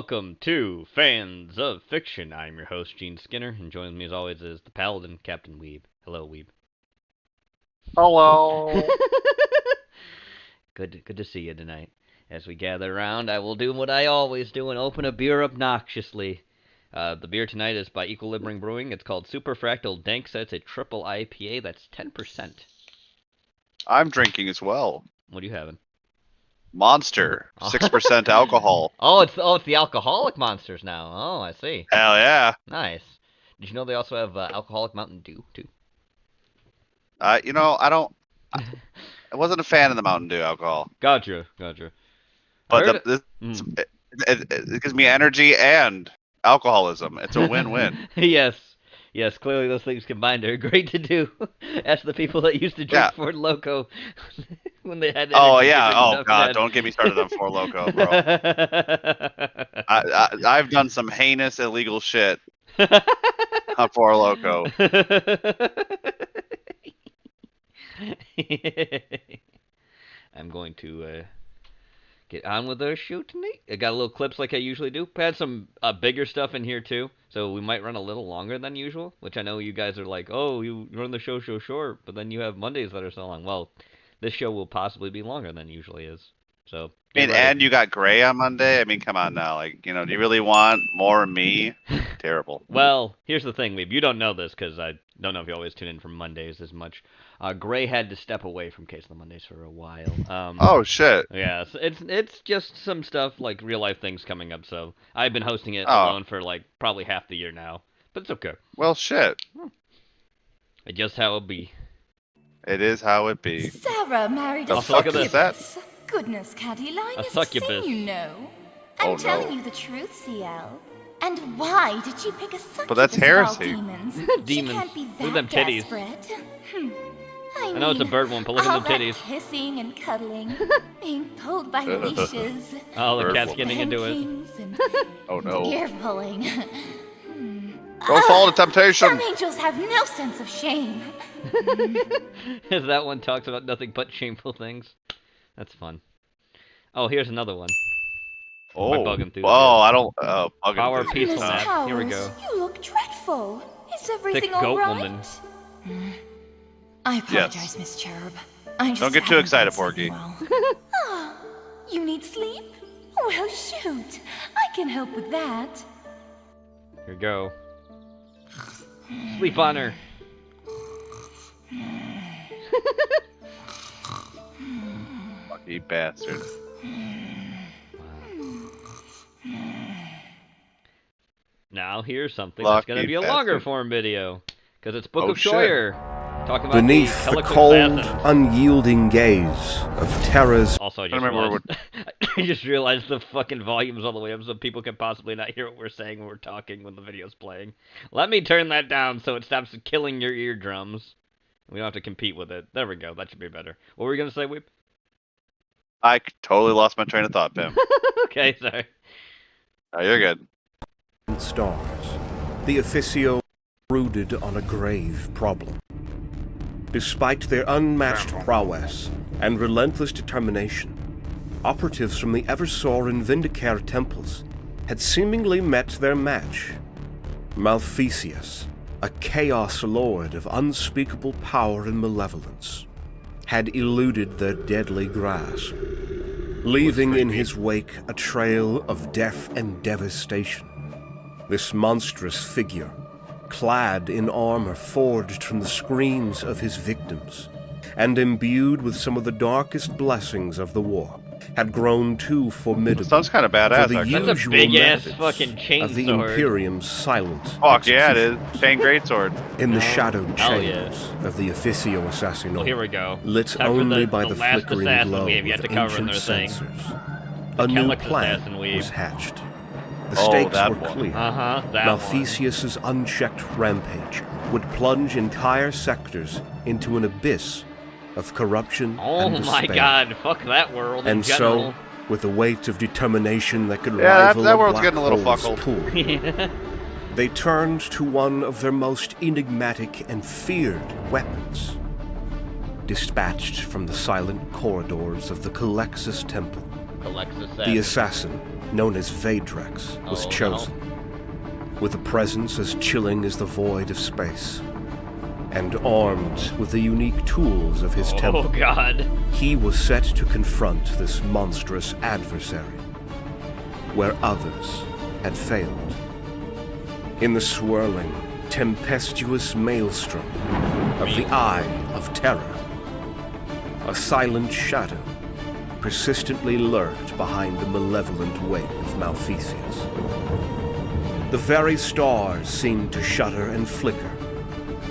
welcome to Fans of Fiction. I'm your host, Gene Skinner, and joining me as always is the Paladin, Captain Weeb. Hello, Weeb. Hello. Good to see you tonight. As we gather around, I will do what I always do and open a beer obnoxiously. The beer tonight is by Equilibrium Brewing. It's called Superfractal Dank. It's a triple IPA. That's 10%. I'm drinking as well. What are you having? Monster, 6% alcohol. Oh, it's the alcoholic monsters now. Oh, I see. Hell yeah. Nice. Did you know they also have alcoholic Mountain Dew too? I wasn't a fan of the Mountain Dew alcohol. Gotcha. But it gives me energy and alcoholism. It's a win-win. Yes. Clearly, those things combined are great to do. Ask the people that used to drink Ford Loco when they had. Oh yeah. Oh god, don't get me started on Four Loco, bro. I've done some heinous illegal shit on Four Loco. I'm going to get on with our show tonight. I got a little clips like I usually do. I had some bigger stuff in here too, so we might run a little longer than usual, which I know you guys are like, oh, you run the show short, but then you have Mondays that are so long. Well, this show will possibly be longer than usually is. So. And you got Gray on Monday? I mean, come on now. Like, do you really want more of me? Terrible. Well, here's the thing, Weeb. You don't know this because I don't know if you always tune in from Mondays as much. Gray had to step away from Case of the Mondays for a while. Oh, shit. Yeah, it's just some stuff, like real-life things coming up, so I've been hosting it alone for, like, probably half the year now. But it's okay. Well, shit. It's just how it be. It is how it be. Sarah married a succubus. Goodness, Caddy, lying A is a succubus. sin, you know. I'm telling you the truth, CL. And why did she pick a succubus But that's heresy. of all demons? Demons. She can't be Look at that them titties. desperate. I know it's a bird one, but look at them titties. All that kissing and cuddling, being pulled by leashes. Oh, the Bird cat's woman. getting into it. and Oh, no. ear pulling. Don't fall to temptation. Some angels have no sense of shame. As that one talks about nothing but shameful things. That's fun. Oh, here's another one. Oh, bugging through I don't. Power through peaceful this. map. Miss Here we Powers, go. You look dreadful. Is everything Thick all goat right? woman. I apologize, Yes. Miss Cherub. I just Don't get too haven't excited, been sleeping Porgy. well. Ah, you need sleep? Well, shoot. I can help with that. Here we go. Sleep on her. Lucky bastard. Now here's something that's going to Lucky be a longer bastard. form video. Because it's Book Oh, of shit. Shoyer. Talking about Beneath the Calicula's cold, assassins. unyielding gaze of terror's Also, I I just remember realized, I just realized the fucking volume's all the way up so people can possibly not hear what we're saying when we're talking when the video's playing. Let me turn that down so it stops killing your eardrums. We don't have to compete with it. There we go. That should be better. What were you going to say, Weep? I totally lost my train of thought, Pim. Okay, sorry. Oh, you're good. stars. The officio brooded on a grave problem. Despite their unmatched prowess and relentless determination, operatives from the Eversor and Vindicare temples had seemingly met their match. Malfecius, a chaos lord of unspeakable power and malevolence, had eluded their deadly grasp, leaving in his wake a trail of death and devastation. This monstrous figure, clad in armor forged from the screams of his victims, and imbued with some of the darkest blessings of the warp, had grown too formidable Sounds kind of for badass, the actually. That's a usual big-ass methods fucking of the chainsword. Imperium's silent Fuck yeah, it execution. is. Chain greatsword. In the shadowed hell yeah. chambers of the Officio Assassino, Well, here we go. lit Time for only the by the last flickering assassin glow we have yet of to cover in ancient their thing. sensors, a new Calyx plan assassin weave. was hatched. The Oh, stakes that were one. clear. Uh-huh, that one. Malfecius's unchecked rampage would plunge entire sectors into an abyss of corruption Oh and despair. my god, fuck that world in And general. so, with a weight of determination that could Yeah, rival that a world's black getting a little hole's fuckled. pool, they turned to one of their most enigmatic and feared weapons. Dispatched from the silent corridors of the Calexis Temple, Calyx the assassin known as Vadrex, was Oh, chosen, with a presence as chilling as the void of space, and armed with the unique tools of his temple. Oh God. He was set to confront this monstrous adversary, where others had failed. In the swirling, tempestuous maelstrom of the Eye of Terror, a silent shadow persistently lurked behind the malevolent wing of Malfeasius. The very stars seemed to shudder and flicker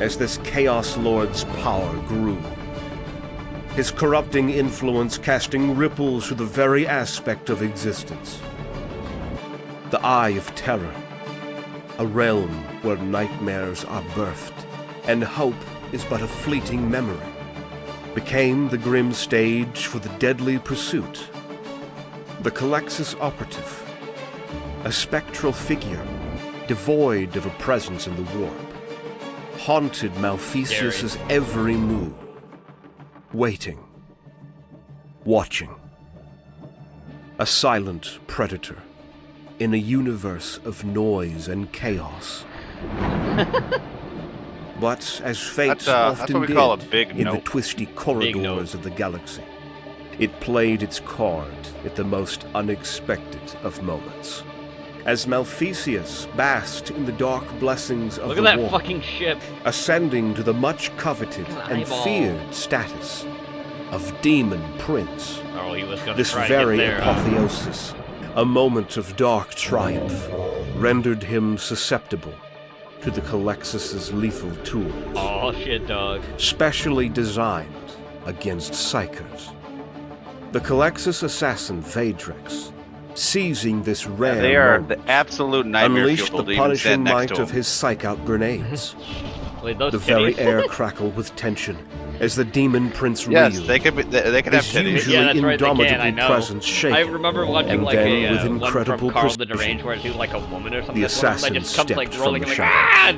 as this Chaos Lord's power grew, his corrupting influence casting ripples through the very aspect of existence. The Eye of Terror, a realm where nightmares are birthed and hope is but a fleeting memory, became the grim stage for the deadly pursuit. The Calexis operative, a spectral figure devoid of a presence in the warp, haunted Malfeasius's every move, waiting, watching. A silent predator in a universe of noise and chaos. But as fate that's often what we did call a big in the nope. twisty corridors of the galaxy, it played its card at the most unexpected of moments. As Malfeasius basked in the dark blessings of Look the at that warp, fucking ship. ascending to the much coveted and eyeball. feared status of Demon Prince. Oh, he was gonna This try very to get there. apotheosis, a moment of dark triumph, rendered him susceptible to the Calexis' lethal tools, Oh shit, dog. specially designed against psychers. The Calexis assassin Vadrex, seizing this rare They are moment, the absolute nightmare unleashed fuel the to even punishing stand next might to of him. his psych-out grenades. Wait, those The very titties? air crackled with tension as the Demon Prince Yes, reeled, they could have his titties. usually Yeah, that's right, they can, indomitable I know. presence shaken. I remember watching and like then, a with one incredible from Carl the precision, Deranged where it was like a woman or something. the This woman assassin that just comes like stepped rolling from and the like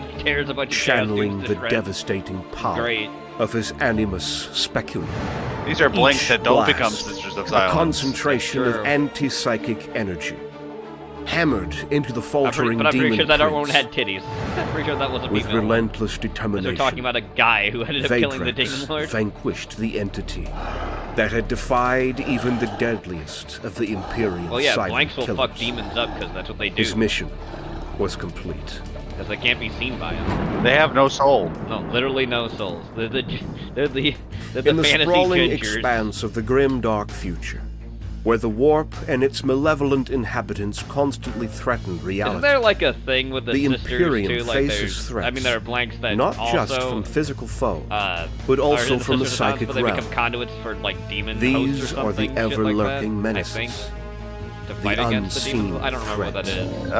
shadows, and tears a bunch of channeling chaos the dudes to shreds. devastating power Great. of his animus speculum. These are blinks Each that don't blast, become Sisters of a Silence. concentration True. of anti-psychic energy, hammered into the faltering But I'm pretty Demon sure that Prince one had titties. I'm pretty sure that was a with female. relentless Because determination. they're talking about a guy who ended up killing the Demon Vadrex Lord. vanquished the entity that had defied even the deadliest of the Imperial Well, yeah, silent blanks will killers. fuck demons up because that's what they do. His mission was complete. Because they can't be seen by him. They have no soul. No, literally no souls. They're the In the fantasy sprawling gingers. expanse of the grim dark future, where the warp and its malevolent inhabitants constantly threaten reality. Isn't there like a thing with the, The sisters Imperium too? Like faces there's, threats, I mean, there are blanks that not also, just from physical foes, are but also in from the Sisters of Silence, psychic but they realm. become conduits for like demon hosts These or are the something, shit ever-lurking like that, I think, menaces, to fight against the demons. unseen I don't remember what that threats. is.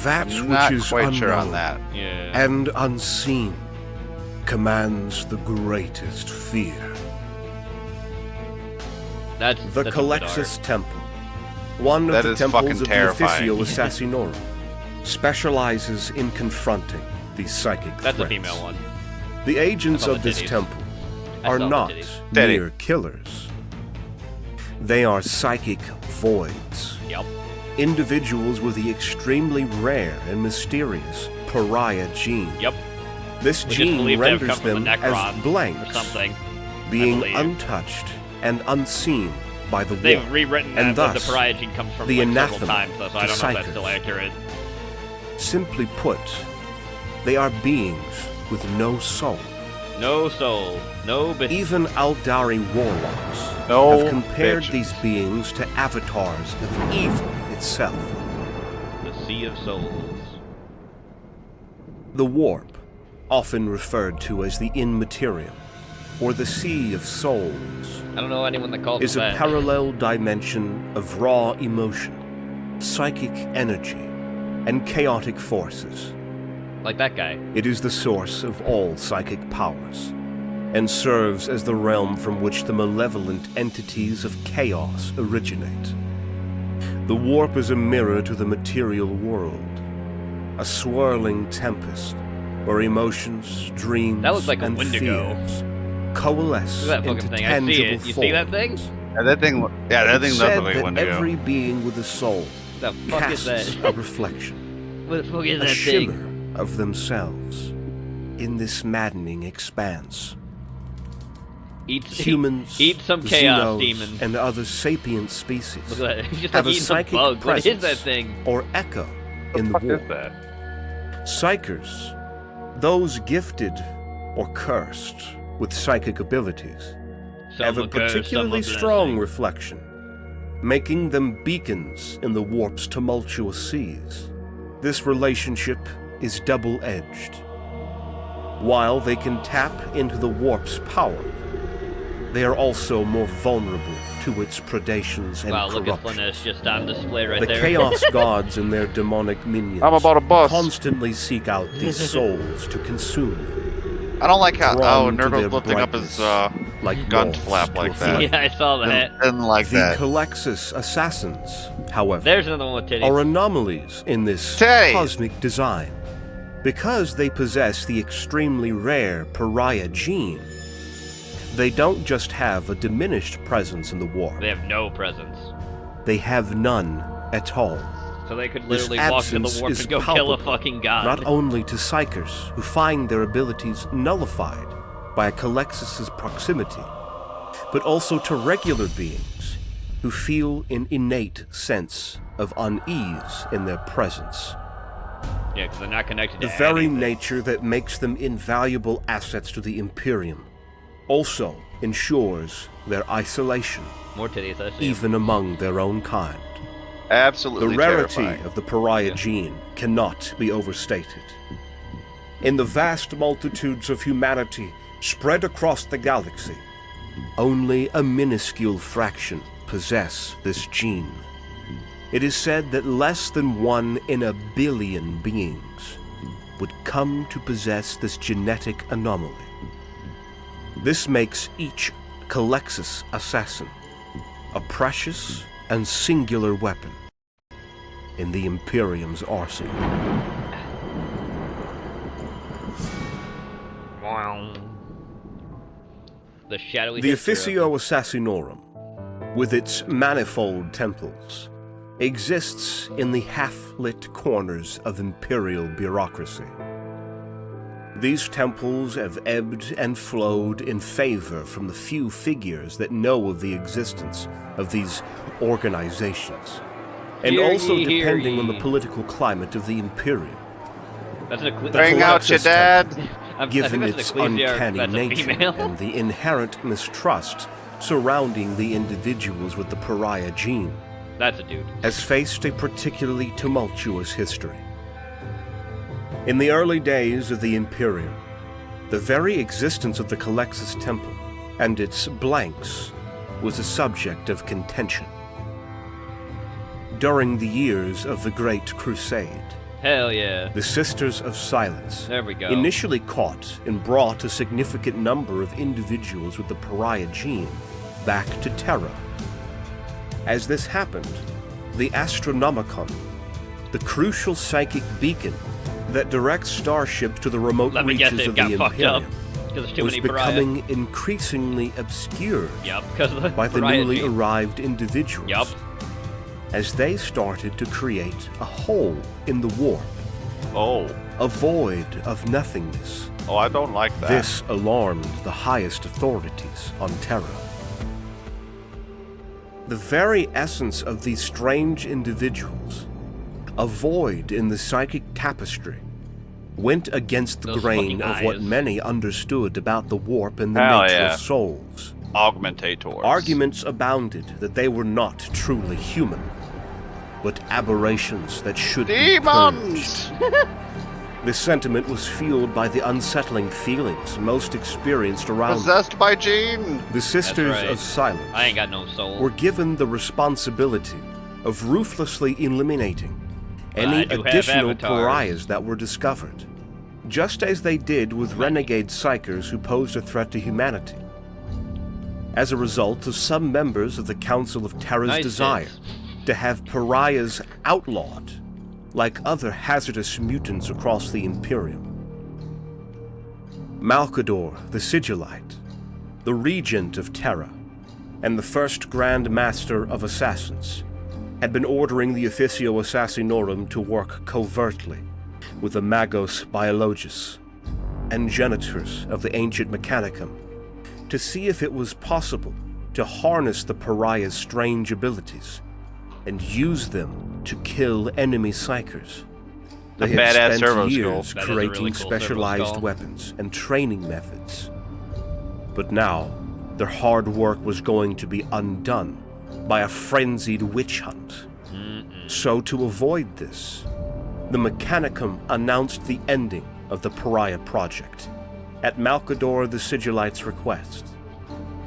That I'm which not is quite unknown sure on that. Yeah. and unseen commands the greatest fear. That's The that's Calexis Temple, one That of the is temples fucking of the terrifying. Officio Assassinorum, specializes in confronting these psychic That's threats. a female one. The agents I saw of the this titties. temple I are saw the not titties. Teddy. mere killers. They are psychic voids, Yep. individuals with the extremely rare and mysterious pariah gene. Yep. This We just gene believe they have renders come from them the Necrons as blanks, or something. being believe. untouched and unseen by the They've warp. rewritten and that thus, the pariah gene comes from the like, several anathema times, though, so I to don't know if that's psychers. still accurate. Simply put, they are beings with no soul. No soul, no bitch. Even Aldari warlocks No have compared bitches. these beings to avatars of evil itself. The Sea of Souls. The warp, often referred to as the Immaterium, or the Sea of Souls, I don't know anyone that calls is it a that. parallel dimension of raw emotion, psychic energy, and chaotic forces. Like that guy. It is the source of all psychic powers, and serves as the realm from which the malevolent entities of chaos originate. The warp is a mirror to the material world, a swirling tempest where emotions, dreams, That looks like a and Wendigo. fears coalesce Look at that into fucking thing. I see tangible it. You see that thing? forms. Yeah, that thing It's does said look like a that Wendigo. every being with a soul The fuck is casts that? a reflection, What the fuck is a that shimmer thing? of themselves in this maddening expanse. Humans, eat some chaos xenos, demons. and other sapient species Look at that. He's just have like a eating some psychic bugs. What is presence that thing? or echo in the What warp. is that? Psychers, those gifted or cursed with psychic abilities, have a particularly strong reflection, making them beacons in the warp's tumultuous seas. This relationship is double-edged. While they can tap into the warp's power, they are also more vulnerable to its predations and Wow, look at corruption. Flynn just on display right The there. Chaos Gods and their demonic minions I'm about to bust. constantly seek out these souls to consume them, I don't like how drawn to Nerd their was lifting up his brightness, like gun moths flap to a like that. flame. Yeah, I saw that. Didn't like The that. Calexis assassins, however, There's another one with titties. are anomalies in this Titties. cosmic design. Because they possess the extremely rare pariah gene, they don't just have a diminished presence in the warp, They have no presence. they have none at all. So they could This literally walk to the absence warp is and go kill a palpable, fucking god. not only to psychers who find their abilities nullified by a Calexis' proximity, but also to regular beings who feel an innate sense of unease in their presence. Yeah, because they're not connected The to very anything. nature that makes them invaluable assets to the Imperium also ensures their isolation, More titties, I see. even among their own kind. Absolutely The rarity terrifying. of the pariah gene cannot be overstated. In the vast multitudes of humanity spread across the galaxy, only a minuscule fraction possess this gene. It is said that less than 1 in a billion beings would come to possess this genetic anomaly. This makes each Calexis assassin a precious and singular weapon in the Imperium's arsenal. Wow. The shadowy The history of Officio Assassinorum, with its manifold temples, exists in the half-lit corners of imperial bureaucracy. These temples have ebbed and flowed in favor from the few figures that know of the existence of these organizations, and Hear also ye, hear depending on the ye. political climate of the Imperium. That's an The Bring out your Calexis dad. Temple, I given think that's its an ecclesiarch, uncanny that's a nature female. and the inherent mistrust surrounding the individuals with the pariah gene, That's a dude. has faced a particularly tumultuous history. In the early days of the Imperium, the very existence of the Calexis Temple and its blanks was a subject of contention. During the years of the Great Crusade, Hell yeah. the Sisters of Silence There we go. initially caught and brought a significant number of individuals with the pariah gene back to Terra. As this happened, the Astronomicon, the crucial psychic beacon that directs starships to the remote Let me guess, reaches it of the got fucked up. Imperium, Because there's too was many pariah. becoming increasingly obscured Yep, because of the by the pariah newly gene. arrived individuals Yup. as they started to create a hole in the warp, Oh. a void of nothingness. Oh, I don't like that. This alarmed the highest authorities on Terra. The very essence of these strange individuals, a void in the psychic tapestry, went against the Those grain fucking of what eyes. many understood about the warp and the Hell nature yeah. of souls. Augmentators. Arguments abounded that they were not truly human, but aberrations that should be Demons! purged. This sentiment was fueled by the unsettling feelings most experienced around them. Possessed by Gene. The Sisters right. of Silence I ain't got no soul. were given the responsibility of ruthlessly eliminating I any do have additional avatars. pariahs that were discovered, just as they did with renegade psychers who posed a threat to humanity. As a result of some members of the Council of Terra's Nice desire hits. to have pariahs outlawed, like other hazardous mutants across the Imperium. Malkador, the Sigillite, the Regent of Terra, and the first Grand Master of Assassins, had been ordering the Officio Assassinorum to work covertly with the Magos Biologus and Genitors of the ancient Mechanicum to see if it was possible to harness the pariah's strange abilities and use them to kill enemy psychers. They had spent years creating really cool specialized weapons and training methods. But now, their hard work was going to be undone by a frenzied witch hunt. So to avoid this, the Mechanicum announced the ending of the Pariah Project at Malcador the Sigillite's request,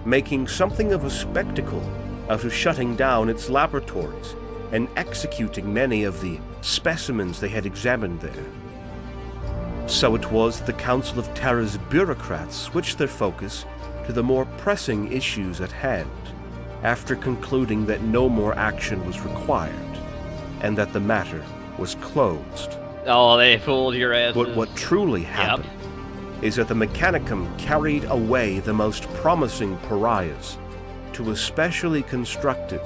making something of a spectacle out of shutting down its laboratories and executing many of the specimens they had examined there. So it was the Council of Terra's bureaucrats switched their focus to the more pressing issues at hand, after concluding that no more action was required, and that the matter was closed. Oh, they fooled your ass. But what truly happened is that the Mechanicum carried away the most promising pariahs to a specially constructed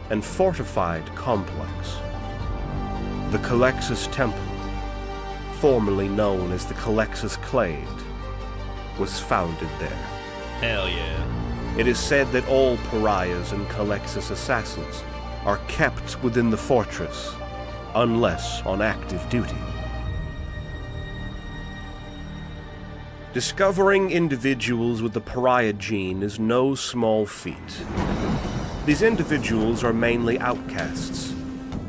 and fortified complex. The Calexis Temple, formerly known as the Calexis Clade, was founded there. Hell yeah. It is said that all pariahs and Calexis assassins are kept within the fortress, unless on active duty. Discovering individuals with the pariah gene is no small feat. These individuals are mainly outcasts,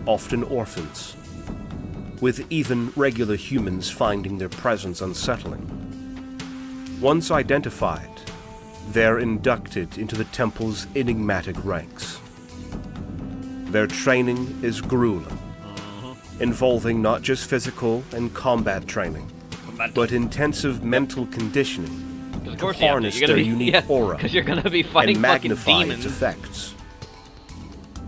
often orphans, with even regular humans finding their presence unsettling. Once identified, they're inducted into the temple's enigmatic ranks. Their training is grueling, involving not just physical and combat training, but intensive mental conditioning to harness their unique aura you're gonna be fighting and magnify its demons. effects.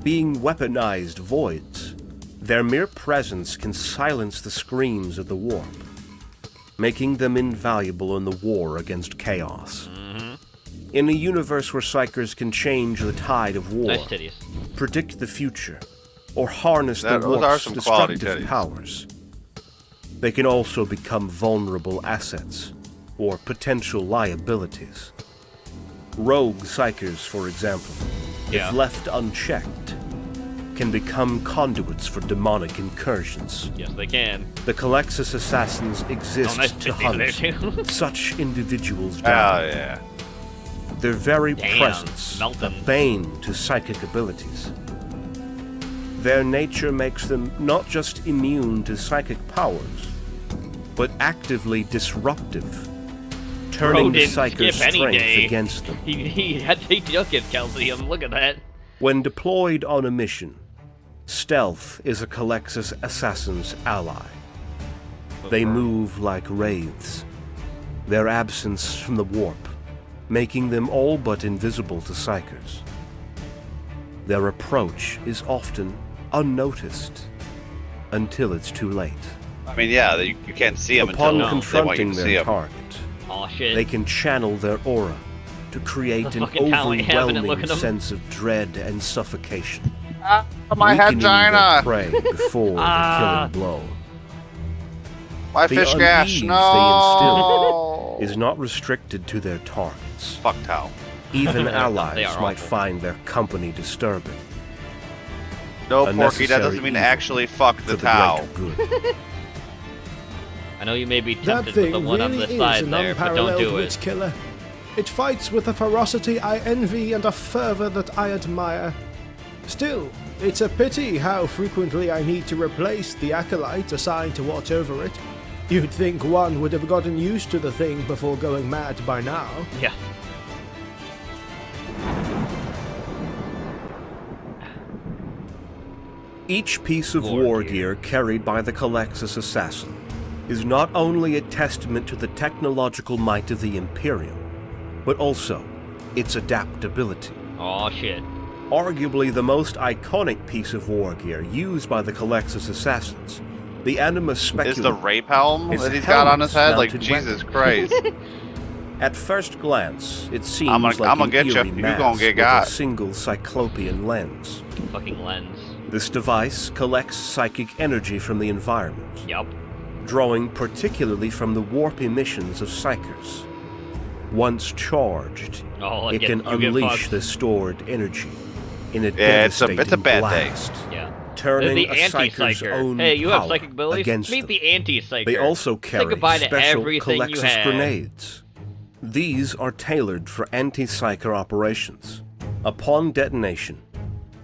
Being weaponized voids, their mere presence can silence the screams of the warp, making them invaluable in the war against chaos. In a universe where psychers can change the tide of war, predict the future, or harness the warp's destructive powers, they can also become vulnerable assets or potential liabilities. Rogue psychers, for example, if left unchecked, can become conduits for demonic incursions. Yes, they can. The Calexis assassins exist to hunt such individuals down. Oh, yeah. Their very presence, a bane to psychic abilities. Their nature makes them not just immune to psychic powers, but actively disruptive, turning the psyker's strength against them. He took his calcium, look at that. When deployed on a mission, stealth is a Calexis assassin's ally. They move like wraiths, their absence from the warp making them all but invisible to psychers. Their approach is often unnoticed until it's too late. I mean, yeah, you can't see them Upon until confronting their target, shit. they can channel their aura to create an overwhelming sense of dread and suffocation, my weakening vagina! their prey before the killing blow. My The fish gash, unease no! they instill is not restricted to their targets. Fuck Tau. Even allies might find their company disturbing. No, Porky, that doesn't mean actually fuck the Tau. I know you may be That tempted thing with the one really on the is side an there, but don't unparalleled do witch it. killer. It fights with a ferocity I envy and a fervor that I admire. Still, it's a pity how frequently I need to replace the acolyte assigned to watch over it. You'd think one would have gotten used to the thing before going mad by now. Yeah. Each piece of war gear carried by the Calexis assassin is not only a testament to the technological might of the Imperium, but also its adaptability. Oh shit. Arguably the most iconic piece of war gear used by the Calexis assassins, the Animus Speculum, is the rape helm that he's got on his head? Like, Jesus Christ. At first glance, it seems I'm like gonna an get you. eerie You mask gonna get with got. a single cyclopean lens. Fucking lens. This device collects psychic energy from the environment, Yup. drawing particularly from the warp emissions of psychers. Once charged, it can unleash the stored energy in a devastating it's a bad blast, Yeah. turning the a psycher's anti-psyker. own Hey, you have power psychic abilities? against Meet them. the anti-psyker. They also carry goodbye to special everything you Calexis had. grenades. These are tailored for anti-psyker operations. Upon detonation,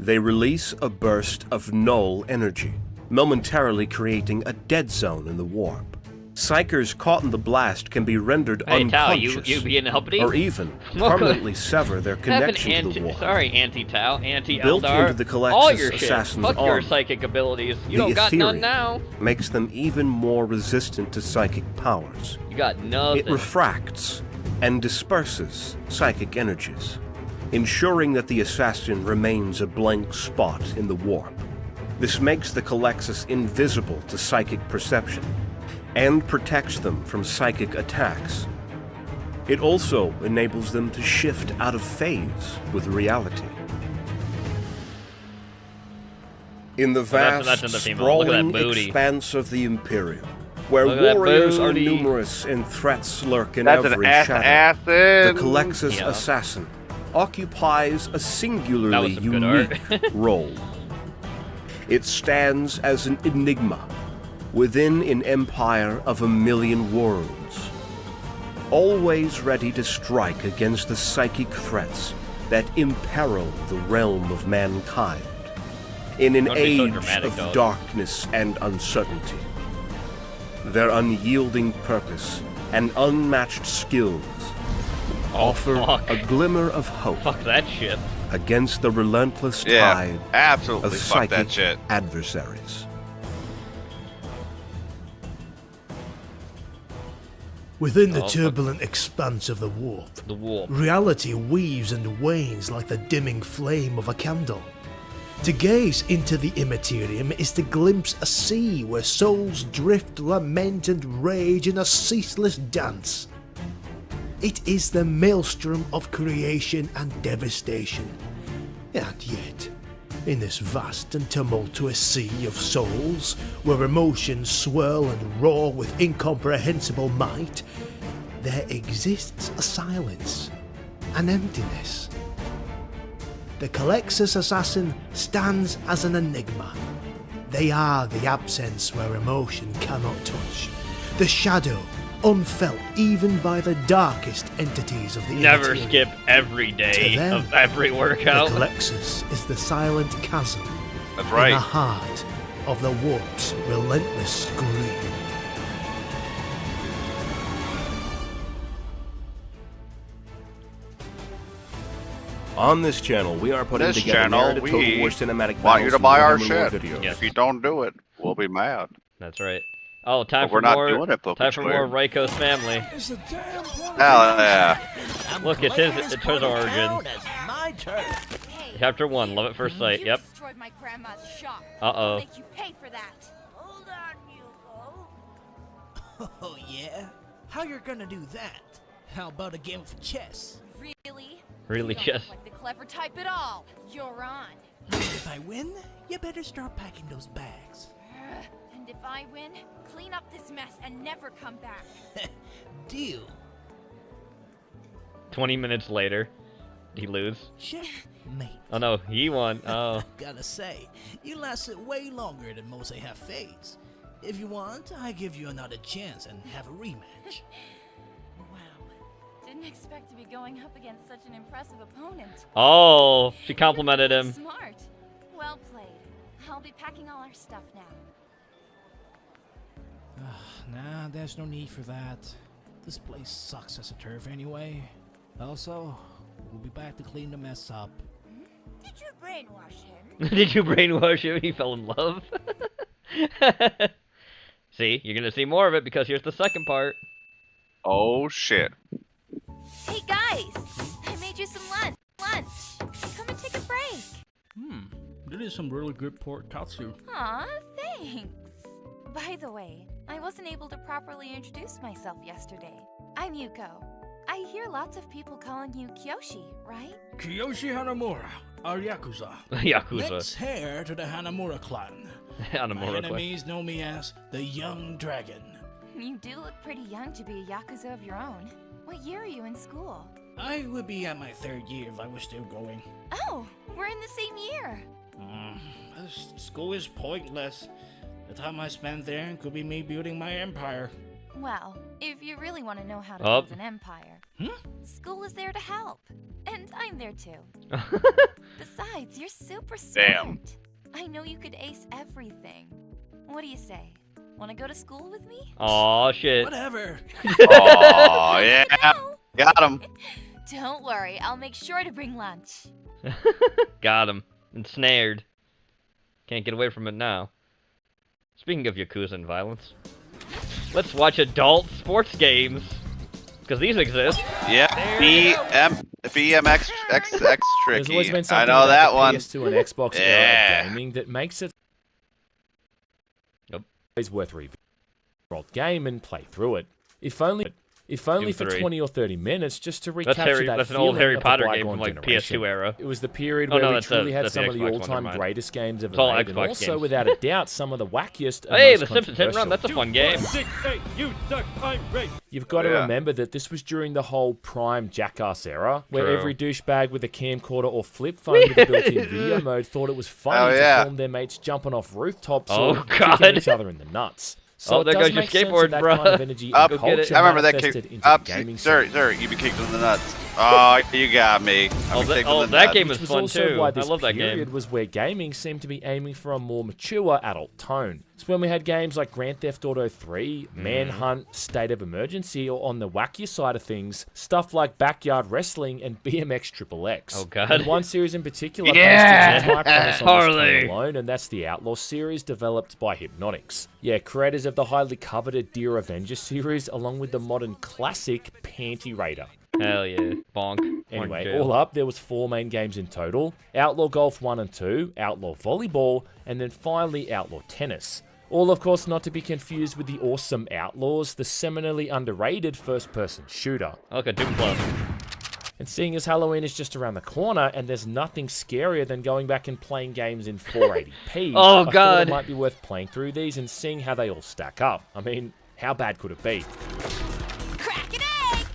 they release a burst of null energy, momentarily creating a dead zone in the warp. Psychers caught in the blast can be rendered Hey, Tao, unconscious, you being uppity? or even Welcome. permanently sever their connection to the warp. Sorry, Anti-Tao, Anti-Eldar. Built into the Calexis all your shit. assassin's Fuck your armor, psychic abilities. You the don't got none Ethereum now. makes them even more resistant to psychic powers. You got nothing. It refracts and disperses psychic energies, ensuring that the assassin remains a blank spot in the warp. This makes the Calexis invisible to psychic perception and protects them from psychic attacks. It also enables them to shift out of phase with reality. In the vast, that's in the female. Look at that sprawling booty. expanse of the Imperium, where Look at that warriors are booty. numerous and threats lurk in That's every an shadow, the assassin. Calexis Yeah. assassin occupies a That singularly was some good unique role. It stands as an enigma within an empire of a million worlds, always ready to strike against the psychic threats that imperil the realm of mankind. In an Don't be so age dramatic, of dog. darkness and uncertainty, their unyielding purpose and unmatched skills offer fuck. a glimmer of hope Fuck that shit. against the relentless Yeah, tide absolutely. of Fuck that psychic shit. adversaries. Within the Oh, fuck. turbulent expanse of the warp, The warp. reality weaves and wanes like the dimming flame of a candle. To gaze into the immaterium is to glimpse a sea where souls drift, lament, and rage in a ceaseless dance. It is the maelstrom of creation and devastation. And yet, in this vast and tumultuous sea of souls, where emotions swirl and roar with incomprehensible might, there exists a silence, an emptiness. The Calexis assassin stands as an enigma. They are the absence where emotion cannot touch, the shadow unfelt even by the darkest entities of the Never interior. skip every day To them, of every workout. The Calexis is the silent chasm That's in the right. heart of the warp's relentless scream. On this channel, we are putting This together channel, narrative we Total War cinematic Want you battles to in buy our Warhammer Lore shit. videos. Yes. If you don't do it, we'll be mad. That's right. Oh, time But for we're not more. doing it, Book Time is for clear. more Raico's family. Hell yeah. Look, it's his origin. My turn. Hey, Chapter 1, Love at First Sight. you Yep. destroyed my grandma's shop. Uh-oh. I'll make you pay for that. Hold on, Hugo. Oh yeah? How you're gonna do that? How about a game of chess? Really? Really, You don't Jess? look like the clever type at all. You're on. If I win, you better start packing those bags. And if I win, clean up this mess and never come back. Deal. 20 minutes later. Did he lose? Checkmate. Oh no, he won. Oh. Gotta say, you lasted way longer than most I have fades. If you want, I give you another chance and have a rematch. Wow. Didn't expect to be going up against such an impressive opponent. Oh, she complimented You're him. really smart. Well played. I'll be packing all our stuff now. Nah, there's no need for that. This place sucks as a turf anyway. Also, we'll be back to clean the mess up. Did you brainwash him? Did you brainwash him? He fell in love. See, you're gonna see more of it because here's the second part. Oh shit. Hey guys! I made you some lunch. Come and take a break. That is some really good pork katsu. Aw, thanks. By the way, I wasn't able to properly introduce myself yesterday. I'm Yuko. I hear lots of people calling you Kyoshi, right? Kiyoshi Hanamura, are Yakuza. Yakuza. Let's head to the Hanamura clan. My Hanamura clan. enemies know me as the Young Dragon. You do look pretty young to be a Yakuza of your own. What year are you in school? I would be at my 3rd year if I was still going. Oh, we're in the same year. School is pointless. The time I spent there could be me building my empire. Well, if you really want to know how to Oh. build an empire, school is there to help. And I'm there too. Besides, you're super smart. Damn. I know you could ace everything. What do you say? Want to go to school with me? Aw, shit. Whatever. Oh, yeah. Got him. Don't worry, I'll make sure to bring lunch. Got him. Ensnared. Can't get away from it now. Speaking of Yakuza and violence, let's watch adult sports games. Because these exist. Yeah, BMX There's always tricky. been I something know about that the one. PS2 and Xbox era Yeah. of gaming that makes it Yep. always worth reviewing the game and play through it. If only Doom for 3. 20 or 30 minutes, just to recapture That's that an old feeling Harry of the Potter game bygone from like generation. PS2 era. It was the period Oh, where no, we that's truly the- had that's the some of the Xbox one, never all-time mind. greatest games ever It's all made, and Xbox also, games. without a doubt, some of the wackiest and Hey, most the Simpsons Hit and Run. That's a fun game. You've got to Yeah. remember that this was during the whole prime jackass era, where True. every douchebag with a camcorder or flip phone with a built-in video mode thought it was funny Oh, yeah. to film their mates jumping off rooftops Oh, or God. kicking each other in the nuts. So Oh, it there does goes your make sense skateboard, that bruh. kind of energy Up, and go get it. culture I remember that manifested kick. into Up, the gaming sir, scene. sir, you be kicked in the nuts. Oh, you got me. Oh, That that game Which is was fun also too. why I this love that period game. was where gaming seemed to be aiming for a more mature adult tone. It's when we had games like Grand Theft Auto 3, Manhunt, State of Emergency, or on the wackier side of things, stuff like Backyard Wrestling and BMX XXX. Oh, God. And one series in particular Yeah! based its entire premise on Harley! this tone alone, and that's the Outlaw series developed by Hypnotics. Yeah, creators of the highly coveted Dear Avenger series, along with the modern classic Panty Raider. Hell yeah. Bonk. Anyway, Orange all jail. up, there was 4 main games in total. Outlaw Golf 1 and 2, Outlaw Volleyball, and then finally Outlaw Tennis. All, of course, not to be confused with the awesome Outlaws, the seminally underrated first-person shooter. Okay, Doom Plus. And seeing as Halloween is just around the corner, and there's nothing scarier than going back and playing games in 480p, Oh, I thought God. it might be worth playing through these and seeing how they all stack up. I mean, how bad could it be? Crack an egg!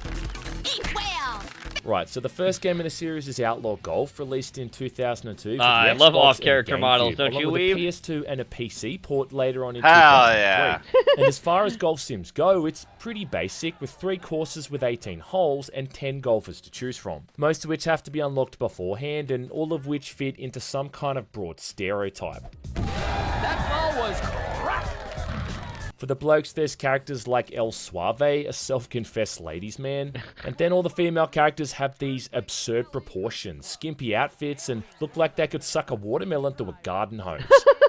Eat well! Right, so the first game in the series is Outlaw Golf, released in 2002. for the I love Xbox and off-character the models, GameCube, don't along you, with a Weeb? PS2 and a PC port later on in Hell 2003. yeah. And as far as golf sims go, it's pretty basic, with 3 courses with 18 holes and 10 golfers to choose from, most of which have to be unlocked beforehand, and all of which fit into some kind of broad stereotype. That ball was cracked. For the blokes, there's characters like El Suave, a self-confessed ladies' man, and then all the female characters have these absurd proportions, skimpy outfits, and look like they could suck a watermelon through a garden hose.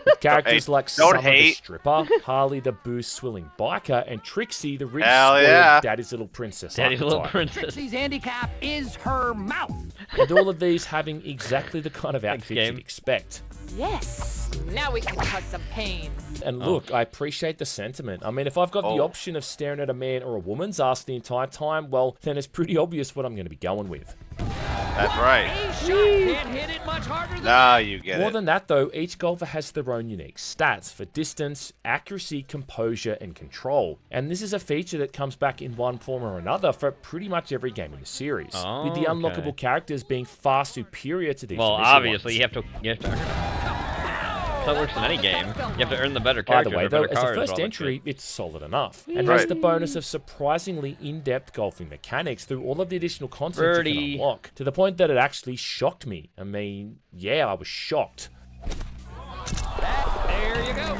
With characters like don't Summer the hate. stripper, Harley the booze-swilling biker, and Trixie the rich, Hell spoiled yeah. daddy's little princess Daddy's little archetype. princess. Trixie's handicap is her mouth. And all of these having exactly the kind of outfits game. you'd expect. Yes. Now we can cause some pain. And look, I appreciate the sentiment. I mean, if I've got the Oh. option of staring at a man or a woman's ass the entire time, well, then it's pretty obvious what I'm going to be going with. That's right. A shot can't hit it much harder than Now you get More it. than that, though, each golfer has their own unique stats for distance, accuracy, composure, and control. And this is a feature that comes back in one form or another for pretty much every game in the series, with the Okay. unlockable characters being far superior to these Well, initial obviously, ones. you have to earn it. That works in any game. You have to earn the better Either characters way, or though, better as a cars. first all that entry, shit. it's solid enough. And Right. has the bonus of surprisingly in-depth golfing mechanics through all of the additional content you Birdie. can unlock, to the point that it actually shocked me. I mean, yeah, I was shocked. there you go.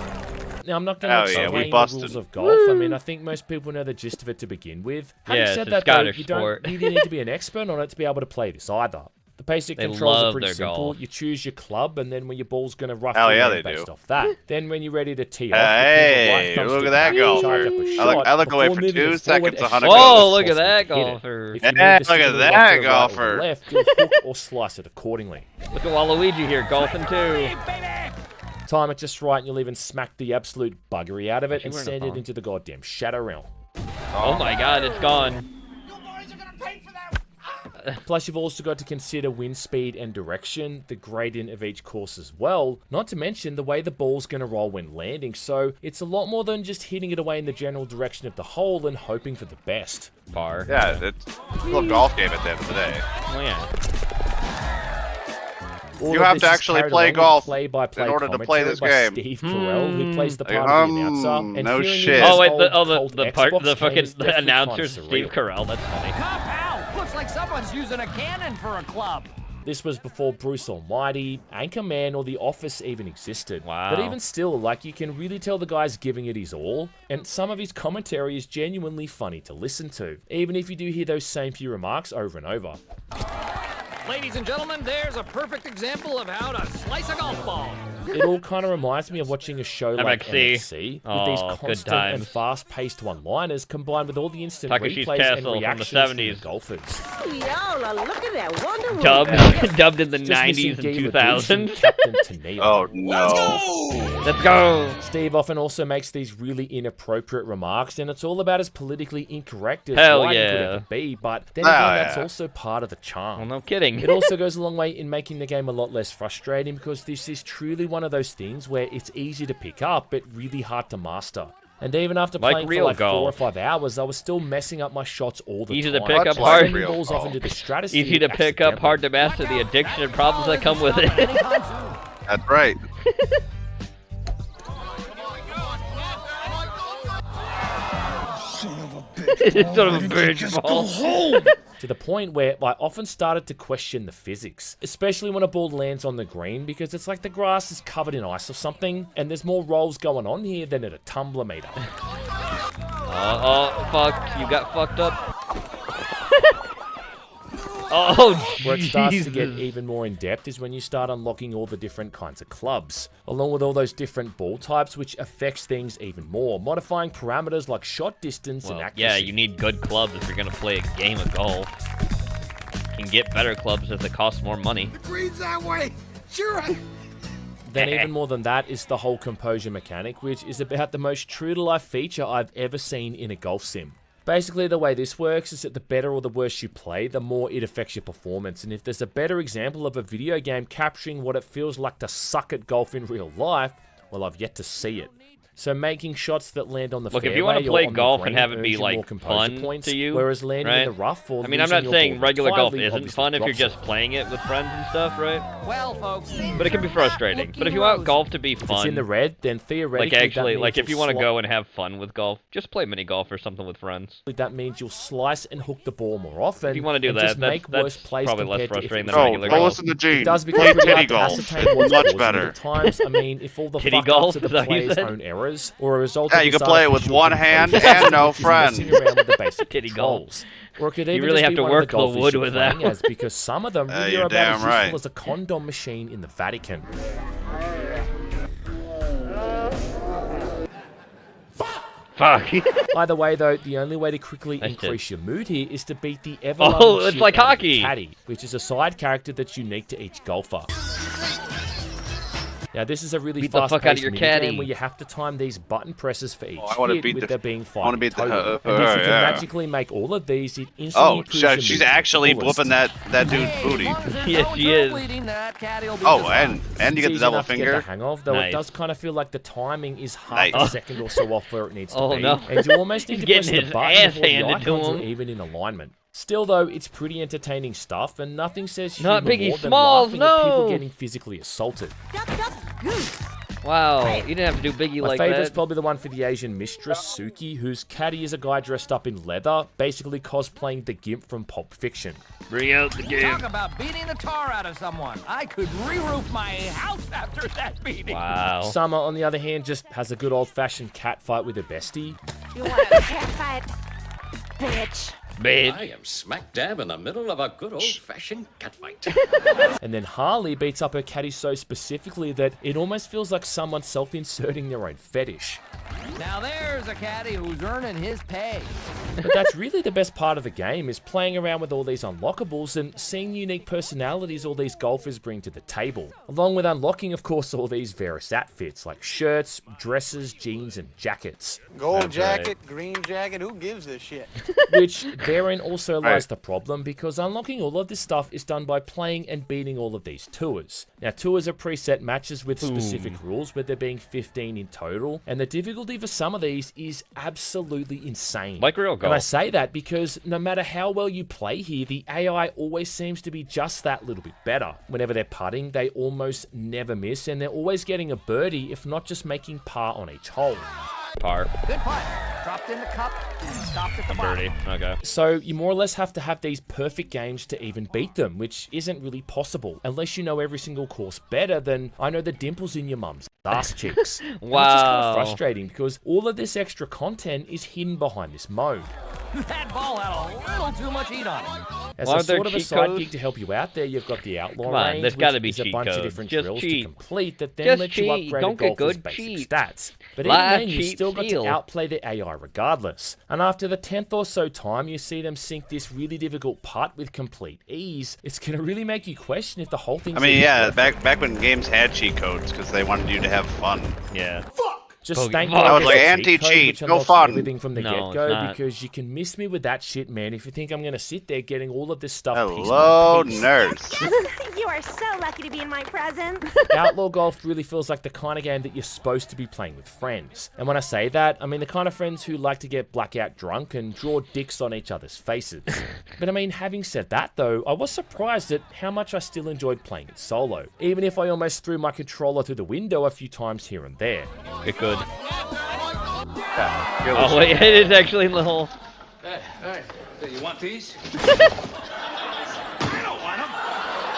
Now, I'm not going Hell to yeah, we explain the busted. rules of golf. I mean, I think most people know the gist of it to begin with. Having Yeah, said it's a that, though, Scottish you don't sport. really need to be an expert on it to be able to play this either. The basic They controls are love pretty their simple. golf. You choose your club, and then when your ball's going to roughly Hell yeah, land they based do. off that. Then when you're ready to tee off, Hey, you pull the look right at that thumbstick back, charge golfer. up a I shot look away before for moving 2 it seconds, forward as 100 fast Whoa, as look at possible that to hit it. golfer. If you Yeah, move the look at stick that left or right or golfer. left, you'll hook or slice it accordingly. Look at Waluigi here, golfing too. Time it just right, and you'll even smack the absolute buggery out of it Actually, and we're in send a it pond. into the goddamn shadow realm. Oh my god, it's gone. Plus, you've also got to consider wind speed and direction, the gradient of each course as well, not to mention the way the ball's going to roll when landing, so it's a lot more than just hitting it away in the general direction of the hole and hoping for the best. Par. Yeah, it's still a golf game at the end of the day. Oh, yeah. You have to actually play golf in order to play this game. Steve Carell, who plays the part of the announcer. And no hearing shit. Oh wait, the fucking announcer, Steve Carell. That's funny. Cop out! Looks like someone's using a cannon for a club. This was before Bruce Almighty, Anchorman, or The Office even existed. Wow. But even still, like, you can really tell the guy's giving it his all, and some of his commentary is genuinely funny to listen to, even if you do hear those same few remarks over and over. Ladies and gentlemen, there's a perfect example of how to slice a golf ball. It all kind of reminds me of watching a show like MXC, with these constant and fast-paced one-liners combined with all the instant Takeshi's replays Castle and reactions from the 70s. from the golfers. Y'all look at that Wonder Woman. Dubbed in the 90s and 2000s. Oh no. Let's go. Steve often also makes these really inappropriate remarks, and it's all about as politically incorrect as Hell writing yeah. could ever be, but then again, that's also part of the charm. Well, no kidding. It also goes a long way in making the game a lot less frustrating, because this is truly one of those things where it's easy to pick up, but really hard to master. And even after playing for like 4 or 5 hours, I was still messing up my shots all the time. Easy to pick up, hard. Balls off into the stratosphere Easy to pick up, hard to master, the addiction and problems that come with it. That's right. Son of a bitch, ball. To the point where I often started to question the physics, especially when a ball lands on the green, because it's like the grass is covered in ice or something, and there's more rolls going on here than at a tumbler meter. Oh, fuck. You got fucked up. Oh, Where it starts to get even more in-depth is when you start unlocking all the different kinds of clubs, along with all those different ball types, which affects things even more, modifying parameters like shot distance and accuracy. Yeah, you need good clubs if you're going to play a game of golf. You can get better clubs if they cost more money. It reads that way. Sure. Then even more than that is the whole composure mechanic, which is about the most true-to-life feature I've ever seen in a golf sim. Basically, the way this works is that the better or the worse you play, the more it affects your performance. And if there's a better example of a video game capturing what it feels like to suck at golf in real life, well, I've yet to see it. So making shots that land on the fairway if you want to play or on golf the and green have it be earns you more like composure fun points, to you, whereas landing right? in the rough or I mean, I'm not losing your saying ball regular golf entirely isn't obviously fun if you're drops just it. playing it with friends and stuff, right? Well, folks, But it can be frustrating. But if you want golf to be If it's fun, in the red, then theoretically like actually, that like means if you want to go and have fun with golf, just play mini golf or something with friends. that means you'll slice and hook the ball more often. If you want to do and that, just make worse that's plays probably less compared to if frustrating it than was regular go golf. listen to Gene. It does become Play pretty titty hard to golf. ascertain what's Much causing it better. at times. I mean, if all the Titty fuck-ups golf, are the is that what you player's said? own errors, or a result Yeah, of you this can play it with artificial one hand composure and no which is messing friend. around with the basic Titty golf. controls. Or it could You even really just have be to one work of the the golfers wood you're with that playing as, because some of them really you're are about as damn right. useful as a condom machine in the Vatican. Fuck. Either way, though, the only way to quickly That's increase your mood here is to beat the ever Oh, it's like hockey. caddy, which is a side character that's unique to each golfer. Now, this is a really Beat the fuck out of fast-paced your minigame caddy. where you have to time these button presses for each I wanna hit beat with the- there being I wanna 5 beat the- total. And if you can yeah. magically make all of these, it instantly Oh, improves your she's mood to actually the fullest. whooping that dude's booty. Yes, she is. Oh, and you It's get the easy double enough to get finger. the hang of, though Nice. it does kind of feel like the timing is half Nice. a second or so off where it needs to Oh, be. no. And you almost need He's to press getting the his button ass before the handed to icons are him. even in alignment. Still, though, it's pretty entertaining stuff, and nothing says Not humor Biggie more than Smalls, laughing at people no. getting physically assaulted. Wow, you didn't have to do Biggie My like favorite's that. probably the one for the Asian mistress, Suki, whose caddy is a guy dressed up in leather, basically cosplaying the Gimp from Pulp Fiction. Bring out the game. Talk about beating the tar out of someone. I could re-roof my house after that beating. Wow. Summer, on the other hand, just has a good old-fashioned cat fight with her bestie. You want a cat fight, bitch? Bitch. I am smack dab in the middle of a good old-fashioned catfight. And then Harley beats up her caddy so specifically that it almost feels like someone self-inserting their own fetish. Now there's a caddy who's earning his pay. But that's really the best part of the game, is playing around with all these unlockables and seeing the unique personalities all these golfers bring to the table. Along with unlocking, of course, all these various outfits like shirts, dresses, jeans, and jackets. Gold jacket, green jacket, who gives a shit? Which Therein also lies the problem, because unlocking all of this stuff is done by playing and beating all of these tours. Now, tours are preset matches with specific rules, with there being 15 in total, and the difficulty for some of these is absolutely insane. Like real golf. And I say that because no matter how well you play here, the AI always seems to be just that little bit better. Whenever they're putting, they almost never miss, and they're always getting a birdie, if not just making par on each hole. Par. Good putt. Dropped in the cup and stopped at the Birdie. bottom. Okay. So you more or less have to have these perfect games to even beat them, which isn't really possible unless you know every single course better than I know the dimples in your mum's ass cheeks. Wow. And it's just kind of frustrating because all of this extra content is hidden behind this mode. That ball had a little too much heat on it. As Are a there sort of a cheat side codes? gig to help you out there, you've got the Outlaw Come on, range, there's gotta which be is a cheat bunch codes. of different Just drills cheat. to complete that then Just let you cheat. upgrade Don't a get golfer's good, basic cheat. stats. But Lie, even then, you cheat, still got steal. to outplay the AI regardless. And after the 10th or so time you see them sink this really difficult putt with complete ease, it's going to really make you question if the whole thing's I mean, even yeah, worth it. back when games had cheat codes because they wanted you to have fun. Yeah. Just Pokemon. thank I God was there's like, a anti-cheat, code which go unlocks fun. everything from the No, get-go, it's not. because you can miss me with that shit, man, if you think I'm going to sit there getting all of this stuff piece Hello, by piece. nurse. You are so lucky to be in my presence. Outlaw Golf really feels like the kind of game that you're supposed to be playing with friends. And when I say that, I mean the kind of friends who like to get blackout drunk and draw dicks on each other's faces. But I mean, having said that though, I was surprised at how much I still enjoyed playing it solo, even if I almost threw my controller through the window a few times here and there. It could. Yeah, Oh wait, it is actually in the hole. Hey, you want these?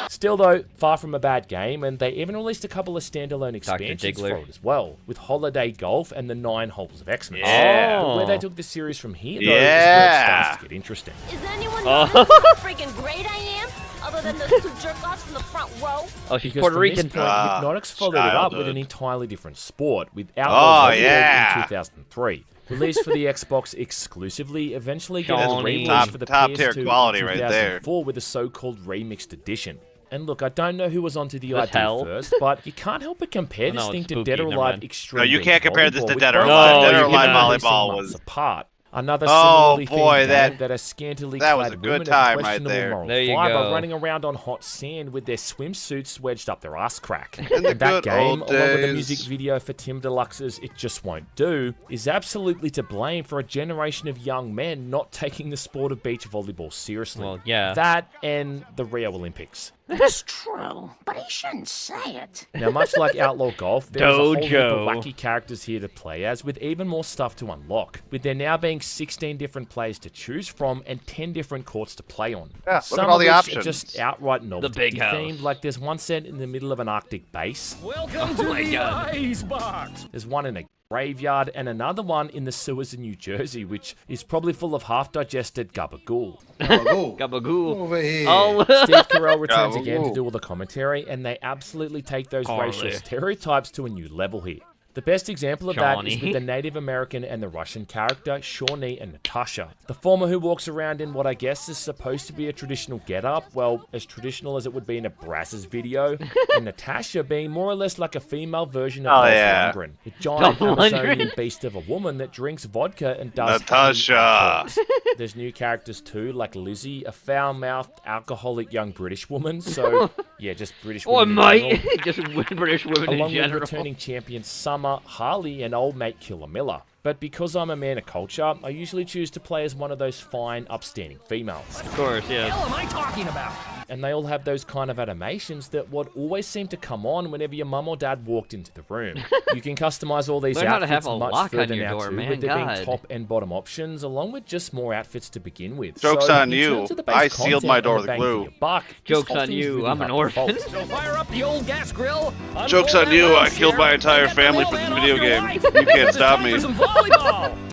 Still though, far from a bad game, and they even released a couple of standalone expansions for Diggler. it as well, with Holiday Golf and the 9 Holes of Xmas. Yeah. But where they took the series from here though is Yeah. where it starts to get interesting. Is anyone noticing how freaking great I am? Other than those two jerk-offs in the front row? Oh, she's Because Puerto from Rican. this point, Hypnotics followed it up with an entirely different sport, with Oh, Outlaw Volleyball yeah. in 2003. Released for the Xbox exclusively, eventually getting Johnny. re-released for the Top PS2 tier quality in right 2004 with a so-called remixed edition. And look, I don't know who was onto the That's idea hell. first, but you can't help but compare this no, thing it's to spooky, Dead or never Alive mind. Extreme No, you Beach can't compare this to Volleyball, Dead with or both Alive. No, Dead or you Alive cannot. releasing volleyball months was. apart. Another Oh, similarly boy, themed that- game that a scantily that was clad a good women of time right questionable there. moral There you fiber go. running around on hot sand with their swimsuits wedged up their ass crack. In the And that good game, old along with the days. music video for Tim Deluxe's It Just Won't Do, is absolutely to blame for a generation of young men not taking the sport of beach volleyball seriously. Well, yeah. That and the Rio Olympics. It's true, but he shouldn't say it. Now, much like Outlaw Golf, there is a whole heap of Dojo. wacky characters here to play as, with even more stuff to unlock, with there now being 16 different players to choose from and 10 different courts to play on. Yeah, look Some at all of the which options. are just outright novelty big house. themed, like there's one set in the middle of an Arctic base, Welcome to the icebox. there's one in a graveyard, and another one in the sewers in New Jersey, which is probably full of half-digested gabagool. Gabagoo. Over here. Oh, Steve Carell returns Yeah, again to woo. do all the commentary, and they absolutely take those Are racial they? stereotypes to a new level here. The best example of that is Johnny. with the Native American and the Russian character, Shawnee and Natasha. The former who walks around in what I guess is supposed to be a traditional getup, well, as traditional as it would be in a Brazzers video, and Natasha being more or less like a female version of Oh, Dolph yeah. Lundgren, a giant Dolph Amazonian Lundgren. beast of a woman that drinks vodka and does Natasha. heavy chores. There's new characters too, like Lizzie, a foul-mouthed, alcoholic young British woman, so yeah, just British oh women in mate, general. just British women in Along with general. returning champions Summer, Harley, and old mate Killer Miller. But because I'm a man of culture, I usually choose to play as one of those fine, upstanding females. Of course, yeah. What am I talking about? And they all have those kind of animations that would always seem to come on whenever your mum or dad walked into the room. You can customize all these Learn how to outfits have a much lock on further your now door, too, man, with there being God. top and bottom options, along with just more outfits to begin with. Joke's So, on in you. terms of the base I sealed my content door and with the bang glue. for your buck, this Joke's whole on thing's you, really I'm an hard to orphan. fault. So fire up the old gas grill. Joke's on you. I killed my entire family for this video game. You can't stop me.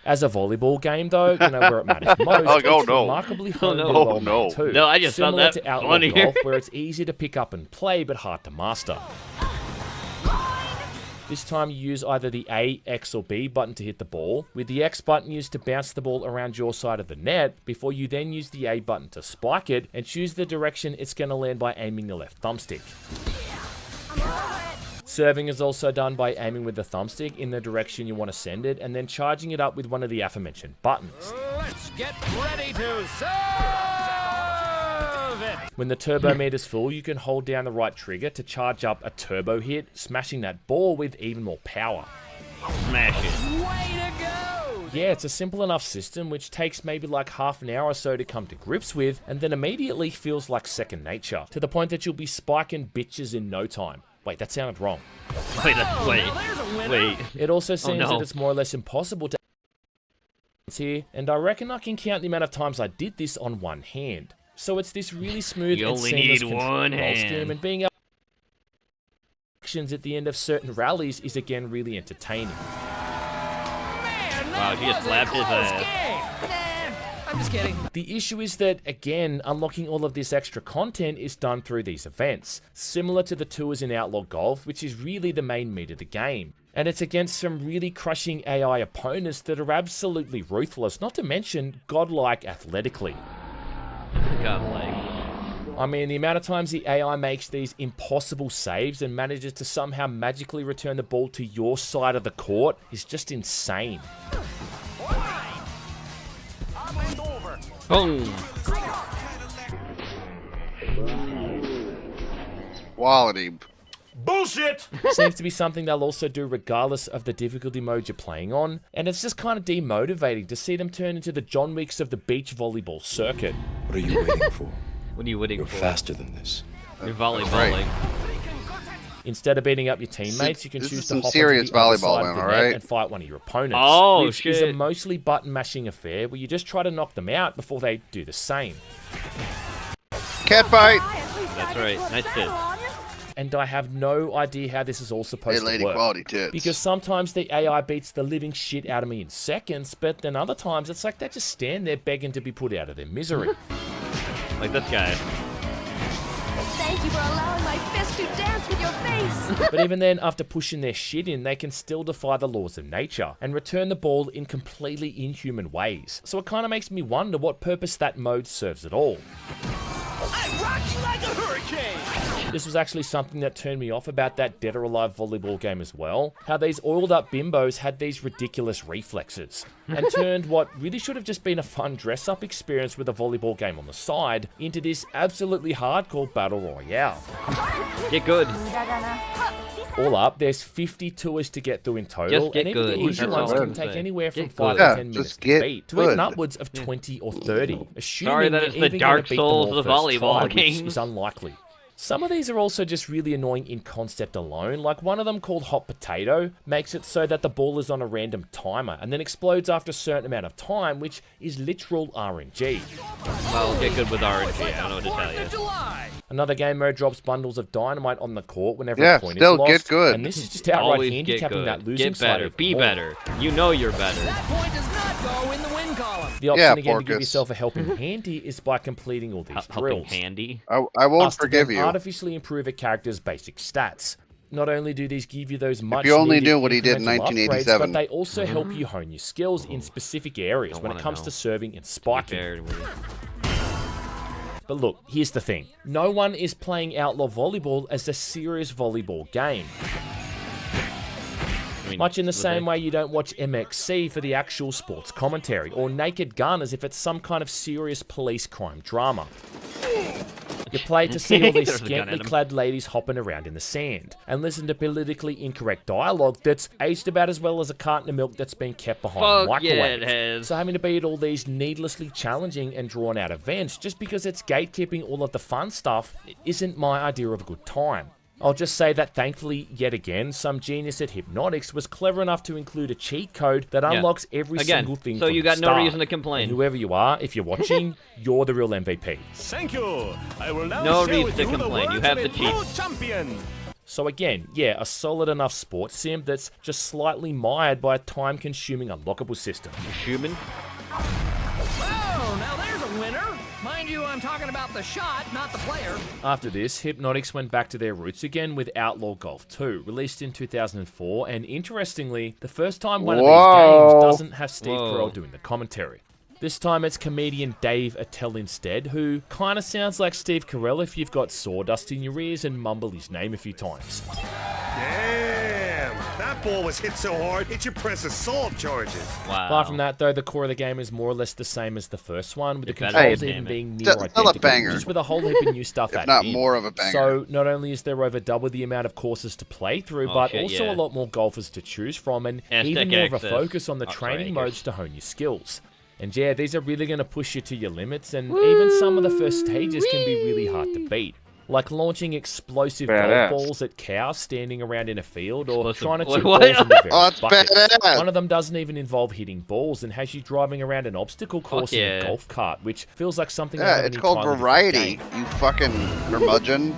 As a volleyball game, though, you know where it matters most. Oh, it's no. remarkably Oh, homely no. well Oh, no. made too. No, I just found Similar that to Outlaw funny. Golf, where it's easy to pick up and play, but hard to master. This time you use either the A, X, or B button to hit the ball, with the X button used to bounce the ball around your side of the net, before you then use the A button to spike it, and choose the direction it's going to land by aiming the left thumbstick. Serving is also done by aiming with the thumbstick in the direction you want to send it, and then charging it up with one of the aforementioned buttons. Let's get ready to serve it! When the turbo meter's full, you can hold down the right trigger to charge up a turbo hit, smashing that ball with even more power. Smash it. Way to go! Yeah, it's a simple enough system which takes maybe like half an hour or so to come to grips with, and then immediately feels like second nature, to the point that you'll be spiking bitches in no time. Wait, that sounded wrong. Wait. It also seems no. that it's more or less impossible to here, and I reckon I can count the amount of times I did this on one hand. So it's this really smooth You and only seamless need control one scheme, hand. and being able actions at the end of certain rallies is again really entertaining. Wow, she just slapped his ass. I'm just kidding. The issue is that, again, unlocking all of this extra content is done through these events, similar to the tours in Outlaw Golf, which is really the main meat of the game. And it's against some really crushing AI opponents that are absolutely ruthless, not to mention godlike athletically. Godlike. I mean, the amount of times the AI makes these impossible saves and manages to somehow magically return the ball to your side of the court is just insane. Boom. Quality. Bullshit! Seems to be something they'll also do regardless of the difficulty mode you're playing on, and it's just kind of demotivating to see them turn into the John Wicks of the beach volleyball circuit. What are you waiting for? What are you waiting You're for? faster than this. You're volleyballing. Instead of beating up your teammates, you can This choose is to some hop serious onto the other volleyball, side man, of the alright? net and fight one of your opponents. Oh, which is a shit. mostly button-mashing affair where you just try to knock them out before they do the same. Cat fight. That's right. Nice tits. And I have no idea how this is all supposed Hey, lady, to work. quality tits. Because sometimes the AI beats the living shit out of me in seconds, but then other times it's like they just stand there begging to be put out of their misery. Like this guy. Thank you for allowing my fist to dance with your face. But even then, after pushing their shit in, they can still defy the laws of nature and return the ball in completely inhuman ways. So it kind of makes me wonder what purpose that mode serves at all. I rock you like a hurricane! This was actually something that turned me off about that Dead or Alive volleyball game as well. How these oiled up bimbos had these ridiculous reflexes and turned what really should have just been a fun dress up experience with a volleyball game on the side into this absolutely hardcore battle royale. Get good. All up, there's 50 tours to get through in total, Just get and even good. the easy That's ones all can I'm take saying. anywhere from Get 5 good. to 10 minutes just to get beat, to even good. upwards of 20 or 30. Assuming Sorry that you're it's the even gonna Dark beat them Souls all of the first volleyball try, which games. is unlikely. Some of these are also just really annoying in concept alone, like one of them called Hot Potato makes it so that the ball is on a random timer and then explodes after a certain amount of time, which is literal RNG. Well, get good with RNG. I don't know what to tell you. Another game mode drops bundles of dynamite on the court whenever Yeah, a point still is lost, get good. and this is just outright Always get handicapping good. that losing Get better. side Be even more. better. You know you're better. That point does not go in the win column. The option Yeah, again to give Porkus. yourself a helping handy is by completing all these Helping drills. handy. I won't Us to forgive then you. artificially improve a character's basic stats. Not only do these give you those much you only needed knew what he did in incremental upgrades, 1987. but they also help you hone your skills in specific areas Don't when it wanna comes know. to serving and Be spiking. fair with you. But look, here's the thing. No one is playing Outlaw Volleyball as a serious volleyball game. I mean, Much in the would same they? way you don't watch MXC for the actual sports commentary, or Naked Gun as if it's some kind of serious police crime drama. You play to see all these There's a gun at scantily him. clad ladies hopping around in the sand, and listen to politically incorrect dialogue that's aged about as well as a carton of milk that's been kept behind the Fuck yeah, microwave. it has. So having to beat all these needlessly challenging and drawn out events just because it's gatekeeping all of the fun stuff isn't my idea of a good time. I'll just say that thankfully, yet again, some genius at Hypnotics was clever enough to include a cheat code that unlocks every Again, single thing so from you the got no start. reason to complain. And whoever you are, if you're watching, you're the real MVP. Thank you. I will now No share reason with to you the complain. You words have of the a cheat. true champion. So again, yeah, a solid enough sports sim that's just slightly mired by a time-consuming unlockable system. Human? Oh, now there's a winner. Mind you, I'm talking about the shot, not the player. After this, Hypnotics went back to their roots again with Outlaw Golf 2, released in 2004, and interestingly, the first time one of these games doesn't have Steve Carell doing the commentary. This time it's comedian Dave Attell instead, who kinda sounds like Steve Carell if you've got sawdust in your ears and mumble his name a few times. Damn. That ball was hit so hard, it should press assault charges. Wow. Apart from that, though, the core of the game is more or less the same as the first one, with the better, controls damn even it. being near Still a identical, banger. just with a whole heap of new stuff If added not in. more of a banger. So, not only is there over double the amount of courses to play through, Oh, but shit, also yeah. a lot more golfers to choose from, and And even stick more of a access. focus on the Oh, sorry, training acres. modes to hone your skills. And yeah, these are really going to push you to your limits, and even some of the first stages can be really hard to beat. Like launching explosive Badass. golf balls at cows standing around in a field, or Explosive- trying to Wait, chip what? balls into various Oh, that's buckets. badass. One of them doesn't even involve hitting balls and has you driving around an obstacle course in yeah. a golf cart, which feels like something out Yeah, of an it's called entirely different variety, game. you fucking curmudgeon.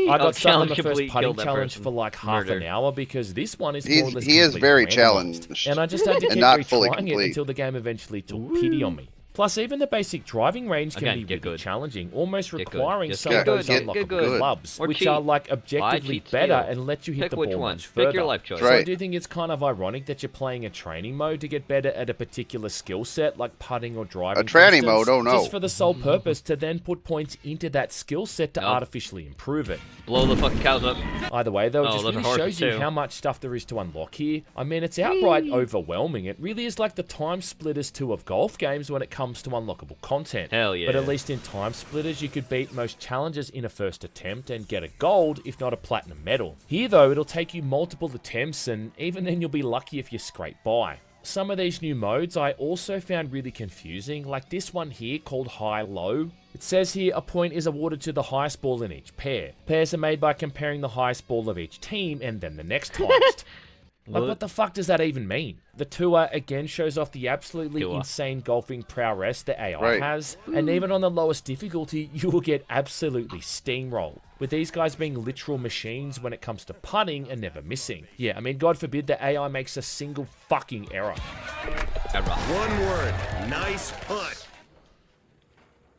I got stuck on challenge the first complete, putting killed that challenge person. for like half Murdered. an hour because this one is more or less He is completely very randomized. challenged. And I just had to And keep not fully retrying it complete. until the game eventually took pity on me. Plus, even the basic driving range can Again, be get really good. challenging, almost Get good. requiring Just some get of those good. unlockable Get good. clubs, Or which cheat. are like Buy, objectively cheat, better steal. and let you hit Pick the which ball one. much Pick further. your life choice. So I Right. do think it's kind of ironic that you're playing a training mode to get better at a particular skill set, like putting or driving. A for tranny instance, mode? Oh, no. Just for the sole purpose to then put points into that skill set to Nope. artificially improve it. Blow the fucking cows up. Either way, though, it Oh, just those are really horses shows you too. how much stuff there is to unlock here. I mean, it's outright overwhelming. It really is like the Time Splitters 2 of golf games when it comes to unlockable content. Hell yeah. But at least in Time Splitters, you could beat most challenges in a first attempt and get a gold, if not a platinum medal. Here, though, it'll take you multiple attempts, and even then you'll be lucky if you scrape by. Some of these new modes I also found really confusing, like this one here called High-Low. It says here a point is awarded to the highest ball in each pair. Pairs are made by comparing the highest ball of each team and then the next highest. Like, what the fuck does that even mean? The tour again shows off the absolutely insane golfing prowess the AI has, and even on the lowest difficulty, you will get absolutely steamrolled, with these guys being literal machines when it comes to putting and never missing. Yeah, I mean, God forbid the AI makes a single fucking error. One word, nice putt.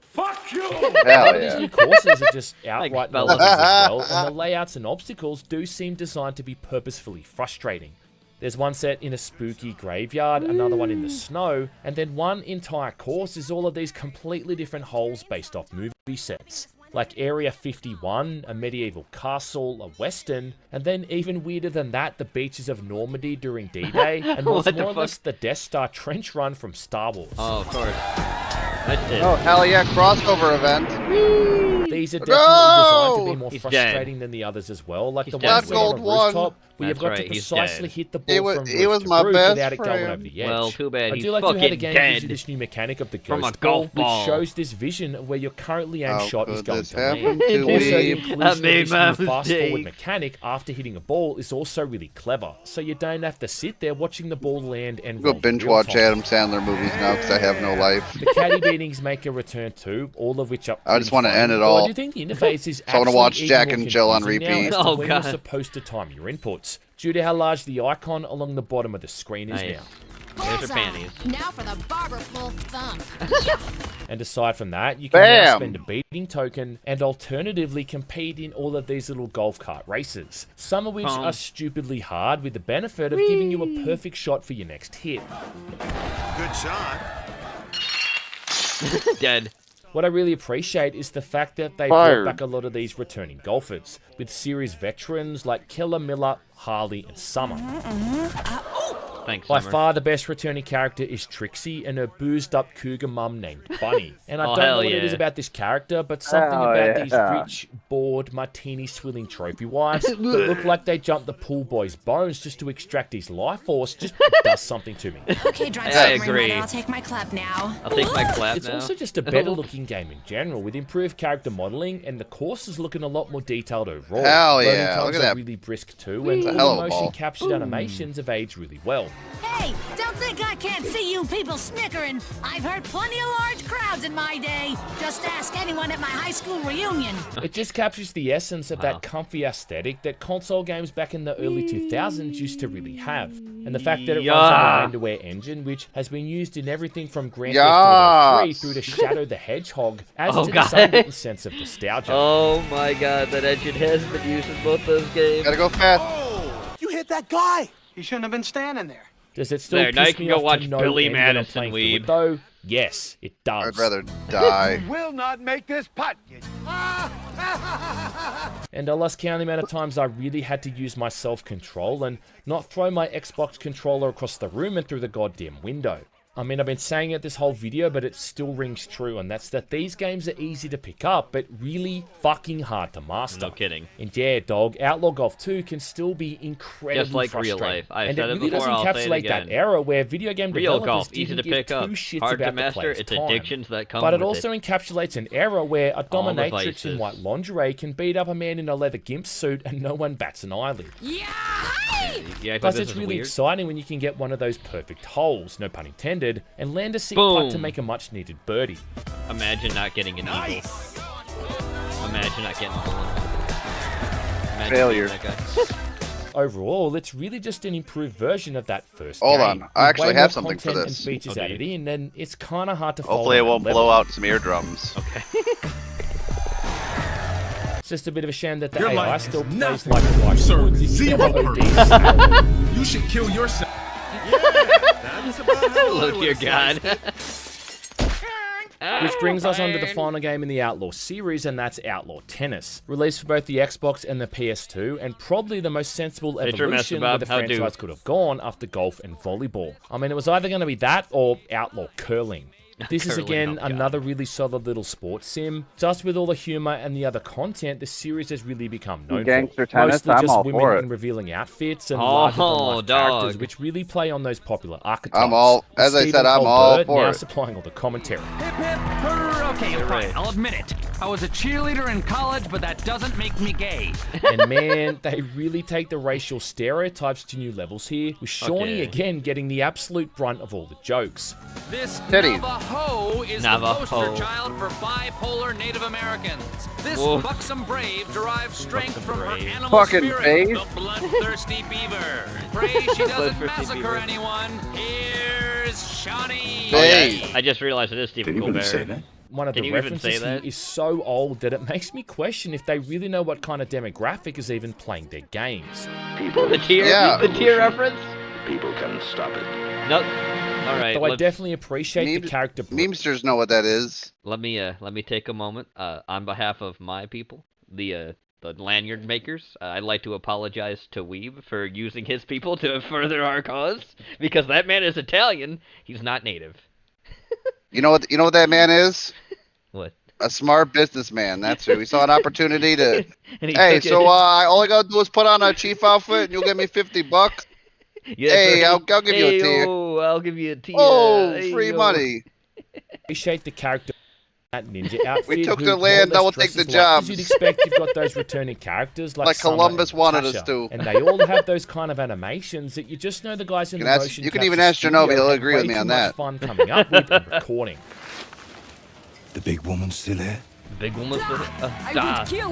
Fuck you! Hell These yeah. new courses are just outright Thanks, novelties fellas. as well, and the layouts and obstacles do seem designed to be purposefully frustrating. There's one set in a spooky graveyard, another one in the snow, and then one entire course is all of these completely different holes based off movie sets. Like Area 51, a medieval castle, a western, and then even weirder than that, the beaches of Normandy during D-Day, and what's What the more or fuck? less the Death Star trench run from Star Wars. Oh, of course. That's it. Oh, hell yeah, crossover event. These are definitely designed to be No! more He's frustrating than the others as well, like He's the dead. ones Black on a Gold one. rooftop, where you've That's got right, to he's precisely dead. hit the ball It was- from it was roof my to roof best without it going friend. over the edge. Well, too bad. I He's do like to how the fucking game gives you dead. this new mechanic of the From a ghost golf ball, ball. which shows this vision of where your currently aimed How shot is could going this to land. happen to Also, the me? inclusion I of made this my new fast forward mistake. mechanic after hitting a ball is also really clever, so you don't have to sit there watching the ball land and Go roll binge real watch time. Adam Sandler movies now because I have no life. The caddy beatings make a return too, all of which are I just pretty want to funny, end it though I all. do think the interface is So I wanna actually watch even Jack more and Jill on confusing now repeat. as to Oh, when God. you're supposed to time your inputs, due to how large the icon along the bottom of the screen is Nice. now. There's her panties. Now for the barber pole thump. And aside from that, you can now Bam! spend a beating token and alternatively compete in all of these little golf cart races, some of which Boom. are stupidly hard with the benefit of giving you a perfect shot for your next hit. Good shot. Dead. What I really appreciate is the fact that they Fired. brought back a lot of these returning golfers, with series veterans like Keller Miller, Harley, and Summer. Thanks, By Summer. far, the best returning character is Trixie and her boozed-up cougar mum named Bunny. And I Oh, don't know hell what it is yeah. about this character, but something Hell about these yeah. rich, bored, martini-swilling trophy wives that look like they jumped the pool boy's bones just to extract his life force just does something to me. Okay, drunk I submarine agree. mother, I'll take my clap now. I'll take my clap It's now. also just a better-looking game in general, with improved character modeling, and the courses looking a lot more detailed overall. Hell Loading yeah, times look at are that. really brisk too, and a all hell the of a ball. motion-captured animations have aged really well. Hey, don't think I can't see you people snickering. I've heard plenty of large crowds in my day. Just ask anyone at my high school reunion. It just captures the essence of that comfy aesthetic that console games back in the early 2000s used to really have. And the fact that it runs on Yeah. the Underwear engine, which has been used in everything from Grand Theft Auto 3 Yes. through to Shadow the Hedgehog, adds Oh, to God. this unwritten sense of nostalgia. Oh my god, that engine has been used in both those games. Gotta go fast. You hit that guy. He shouldn't have been standing there. Does it still There, now piss you can me go off watch to no Billy end when I'm Madison, playing through it, weeb. though? Yes, it does. I'd rather die. Will not make this putt. And I lost count the amount of times I really had to use my self-control and not throw my Xbox controller across the room and through the goddamn window. I mean, I've been saying it this whole video, but it still rings true, and that's that these games are easy to pick up, but really fucking hard to master. No kidding. And yeah, dog, Outlaw Golf 2 can still be incredibly Just like frustrating. real life. I've and said it it really before, does I'll say it encapsulate that again. era where video game Real developers golf, didn't easy to give pick two up, shits hard to about the master. player's It's time. addictions that come But it with also it. encapsulates an era where a All the dominatrix in vices. white lingerie can beat up a man in a leather gimp suit and no one bats an eyelid. Yeah, Plus, this it's is really weird. exciting when you can get one of those perfect holes, no pun intended, and land a sick Boom. putt to make a much-needed birdie. Imagine not getting an eagle. Imagine not getting one. Imagine Failure. being that guy. Overall, it's really just an improved version of that first Hold game. on, I with actually way have more something for content this. and features Okay. added in, and it's kind of hard to follow. Hopefully it on that won't level. blow out some eardrums. Okay. It's just a bit of a shame that the Your AI life still is plays nothing. like a white Serve woods. zero ODs. You should kill yourself. That's about how I Look, would dear slice God. Which brings us on to the final game in the Outlaw series, and that's Outlaw Tennis. Released for both the Xbox and the PS2, and probably the most sensible Hit your mess evolution where about the how do. franchise could have gone after golf and volleyball. I mean, it was either going to be that or Outlaw Curling. This is Curling, again oh God. another really solid little sports sim. Just with all the humor and the other content, the series has really become known Gangster for. tennis, Mostly I'm just all women for it. in revealing outfits and Oh, larger-than-life characters, dog. which really play on those popular archetypes. I'm all, With as I Stephen said, I'm Cole all Bird for now it. supplying all the commentary. Hip hip hurrah. Okay, You're fine. right. I'll admit it. I was a cheerleader in college, but that doesn't make me gay. And man, they really take the racial stereotypes to new levels here, with Shawnee Okay. again getting the absolute brunt of all the jokes. This Titties. Navajo is Navajo. the poster child for bipolar Native Americans. This Whoa. buxom brave derives strength Buxom from her brave. animal Fucking spirit, brave. the bloodthirsty beaver. Pray she doesn't Bloodthirsty massacre beaver. anyone. Here's Shawnee. Oh, yeah, Hey. I just realized it is Stephen Colbert. One of Can the you even references say here that? is so old that it makes me question if they really know what kind of demographic is even playing their games. The tier, Yeah. the tier reference. People can stop it. Nope. All right. Though I let's- definitely appreciate the Memes- character. Memesters know what that is. Let me take a moment on behalf of my people, the lanyard makers. I'd like to apologize to Weeb for using his people to further our cause because that man is Italian. He's not native. You know what that man is? What? A smart businessman. That's who. He saw an opportunity to. And he Hey, took so it. all I gotta do is put on a chief outfit, and you'll give me $50. Yeah, Hey, right. I'll give you a tier. Hey-o, I'll give you a tier. Oh, free Hey-o. money. Appreciate the character. That ninja outfit. took who the more or land, less now we'll take the dresses like- jobs. As you'd expect, you've got those returning characters like, Like Summer Columbus and wanted us Natasha, to. and they all have those kind of animations that you just know the guys in You the can ask- motion you can capture even ask studio Genovi, he'll have agree way with me too on much that. Fun coming up with and recording. The big woman's still here? The big woman.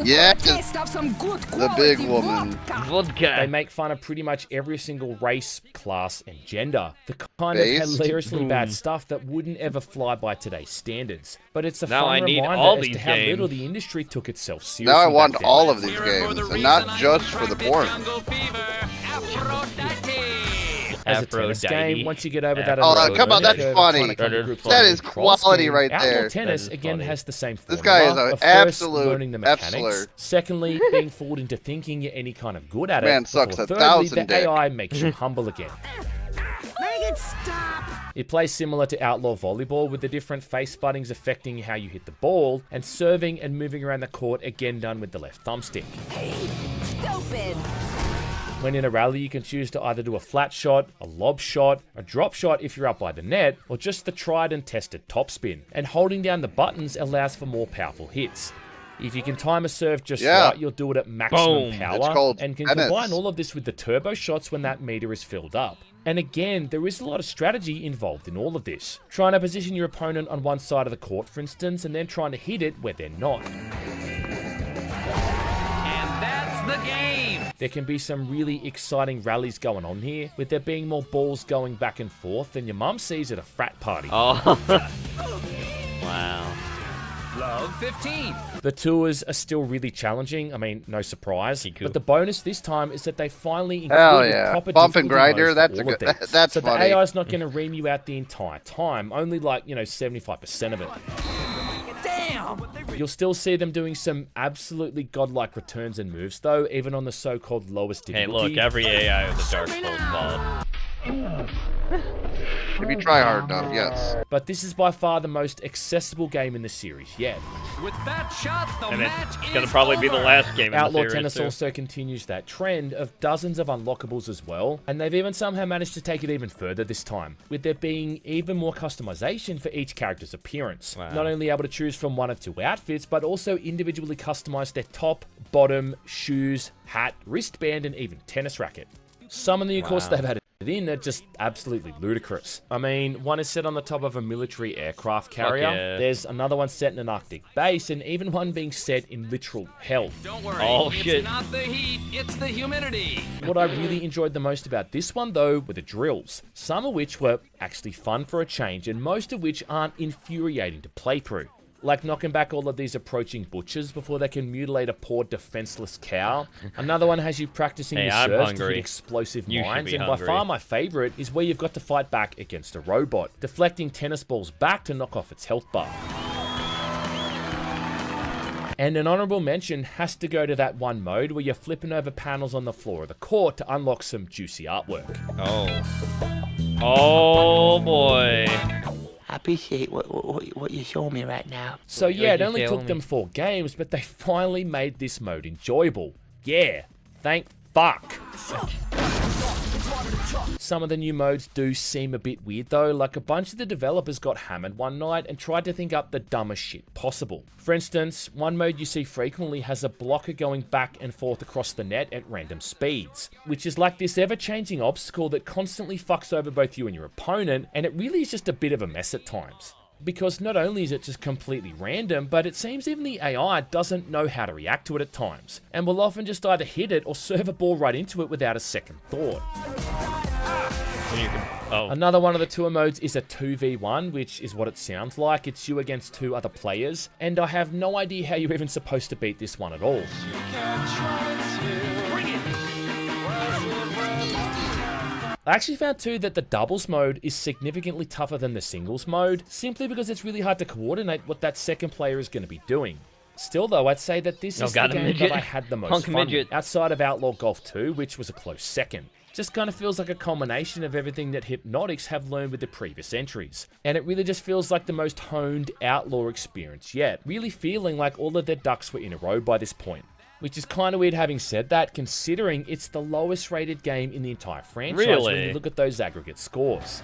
Yeah, of some good the big woman. Vodka. They make fun of pretty much every single race, class, and gender. The kind Based. of hilariously bad Boom. stuff that wouldn't ever fly by today's standards. But it's a Now fun I need reminder all as these to how little games. the industry took itself seriously. Now I back want then. all of these games, and not just for the porn. As a tennis Aphrodite. game, once you get over that Oh, initial come on, learning that's curve of funny. trying to come to That grips is with That the is control quality scheme, right Outlaw there. Tennis That is again funny. has the same This formula guy is an of first absolute learning the mechanics, Epsiler. secondly being fooled into thinking you're any kind of good at Man it, sucks before a thirdly 1,000 the dick. AI makes you humble again. Make it stop! It plays similar to Outlaw Volleyball, with the different face buttons affecting how you hit the ball, and serving and moving around the court again done with the left thumbstick. Stupid. When in a rally, you can choose to either do a flat shot, a lob shot, a drop shot if you're up by the net, or just the tried and tested topspin. And holding down the buttons allows for more powerful hits. If you can time a serve just Yeah. right, you'll do it at maximum Boom. It's power, called and can tennis. combine all of this with the turbo shots when that meter is filled up. And again, there is a lot of strategy involved in all of this. Trying to position your opponent on one side of the court, for instance, and then trying to hit it where they're not. And that's the game. There can be some really exciting rallies going on here, with there being more balls going back and forth than your mum sees at a frat party. Oh. Wow. Love 15. The tours are still really challenging, I mean, no surprise. Kiku. But the bonus this time is that they finally Hell included yeah. proper Bump and difficulty grinder, modes that's for a all of good- these. that's so funny. the AI's not going to ream you out the entire time, only like, 75% of it. Damn. You'll still see them doing some absolutely godlike returns and moves, though, even on the so-called lowest difficulty. Hey, look, every AI is a Dark Souls mod. If you try hard enough, yes. But this is by far the most accessible game in the series yet. With that shot, the And match it's gonna is probably be the over. last game in Outlaw the series, Tennis too. also continues that trend of dozens of unlockables as well, and they've even somehow managed to take it even further this time, with there being even more customization for each character's appearance. Wow. Not only able to choose from one of two outfits, but also individually customize their top, bottom, shoes, hat, wristband, and even tennis racket. Some of the new course they've added in are just absolutely ludicrous. I mean, one is set on the top of a military aircraft carrier, yeah. there's another one set in an Arctic base, and even one being set in literal hell. Don't worry, Oh, it's shit. not the heat, it's the humidity. What I really enjoyed the most about this one, though, were the drills. Some of which were actually fun for a change, and most of which aren't infuriating to play through. Like knocking back all of these approaching butchers before they can mutilate a poor defenseless cow. Another one has you practicing Hey, your I'm serves to hungry. hit explosive You should mines, be and hungry. by far my favorite is where you've got to fight back against a robot, deflecting tennis balls back to knock off its health bar. And an honorable mention has to go to that one mode where you're flipping over panels on the floor of the court to unlock some juicy artwork. Oh boy. I appreciate what you're showing me right now. So yeah, it you only tell took me? them 4 games, but they finally made this mode enjoyable. Yeah, thank fuck. Some of the new modes do seem a bit weird though, like a bunch of the developers got hammered one night and tried to think up the dumbest shit possible. For instance, one mode you see frequently has a blocker going back and forth across the net at random speeds, which is like this ever-changing obstacle that constantly fucks over both you and your opponent, and it really is just a bit of a mess at times. Because not only is it just completely random, but it seems even the AI doesn't know how to react to it at times, and will often just either hit it or serve a ball right into it without a second thought. Another one of the tour modes is a 2v1, which is what it sounds like. It's you against 2 other players, and I have no idea how you're even supposed to beat this one at all. I actually found too that the doubles mode is significantly tougher than the singles mode, simply because it's really hard to coordinate what that second player is going to be doing. Still though, I'd say that this is the game that I had the most fun with, outside of Outlaw Golf 2, which was a close second. Just kind of feels like a culmination of everything that Hypnotics have learned with the previous entries. And it really just feels like the most honed Outlaw experience yet, really feeling like all of their ducks were in a row by this point. Which is kind of weird having said that, considering it's the lowest rated game in the entire franchise when you look at those aggregate scores.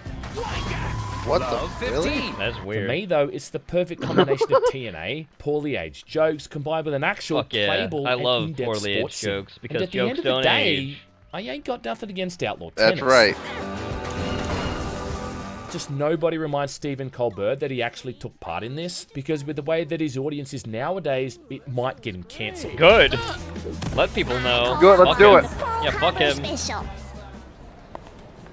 What the? Really? That's weird. For me, though, it's the perfect combination of TNA, poorly aged jokes, combined with an actual playable I love and in-depth poorly aged sports sim. jokes because and at the jokes end of the don't day, age. I ain't got nothing against Outlaw Tennis. That's right. Just nobody reminds Stephen Colbert that he actually took part in this, because with the way that his audience is nowadays, it might get him cancelled. Good. Let people know. Good, let's do it. Yeah, fuck him.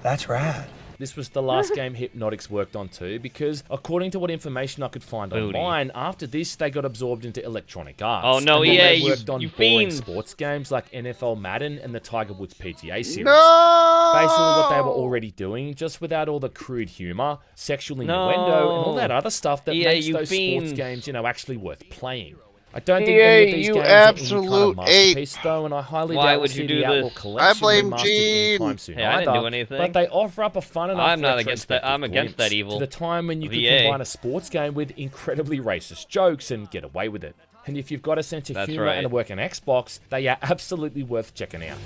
That's rad. This was the last game Hypnotics worked on too, because according to what information I could find online, after this they got absorbed into Electronic Arts. Oh no, and then EA, they worked on you boring fiends. sports games like NFL Madden and the Tiger Woods PGA series. No! Basically what they were already doing, just without all the crude humor, sexual innuendo, and all that other stuff that EA, makes you those fiends. sports games, actually worth playing. I don't think EA, any of these you games are any kind of absolute masterpiece, though, and I highly Why doubt would we'll you see do the Outlaw this? Collection I blame remastered Gene. anytime soon Hey, I didn't either, do anything. but they offer up a fun enough I'm not against that. I'm retrospective against that glimpse evil. to the time when you could VA. combine a sports game with incredibly racist jokes and get away with it. And if you've got a sense of That's humor right. and a working Xbox, they are absolutely worth checking out.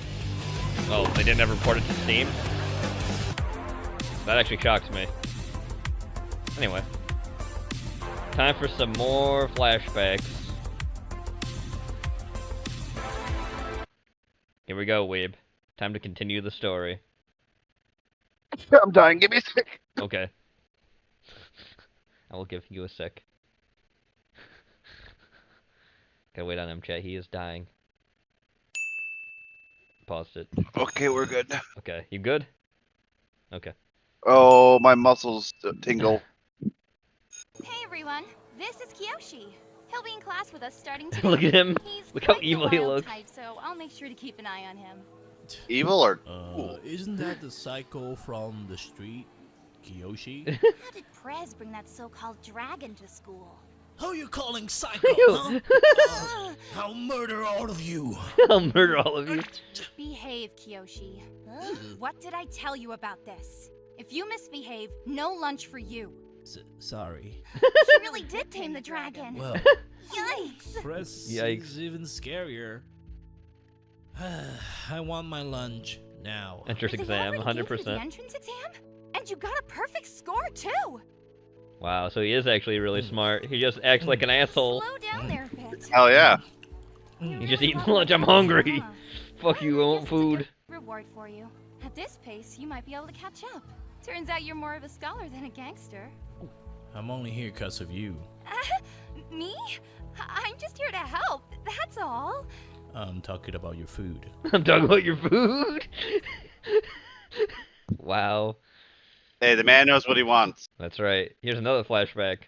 Oh, they didn't ever report it to Steam? That actually shocks me. Anyway. Time for some more flashbacks. Here we go, Weeb. Time to continue the story. I'm dying. Give me a sec. Okay. I will give you a sec. Gotta wait on him, chat. He is dying. Paused it. Okay, we're good. Okay, you good? Okay. Oh, my muscles tingle. Hey everyone, this is Kiyoshi. He'll be in class with us starting today. Look at him. He's Look how quite the evil he wild looks. type, so I'll make sure to keep an eye on him. Evil or? Isn't that the psycho from the street, Kiyoshi? How did Prez bring that so-called dragon to school? Who are you calling psycho, huh? I'll murder all of you. I'll murder all of you. Behave, Kiyoshi. What did I tell you about this? If you misbehave, no lunch for you. Sorry. He really did tame the dragon. Well, Yikes. Press Yikes. is even scarier. I want my lunch now. Entrance They exam, already gave you 100%. the entrance exam? And you got a perfect score, too. Wow, so he is actually really smart. He just acts like an asshole. Slow down there a bit. Hell yeah. He's just eating lunch. I'm hungry. Fuck you, I want food. Reward for you. At this pace, you might be able to catch up. Turns out you're more of a scholar than a gangster. I'm only here because of you. Me? I'm just here to help. That's all. I'm talking about your food. I'm talking about your food. Wow. Hey, the man knows what he wants. That's right. Here's another flashback.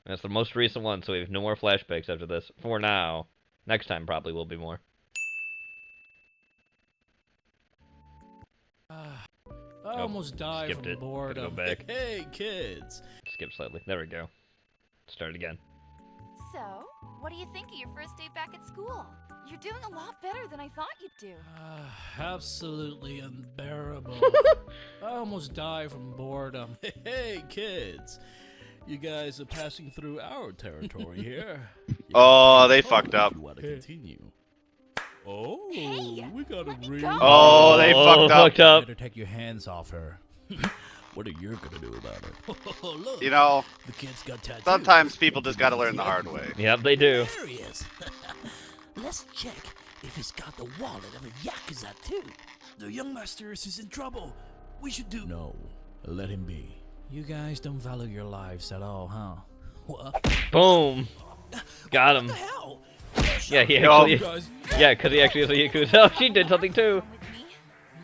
That's the most recent one, so we have no more flashbacks after this. For now. Next time probably will be more. I almost died skipped from it. boredom. Gotta go back. Hey, kids. Skip slightly. There we go. Start again. So, what do you think of your first day back at school? You're doing a lot better than I thought you'd do. Absolutely unbearable. I almost died from boredom. Hey, kids. You guys are passing through our territory here. Oh, they fucked up. You want to continue? Oh, Hey, we got a ring. go. Oh, they fucked up. Better take your hands off her. What are you gonna do about it? Oh, look, You know, the kid's got tattoos. sometimes people just gotta learn the hard way. Yep, they do. There he is. Let's check if he's got the wallet of a Yakuza too. The young master is in trouble. We should do... No, let him be. You guys don't value your lives at all, huh? What? Boom. Got him. What the hell? Yeah, he Yo. actually... Yeah, because he actually is a Yakuza. Oh, she did something too.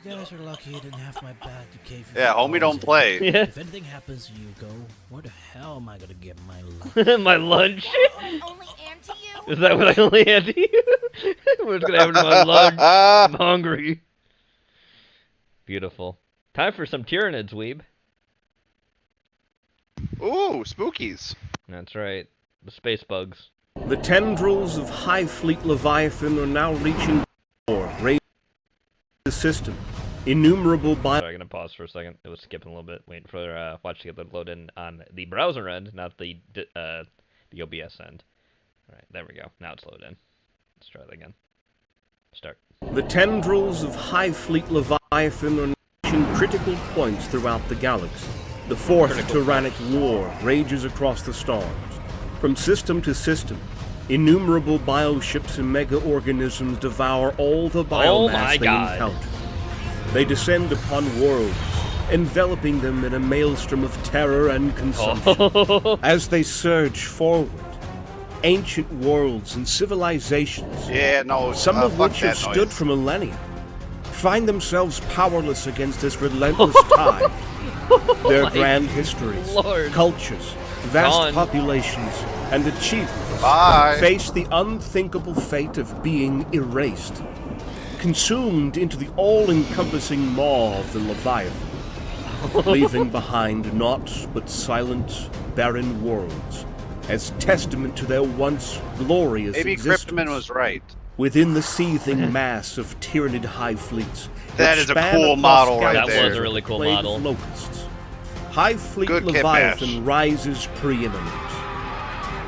You guys are lucky you didn't have my back to cave. Yeah, homie don't play. Yeah. If anything happens to you, go. Where the hell am I gonna get my lunch? My lunch? Only am to you? Is that what I only had to you? What's gonna happen to my lunch? I'm hungry. Beautiful. Time for some Tyranids, Weeb. Ooh, spookies. That's right. The space bugs. The tendrils of High Fleet Leviathan are now reaching or raising the system. Innumerable Sorry, I'm gonna pause for a second. It was skipping a little bit, waiting for watch to get load in on the browser end, not the OBS end. All right, there we go. Now it's loaded in. Let's try that again. Start. The tendrils of High Fleet Leviathan are reaching critical points throughout the galaxy. The fourth tyrannic war rages across the stars. From system to system, innumerable bioships and mega-organisms devour all the biomass they encounter. They descend upon worlds, enveloping them in a maelstrom of terror and consumption. As they surge forward, ancient worlds and civilizations, some of which have stood for millennia, find themselves powerless against this relentless tide. Their grand histories, cultures, vast populations, and achievements face the unthinkable fate of being erased, consumed into the all-encompassing maw of the Leviathan, leaving behind naught but silent, barren worlds, as testament to their once glorious Maybe existence. Cryptoman was right. Within the seething mass of Tyranid high fleets, That is a cool model right That there. was a really cool plague of model. locusts. High Fleet Good kit Leviathan rises preeminent.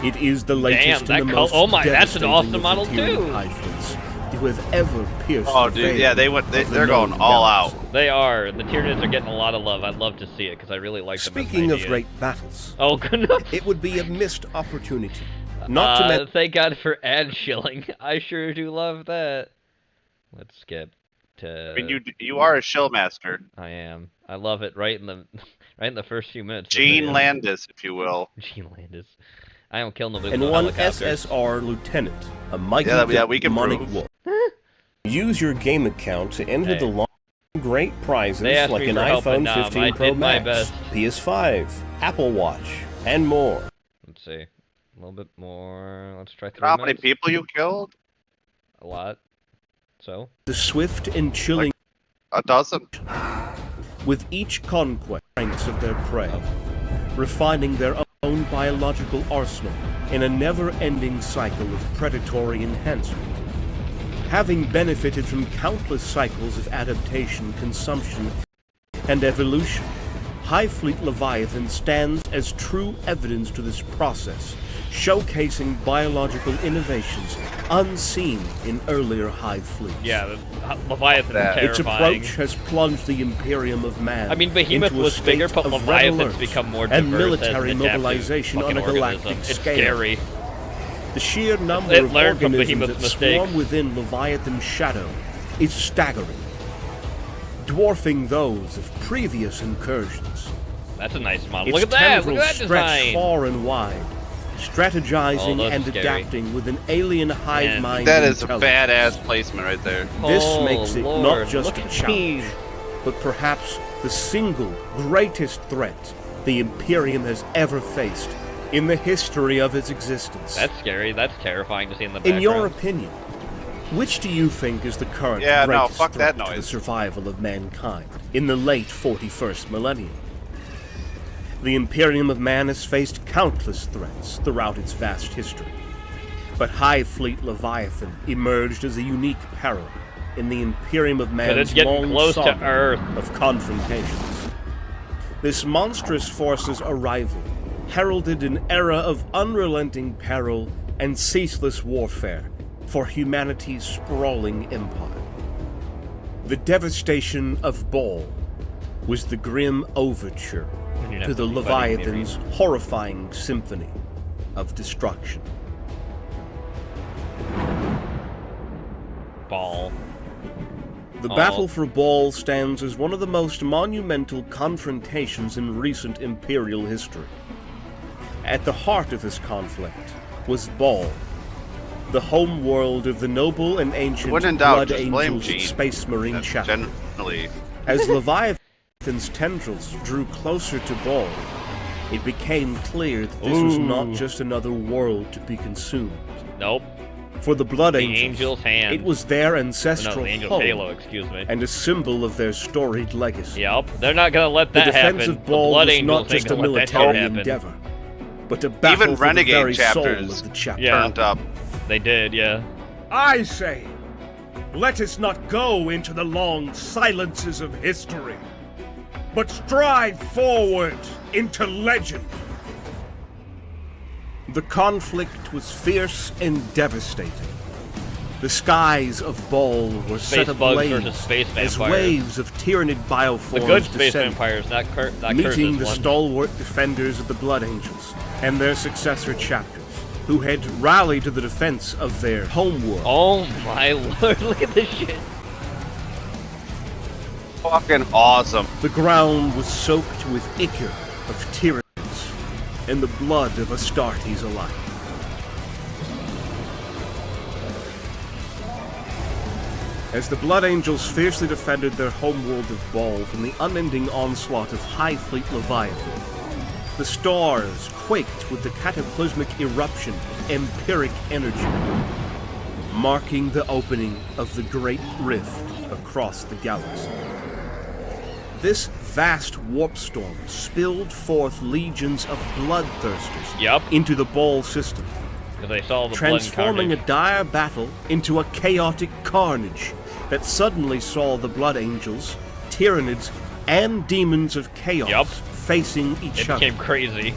It is the latest that and the most oh my, that's an devastating awesome of the model Tyranid too. high fleets who have ever pierced Oh, the dude, veil yeah, of the they're going known all galaxy. out. They are. The Tyranids are getting a lot of love. I'd love to see it because I really like them. Speaking of great battles, oh, good. it would be a missed opportunity. Not to mention, thank God for ad shilling. I sure do love that. Let's skip to. I mean, you are a shill master. I am. I love it right in the first few minutes. Gene Landis, if you will. Gene Landis. I don't kill nobody and with one helicopters. SSR lieutenant, a mighty we can demonic prove. wolf. Use your game account to enter Hey. the long, great prizes They asked like me an for help, but iPhone no, 15 I Pro did my Max, best. PS5, Apple Watch, and more. Let's see. A little bit more. Let's try 3 How many minutes. people you killed? A lot. So? The swift and chilling A dozen. with each conquest ranks of their prey, refining their own biological arsenal in a never-ending cycle of predatory enhancement. Having benefited from countless cycles of adaptation, consumption, and evolution, Hive Fleet Leviathan stands as true evidence to this process, showcasing biological innovations unseen in earlier Hive fleets. Yeah, Leviathan is terrifying. Its approach has plunged the Imperium of Man. I mean, Behemoth into a was bigger, state but of Leviathan's become more diverse and military as an adaptive mobilization on a fucking galactic organism. It's scale. scary. The sheer number It of learned from organisms Behemoth's that mistakes. swarm within Leviathan's shadow is staggering, dwarfing those of previous incursions. That's a nice model. Its Look at that! Look tendrils at that stretch design! far and wide, strategizing those and are scary. adapting with an alien hive mind. That is a intelligence. badass placement right there. This Oh, makes it Lord, not just look a at challenge, but perhaps the single greatest threat the Imperium has ever faced in the history of its existence. That's scary. That's terrifying to see in the background. In your opinion, which do you think is the current greatest fuck threat that to the noise. survival of mankind in the late 41st millennium? The Imperium of Man has faced countless threats throughout its vast history, but Hive Fleet Leviathan emerged as a unique peril in the Imperium of Man's it's getting long close to saga Earth. of confrontations. This monstrous force's arrival heralded an era of unrelenting peril and ceaseless warfare for humanity's sprawling empire. The devastation of Baal was the grim overture to the Leviathan's horrifying symphony of destruction. Baal. The battle for Baal stands as one of the most monumental confrontations in recent Imperial history. At the heart of this conflict was Baal, the home world of the noble and ancient When in doubt, Blood just blame Angels Gene. Space Marine That's chapter. generally. As Leviathan's tendrils drew closer to Baal, it became clear that this was not just another world to be consumed. Nope. For the Blood The Angels, Angel's hand. it was their ancestral No, the Angel's home halo, excuse me. and a symbol of their storied legacy. Yep, they're not gonna let that the happen. defense of The Baal Blood was Angels not just ain't a gonna let that military happen. endeavor, but a battle Even for the Renegade very soul chapters of the chapter. Yeah. turned up. They did, yeah. I say, let us not go into the long silences of history, but stride forward into legend. The conflict was fierce and devastating. The skies of Baal were Space set bugs ablaze versus space as vampires. waves of tyrannid bioforms The good space descended, vampires, not meeting Curse's the one. stalwart defenders of the Blood Angels and their successor chapters, who had rallied to the defense of their homeworld. Oh my lord, look at this shit. Fucking awesome. The ground was soaked with ichor of tyrannies and the blood of Astartes alike. As the Blood Angels fiercely defended their homeworld of Baal from the unending onslaught of Hive Fleet Leviathan, the stars quaked with the cataclysmic eruption of empiric energy, marking the opening of the Great Rift across the galaxy. This vast warp storm spilled forth legions of bloodthirsters into the Baal system, Because they saw the transforming blood a dire battle into a chaotic carnage that suddenly saw the Blood Angels, Tyranids, and Demons of Chaos facing each It other, became crazy.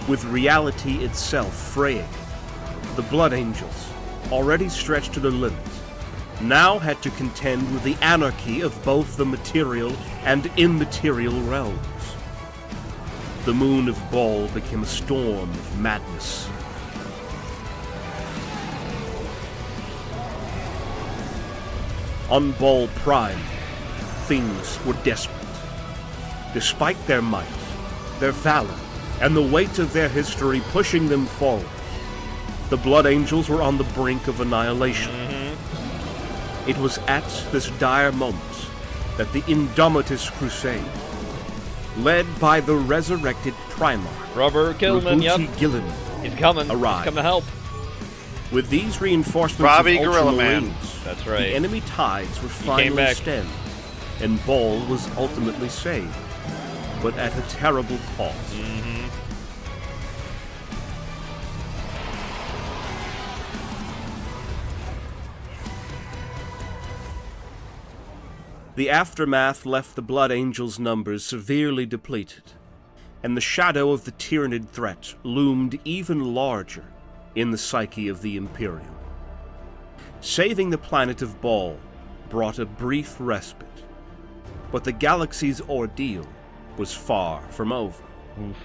with reality itself fraying. The Blood Angels, already stretched to their limits, now had to contend with the anarchy of both the material and immaterial realms. The moon of Baal became a storm of madness. On Baal Prime, things were desperate. Despite their might, their valor, and the weight of their history pushing them forward, the Blood Angels were on the brink of annihilation. It was at this dire moment that the Indomitus Crusade, led by the resurrected Primarch, Rubber Killman, Rubuti Gilliman, He's coming. arrived. He's coming to help. With these reinforcements Robbie of Gorilla Man. Ultramarines, That's right. the enemy tides were came finally back. stemmed, and Baal was ultimately saved, but at a terrible cost. The aftermath left the Blood Angels' numbers severely depleted, and the shadow of the Tyranid threat loomed even larger in the psyche of the Imperium. Saving the planet of Baal brought a brief respite, but the galaxy's ordeal was far from over. Oof.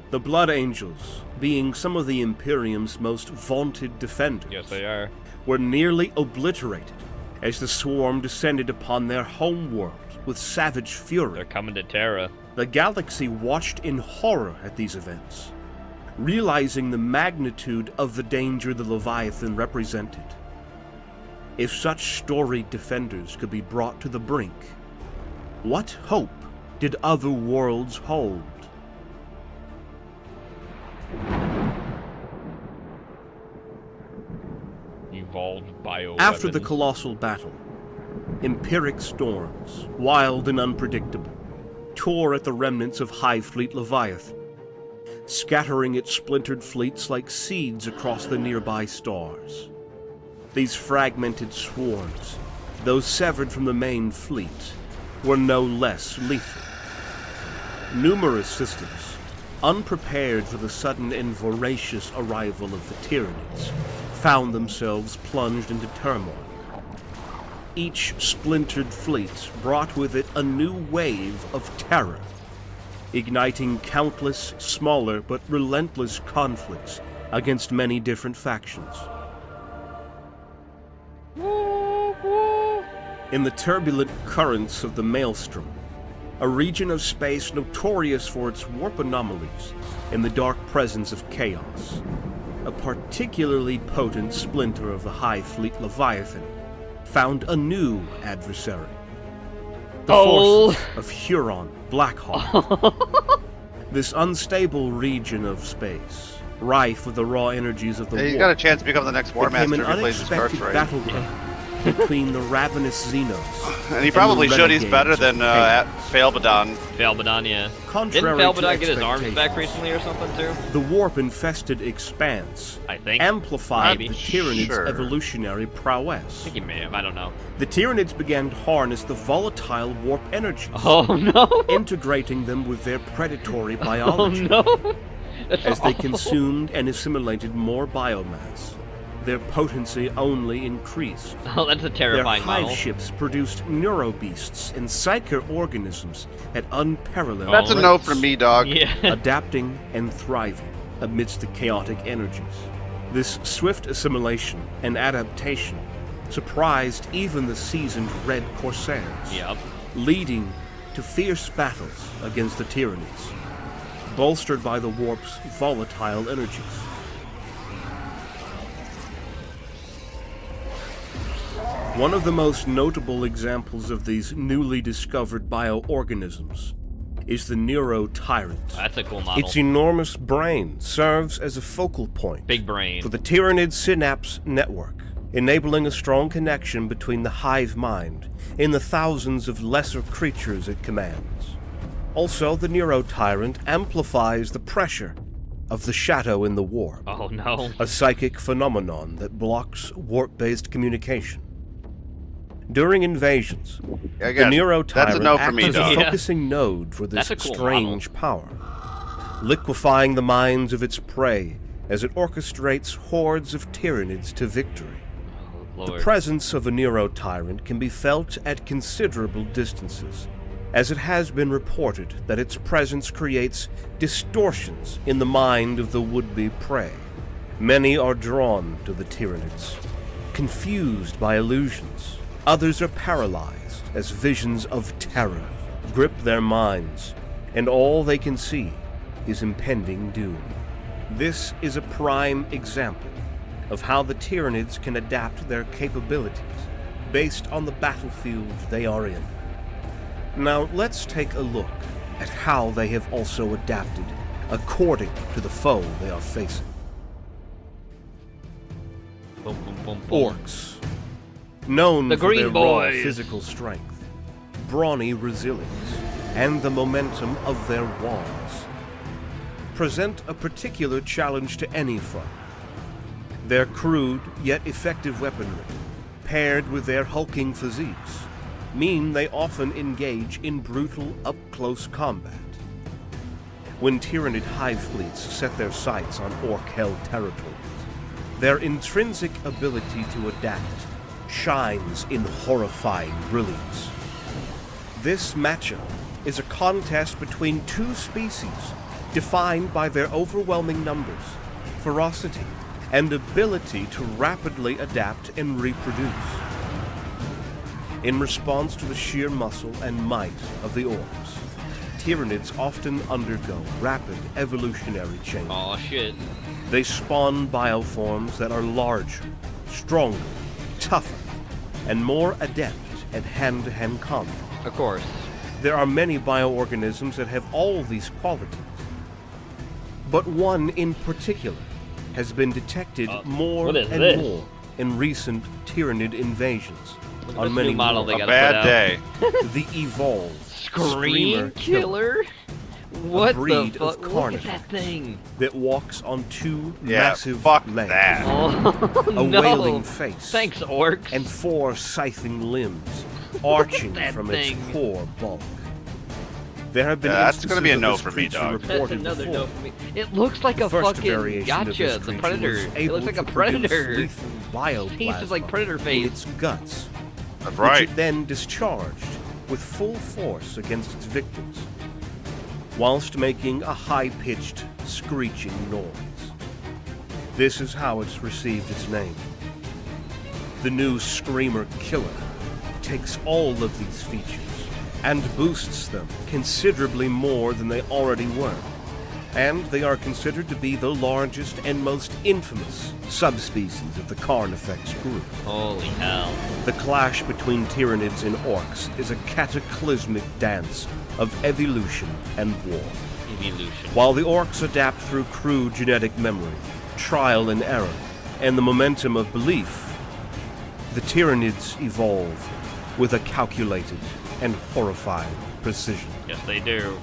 The Blood Angels, being some of the Imperium's most vaunted defenders, Yes, they are. were nearly obliterated as the swarm descended upon their homeworld with savage fury. They're coming to Terra. The galaxy watched in horror at these events, realizing the magnitude of the danger the Leviathan represented. If such storied defenders could be brought to the brink, what hope did other worlds hold? Evolved bioweapons. After the colossal battle, empiric storms, wild and unpredictable, tore at the remnants of Hive Fleet Leviathan, scattering its splintered fleets like seeds across the nearby stars. These fragmented swarms, though severed from the main fleet, were no less lethal. Numerous systems, unprepared for the sudden and voracious arrival of the Tyranids, found themselves plunged into turmoil. Each splintered fleet brought with it a new wave of terror, igniting countless smaller but relentless conflicts against many different factions. In the turbulent currents of the Maelstrom, a region of space notorious for its warp anomalies and the dark presence of chaos, a particularly potent splinter of the Hive Fleet Leviathan found a new adversary. The forces of Huron Blackhawk. This unstable region of space, rife with the raw energies of the He's warp, got a chance to become the next War became Master an if he plays his cards unexpected right. battleground between the ravenous Xenos And he probably the should. He's renegades better of than Failbadon. Failbadon, yeah. Contrary Didn't Failbadon to get his arms back expectations, recently or something too? The warp-infested expanse I think. amplified Maybe. the Tyranids' Sure. evolutionary prowess. I think he may have. I don't know. The Tyranids began to harness the volatile warp energies, Oh no! integrating them with their predatory biology. Oh no! That's As they awful. consumed and assimilated more biomass, their potency only increased. Oh, that's a terrifying Their hive model. ships produced neurobeasts and psyker organisms at unparalleled That's a rates, no from me, dog. Yeah. adapting and thriving amidst the chaotic energies. This swift assimilation and adaptation surprised even the seasoned Red Corsairs, Yep. leading to fierce battles against the Tyranids, bolstered by the warp's volatile energies. One of the most notable examples of these newly discovered bioorganisms is the Neuro-Tyrant. That's a cool model. Its enormous brain serves as a focal point Big brain. for the Tyranid synapse network, enabling a strong connection between the hive mind and the thousands of lesser creatures it commands. Also, the Neuro-Tyrant amplifies the pressure of the shadow in the warp, Oh no. a psychic phenomenon that blocks warp-based communication. During invasions, Again, the that's a Neuro-Tyrant no for acts me, as a dog. focusing node for this That's a cool strange power, liquefying the minds of its prey as it orchestrates hordes of Tyranids to victory. Oh, The Lord. presence of a Neuro-Tyrant can be felt at considerable distances, as it has been reported that its presence creates distortions in the mind of the would-be prey. Many are drawn to the Tyranids, confused by illusions. Others are paralyzed as visions of terror grip their minds, and all they can see is impending doom. This is a prime example of how the Tyranids can adapt their capabilities based on the battlefield they are in. Now let's take a look at how they have also adapted according to the foe they are facing. Boom, boom, boom, boom. Orcs. Known The for their Green raw Boys. physical strength, brawny resilience, and the momentum of their walls, present a particular challenge to any foe. Their crude yet effective weaponry, paired with their hulking physiques, mean they often engage in brutal, up-close combat. When Tyranid hive fleets set their sights on orc-held territories, their intrinsic ability to adapt shines in horrifying brilliance. This matchup is a contest between two species defined by their overwhelming numbers, ferocity, and ability to rapidly adapt and reproduce. In response to the sheer muscle and might of the orcs, Tyranids often undergo rapid evolutionary change. Aw, shit. They spawn bioforms that are larger, stronger, tougher, and more adept at hand-to-hand combat. Of course. There are many bioorganisms that have all these qualities, but one in particular has been detected more and more in recent Tyranid invasions. On many model they a got bad day. The evolved Scream Killer? What breed the of fuck? Look carnivore at that thing. that walks on two Yeah, massive fuck legs, that. Oh, a no. wailing face, Thanks, orcs. and 4 scything limbs arching that from thing. its core bulk. There have been That's gonna be a instances no of for me, this creature dog. That's reported another before. no for me. It looks like The a first fucking variation of this gotcha, the creature predator. was It able looks like a to produce predator. lethal bioplasma Tastes like predator in face. its guts, That's which right. it then discharged with full force against its victims, whilst making a high-pitched, screeching noise. This is how it's received its name. The new Screamer Killer takes all of these features and boosts them considerably more than they already were, and they are considered to be the largest and most infamous subspecies of the Carnifex group. Holy hell. The clash between Tyranids and orcs is a cataclysmic dance of evolution and war. Evolution. While the orcs adapt through crude genetic memory, trial and error, and the momentum of belief, the Tyranids evolve with a calculated and horrifying precision. Yes, they do.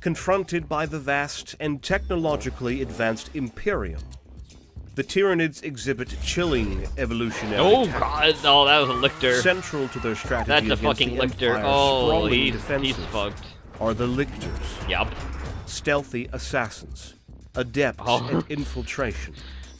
Confronted by the vast and technologically advanced Imperium, the Tyranids exhibit chilling evolutionary Oh, tactics. God. Oh, that was a lictor. Central to their strategy That's a against fucking the lictor. Empire's Oh, sprawling he's defenses fucked. are the lictors. Yep. Stealthy assassins, adept at infiltration.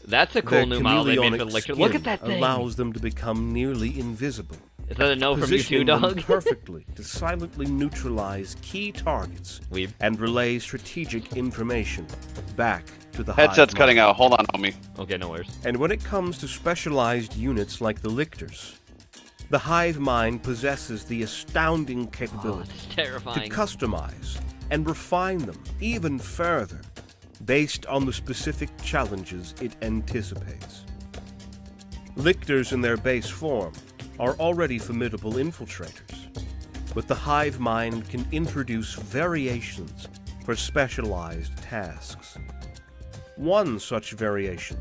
That's a cool Their new model they made for the chameleonic lictor. Look at skin that thing. allows them to become nearly invisible. Is that a no from you too, Positioning them dog? perfectly to silently neutralize key targets Weeb. and relay strategic information back to the Headset's hive cutting mind. out. Hold on, homie. Okay, no worries. And when it comes to specialized units like the lictors, the hive mind possesses the astounding capability It's to terrifying. customize and refine them even further based on the specific challenges it anticipates. Lictors in their base form are already formidable infiltrators, but the hive mind can introduce variations for specialized tasks. One such variation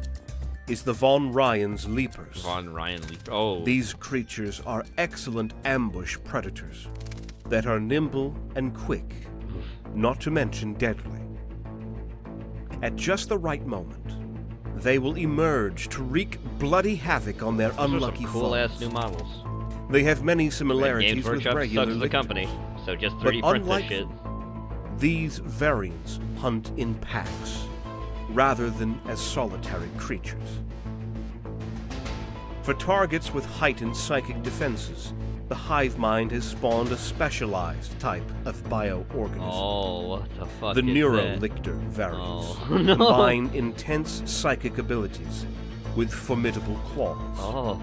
is the Von Ryan's Leapers. Von Ryan Leaper. Oh. These creatures are excellent ambush predators that are nimble and quick, not to mention deadly. At just the right moment, they will emerge to wreak bloody havoc on their Those are unlucky some cool foes. ass new models. They have many Games similarities with Workshop regular sucks as a lictors, company, so just but 3D print this unlike shit. these variants hunt in packs, rather than as solitary creatures. For targets with heightened psychic defenses, the hive mind has spawned a specialized type of bioorganism. Oh, what the fuck The is Neurolictor variants Oh, no. combine intense psychic abilities with formidable claws, Oh.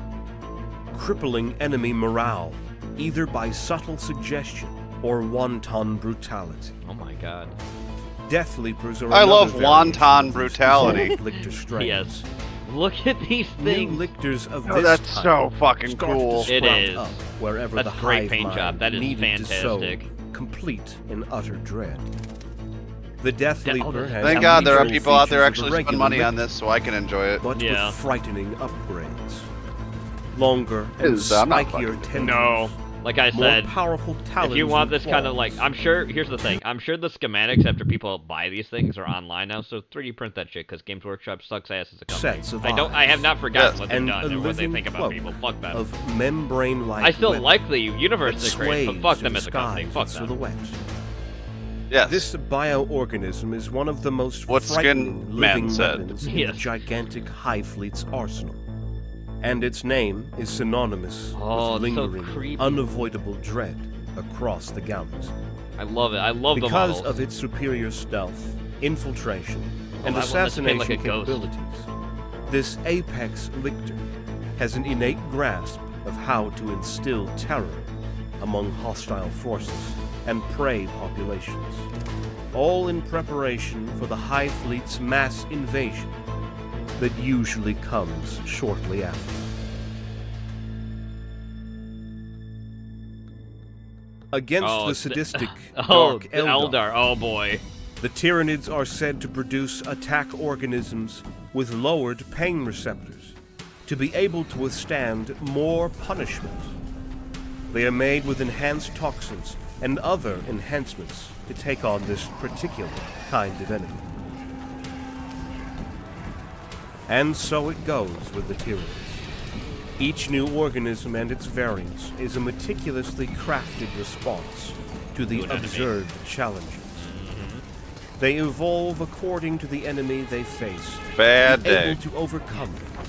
crippling enemy morale either by subtle suggestion or wanton brutality. Oh my god. Death Leapers are I another love variation wanton of these brutality. Lictor strains. Yes. Look at these New things. lictors of Oh, this that's type so fucking start cool. to It sprout is. up wherever That's the great hive paint mind job. That is needed to sow fantastic. complete and utter dread. The Death Leaper has Thank God there are unusual people out there features of actually a spend regular money on lictor, this so I can enjoy it. but Yeah. with frightening upgrades. Longer and I'm not spikier fucking- tendrils. No. Like I more said, powerful talons if you want and this kind of claws. like, I'm sure. Here's the thing. I'm sure the schematics after people buy these things are online now. So 3D print that shit because Games Workshop sucks ass as a company. Sets of I have not forgotten what they've and done a or what they living think about cloak people. Fuck them. of membrane-like I still web like the universe that they create, but sways fuck in them the as a company. skies Fuck and them. silhouettes. Yes. This bioorganism is one of the most What frightening Skin Man living said. weapons in Yes. the gigantic Hive Fleet's arsenal. And its name is synonymous Oh, with it's so lingering, creepy. unavoidable dread across the galaxy. I love it. I love the Because models. of its superior stealth, infiltration, and I want this to be assassination like a ghost. capabilities, this apex lictor has an innate grasp of how to instill terror among hostile forces and prey populations, all in preparation for the Hive Fleet's mass invasion that usually comes shortly after. Against the sadistic Dark the Eldar. Oh boy. The Tyranids are said to produce attack organisms with lowered pain receptors to be able to withstand more punishment. They are made with enhanced toxins and other enhancements to take on this particular kind of enemy. And so it goes with the Tyranids. Each new organism and its variants is a meticulously crafted response to the observed challenges. They evolve according to the enemy they face, Bad day. able to overcome it.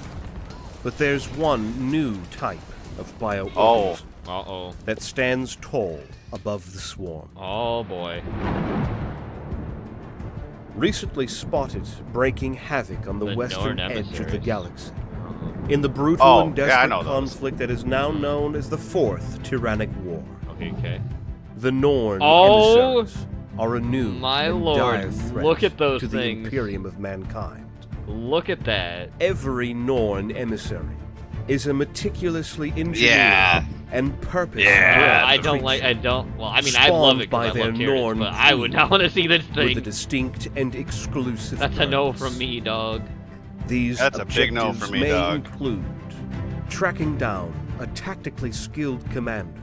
But there's one new type of bioorganism that stands tall above the swarm. Oh boy. Recently spotted breaking havoc on the western Norn edge of the emissaries. galaxy. In the brutal and I desperate know those. conflict that is now known as the Fourth Tyrannic War. Okay. The Norn Oh, emissaries are a new my and lord, dire threat look at those to the things. Imperium of mankind. Look at that. Every Norn emissary is a meticulously engineered and purposeful I don't like. I don't. Well, I mean, I love it by because I their love Tyranids, Norn but I would not want to see this with a thing. distinct and exclusive That's a no purpose. from me, dog. These That's a big no objectives for me, may dog. include tracking down a tactically skilled commander,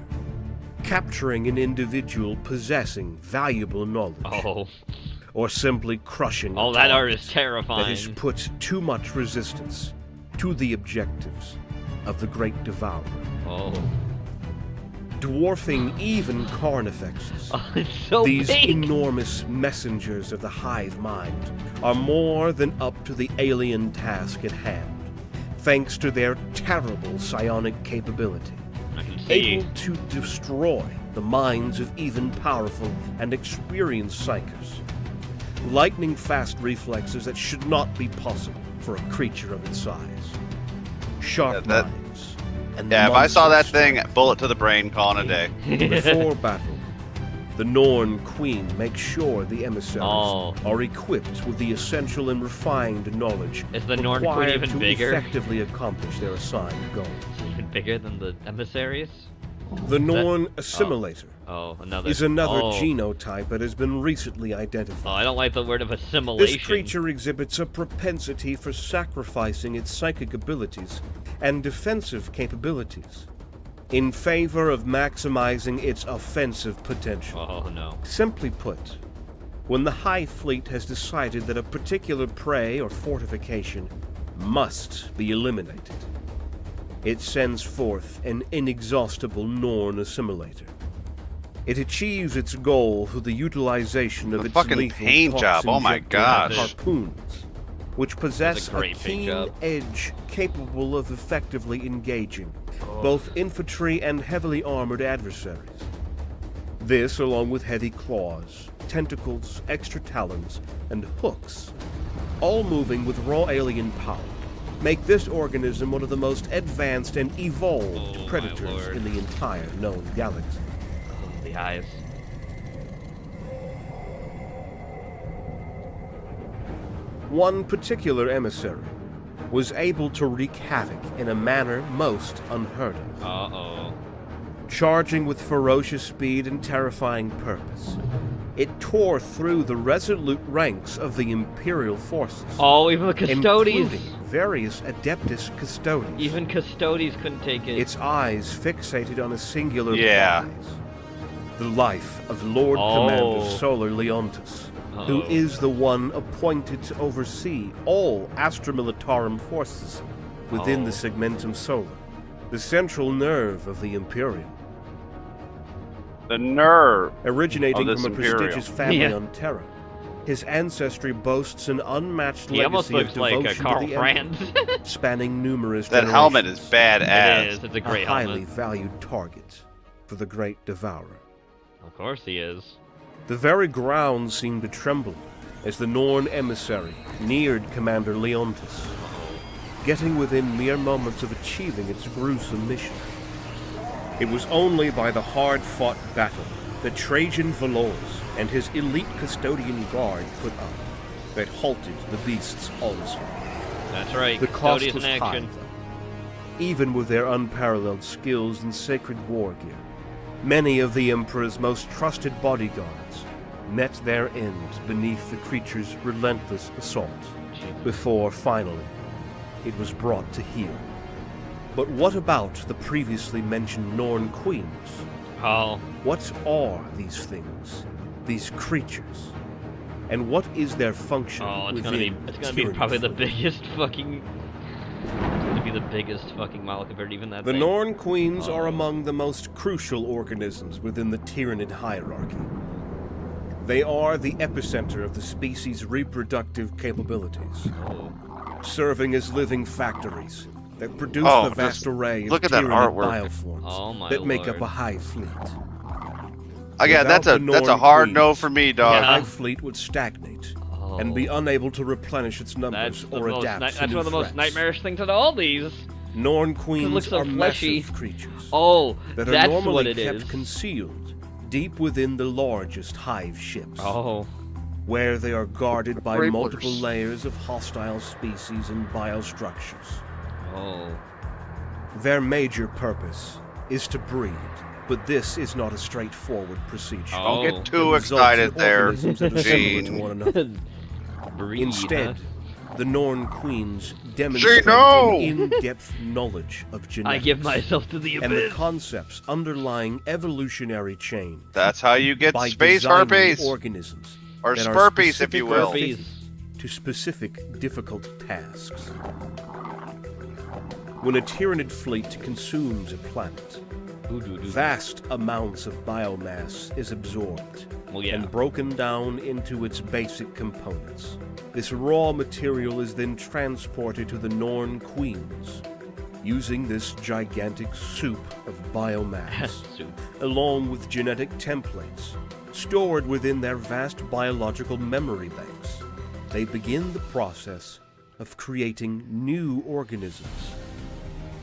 capturing an individual possessing valuable knowledge, or simply crushing Oh, a that art target is that terrifying. has put too much resistance to the objectives of the Great Devourer. Oh. Dwarfing even Carnifexes. It's so These big. enormous messengers of the hive mind are more than up to the alien task at hand, thanks to their terrible psionic capability. Able to destroy the minds of even powerful and experienced psychers. Lightning-fast reflexes that should not be possible for a creature of its size. Sharp minds. And Yeah, if I saw that monstrous thing, bullet to the brain, calling a day. Before battle, the Norn Queen makes sure the emissaries are equipped with the essential and refined knowledge Is the Norn Queen required even to bigger? effectively accomplish their assigned goal. Even bigger than the emissaries? The Norn Assimilator another. is another Oh. genotype that has been recently identified. Oh, I don't like the word of assimilation. This creature exhibits a propensity for sacrificing its psychic abilities and defensive capabilities in favor of maximizing its offensive potential. Oh, no. Simply put, when the Hive Fleet has decided that a particular prey or fortification must be eliminated, it sends forth an inexhaustible Norn assimilator. It achieves its goal through the utilization of The its fucking lethal paint job, oh my toxin-injected gosh. harpoons, which possess That's a a great paint keen job. edge capable of effectively engaging both infantry and heavily armored adversaries. This, along with heavy claws, tentacles, extra talons, and hooks, all moving with raw alien power, make this organism one of the most advanced and evolved predators in the entire known galaxy. The eyes. One particular emissary was able to wreak havoc in a manner most unheard of. Uh-oh. Charging with ferocious speed and terrifying purpose, It tore through the resolute ranks of the Imperial forces. Oh, even the Custodes! Including various Adeptus Custodes. Even Custodes couldn't take it. Its eyes fixated on a singular prize. The life of Lord Commander Solar Leontus, who is the one appointed to oversee all Astra Militarum forces within the Segmentum Solar, the central nerve of the Imperium. The nerve. Originating of from a Imperium. prestigious family on Terra, his ancestry boasts an unmatched He almost legacy of looks like devotion Carl to the Franz. Emperor, spanning numerous That generations. helmet is badass. It is. It's a great highly helmet. valued target for the Great Devourer. Of course he is. The very ground seemed to tremble as the Norn emissary neared Commander Leontus, getting within mere moments of achieving its gruesome mission. It was only by the hard-fought battle that Trajan Valors and his elite custodian guard put up that halted the beast's onslaught. That's right. The cost Custodians was in high, action. though. Even with their unparalleled skills in sacred war gear, many of the Emperor's most trusted bodyguards met their end beneath the creature's relentless assault, before, finally, it was brought to heel. But what about the previously mentioned Norn Queens? Oh. What are these things, these creatures? And what is their function It's gonna within be probably the Tyranid? biggest fucking... It's gonna be the biggest fucking model compared to even that The thing. Norn Queens are among the most crucial organisms within the Tyranid hierarchy. They are the epicenter of the species' reproductive capabilities, serving as living factories that produce the vast array of look at that Tyranid artwork. bioforms that make up a hive fleet. Again, Without that's a the Norn hard Queens, no for me, dog. The hive fleet would stagnate and be unable to replenish its numbers or adapt to That's new one of the most threats. nightmarish things of all these. Norn Queens looks so are fleshy. massive creatures Oh, that that's are normally what it kept is. concealed deep within the largest hive ships. Oh. Where they are guarded by Grapplers. multiple layers of hostile species and biostructures. Oh. Their major purpose is to breed, but this is not a straightforward procedure. Don't get It too results in excited there, organisms that are similar to Gene. one another. Breed, Instead, huh? the Norn Queens demonstrate no! an in-depth knowledge of genetics. I give myself to the and the abyss. concepts underlying evolutionary change. That's how you get by space designing herpes. organisms Or that are spurpies, if you will. specifically fitted to specific difficult tasks. When a Tyranid fleet consumes a planet, vast amounts of biomass is absorbed and broken down into its basic components. This raw material is then transported to the Norn Queens, using this gigantic soup of biomass, along with genetic templates, stored within their vast biological memory banks. They begin the process of creating new organisms,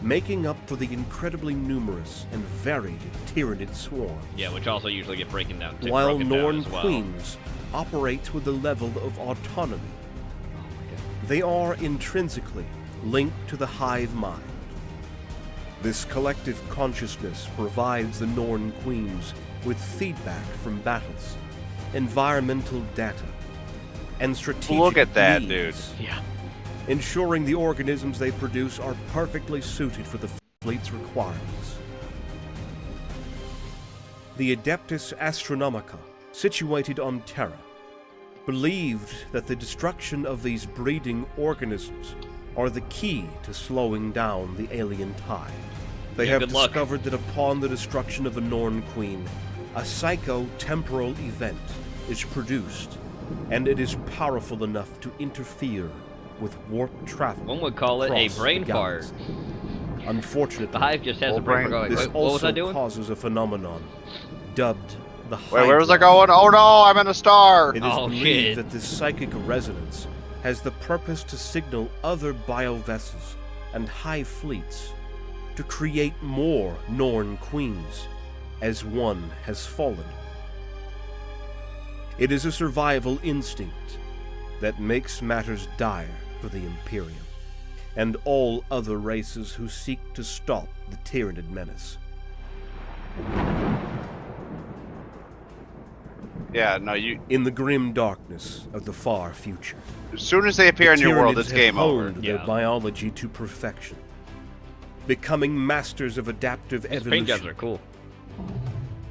making up for the incredibly numerous and varied Tyranid swarms. Yeah, which also usually get broken down as While well. Norn Queens operate with a level of autonomy, they are intrinsically linked to the hive mind. This collective consciousness provides the Norn Queens with feedback from battles, environmental data, and strategic Look at that, needs, dude. Yeah. ensuring the organisms they produce are perfectly suited for the fleet's requirements. The Adeptus Astronomica, situated on Terra, believed that the destruction of these breeding organisms are the key to slowing down the alien tide. They have good luck. discovered that upon the destruction of the Norn Queen, a psycho-temporal event is produced, and it is powerful enough to interfere with warp travel. One would call it a across brain the fart. galaxy. Unfortunately, The hive just has a brain fart. this Like, what was I also doing? causes a phenomenon dubbed the Wait, where was I Hydra. going? Oh no, I'm in a star! It is believed that this psychic resonance has the purpose to signal other biovessels and hive fleets to create more Norn Queens, as one has fallen. It is a survival instinct that makes matters dire for the Imperium and all other races who seek to stop the Tyranid menace. Yeah, no, you. In the grim darkness of the far future. As soon as they appear in your world, it's game over. Their biology to perfection, becoming masters of adaptive evolution. Paint jobs are cool.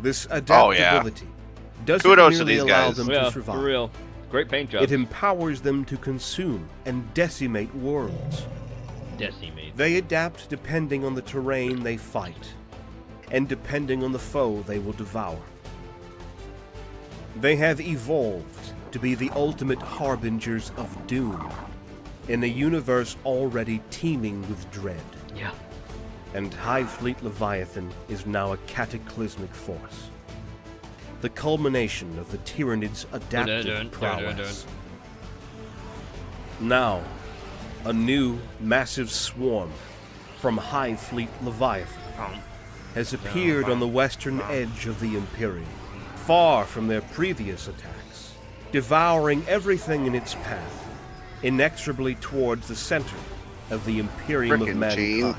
This adaptability doesn't Kudos to merely these allow guys. them to survive. For real. Great paint jobs. It empowers them to consume and decimate worlds. Decimate. They adapt depending on the terrain they fight, and depending on the foe they will devour. They have evolved to be the ultimate harbingers of doom in a universe already teeming with dread. Yeah. And Hive Fleet Leviathan is now a cataclysmic force. The culmination of the Tyranids' adaptive prowess. Now, a new, massive swarm from Hive Fleet Leviathan has appeared on the western edge of the Imperium, far from their previous attacks, devouring everything in its path, inexorably towards the center of the Imperium of mankind.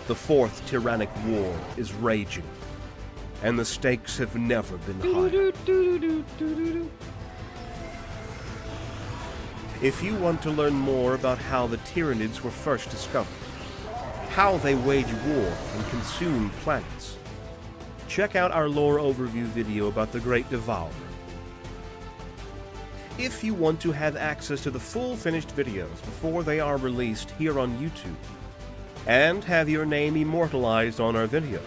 The fourth tyrannic war is raging, and the stakes have never been higher. If you want to learn more about how the Tyranids were first discovered, how they wage war and consume planets, check out our lore overview video about the Great Devourer. If you want to have access to the full finished videos before they are released here on YouTube, and have your name immortalized on our videos,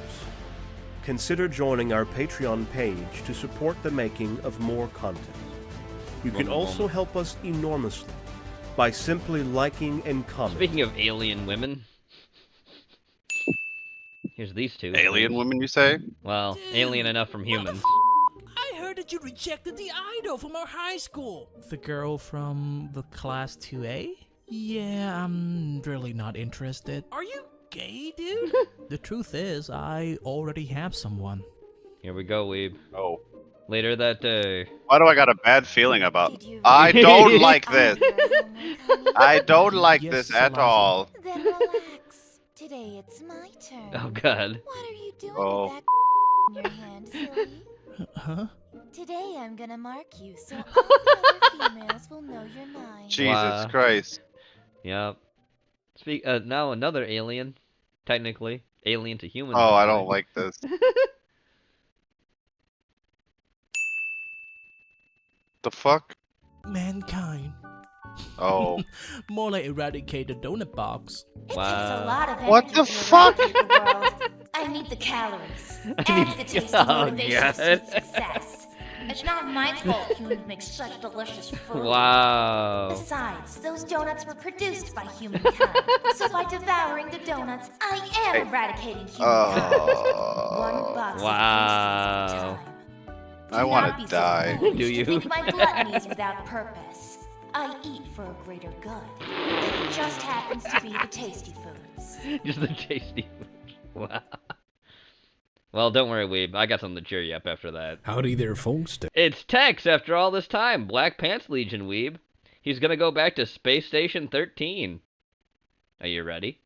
consider joining our Patreon page to support the making of more content. You can also help us enormously by simply liking and commenting. Speaking of alien women, here's these two. Alien women, you say? Well, alien enough from humans. I heard that you rejected the idol from our high school. The girl from the class 2A? Yeah, I'm really not interested. Are you gay, dude? The truth is, I already have someone. Here we go, Weeb. Oh. Later that day. Why do I got a bad feeling about? I don't like this. I don't like this at all. Then relax. Today it's my turn. Oh God. What are you doing with that in your hand, silly? Huh? Today I'm gonna mark you so all the other females will know you're mine. Jesus Christ. Yep. Now another alien, technically alien to humans. Oh, I don't like this. The fuck? Mankind. Oh. More like eradicate the donut box. It takes a lot of energy What the to fuck? eradicate the world. I need the calories and the taste of motivation to success. It's not my fault humans make such delicious food. Wow. Besides, those donuts were produced by humankind. So by devouring the donuts, I am eradicating humankind. One box Wow. of pastries at a time. I want to die. Do you? Think my gluttony is without purpose. I eat for a greater good. It just happens to be the tasty foods. Just the tasty food. Wow. Well, don't worry, Weeb. I got something to cheer you up after that. Howdy there, folks. It's Tex after all this time. Black Pants Legion, Weeb. He's gonna go back to Space Station 13. Are you ready?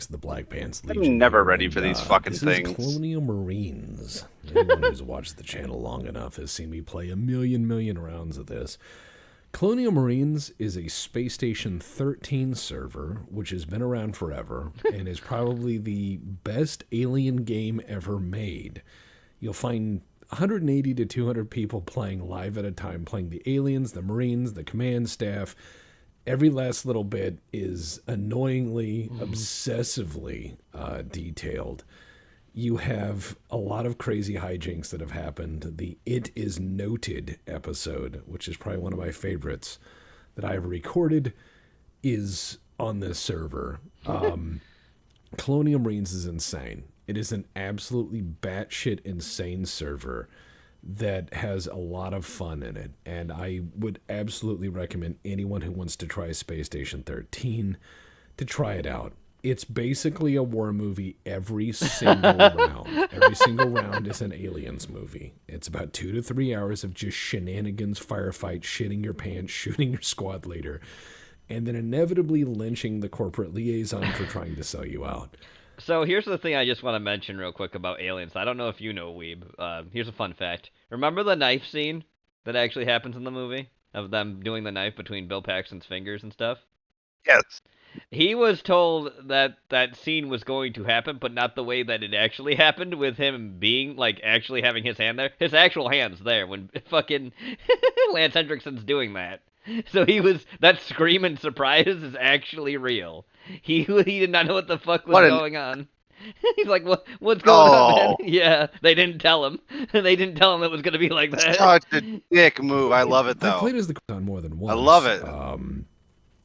The Black Pants Legion. I'm never ready for these fucking this things. Is Colonial Marines. Anyone who's watched the channel long enough has seen me play a million rounds of this. Colonial Marines is a Space Station 13 server, which has been around forever, and is probably the best alien game ever made. You'll find 180 to 200 people playing live at a time, playing the aliens, the Marines, the command staff. Every last little bit is annoyingly, obsessively detailed. You have a lot of crazy hijinks that have happened. The It Is Noted episode, which is probably one of my favorites that I've recorded, is on this server. Colonial Marines is insane. It is an absolutely batshit insane server that has a lot of fun in it, and I would absolutely recommend anyone who wants to try Space Station 13 to try it out. It's basically a war movie every single round. Every single round is an aliens movie. It's about 2 to 3 hours of just shenanigans, firefights, shitting your pants, shooting your squad leader, and then inevitably lynching the corporate liaison for trying to sell you out. So here's the thing I just want to mention real quick about aliens. I don't know if you know, Weeb. Here's a fun fact. Remember the knife scene that actually happens in the movie? Of them doing the knife between Bill Paxton's fingers and stuff? Yes. He was told that that scene was going to happen, but not the way that it actually happened, with him being, like, actually having his hand there. His actual hand's there when fucking Lance Hendrickson's doing that. So that scream and surprise is actually real. He did not know what the fuck was going on. He's like, what's going on, man? Yeah, they didn't tell him. They didn't tell him it was going to be like that. Such a dick move. I love it, though. I played as the on more than once. I love it.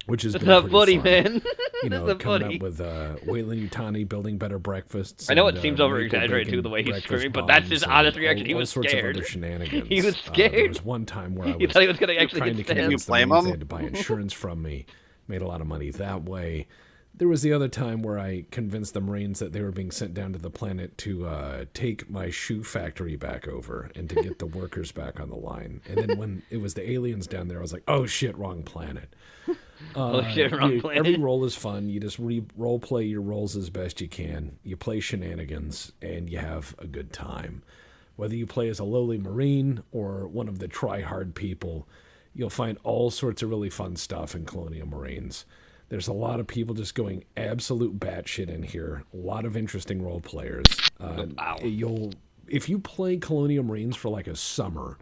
Which has That's been not funny, fun. man. You know, That's coming funny. up with Waylon Yutani building better breakfasts. I know and, it seems over-exaggerated, too, the way he's screaming, but that's his bombs honest and reaction. He all was sorts scared. Of other shenanigans. He was There scared. was one time where I was He thought he was going to actually trying to get stabbed. convince the Marines they had to buy insurance from me. Made a lot of money that way. There was the other time where I convinced the Marines that they were being sent down to the planet to take my shoe factory back over and to get the workers back on the line. And then when it was the aliens down there, I was like, oh shit, wrong planet. Oh shit, wrong planet. Every role is fun. You just role play your roles as best you can. You play shenanigans and you have a good time. Whether you play as a lowly Marine or one of the try-hard people, you'll find all sorts of really fun stuff in Colonial Marines. There's a lot of people just going absolute batshit in here. A lot of interesting role players. If you play Colonial Marines for like a summer,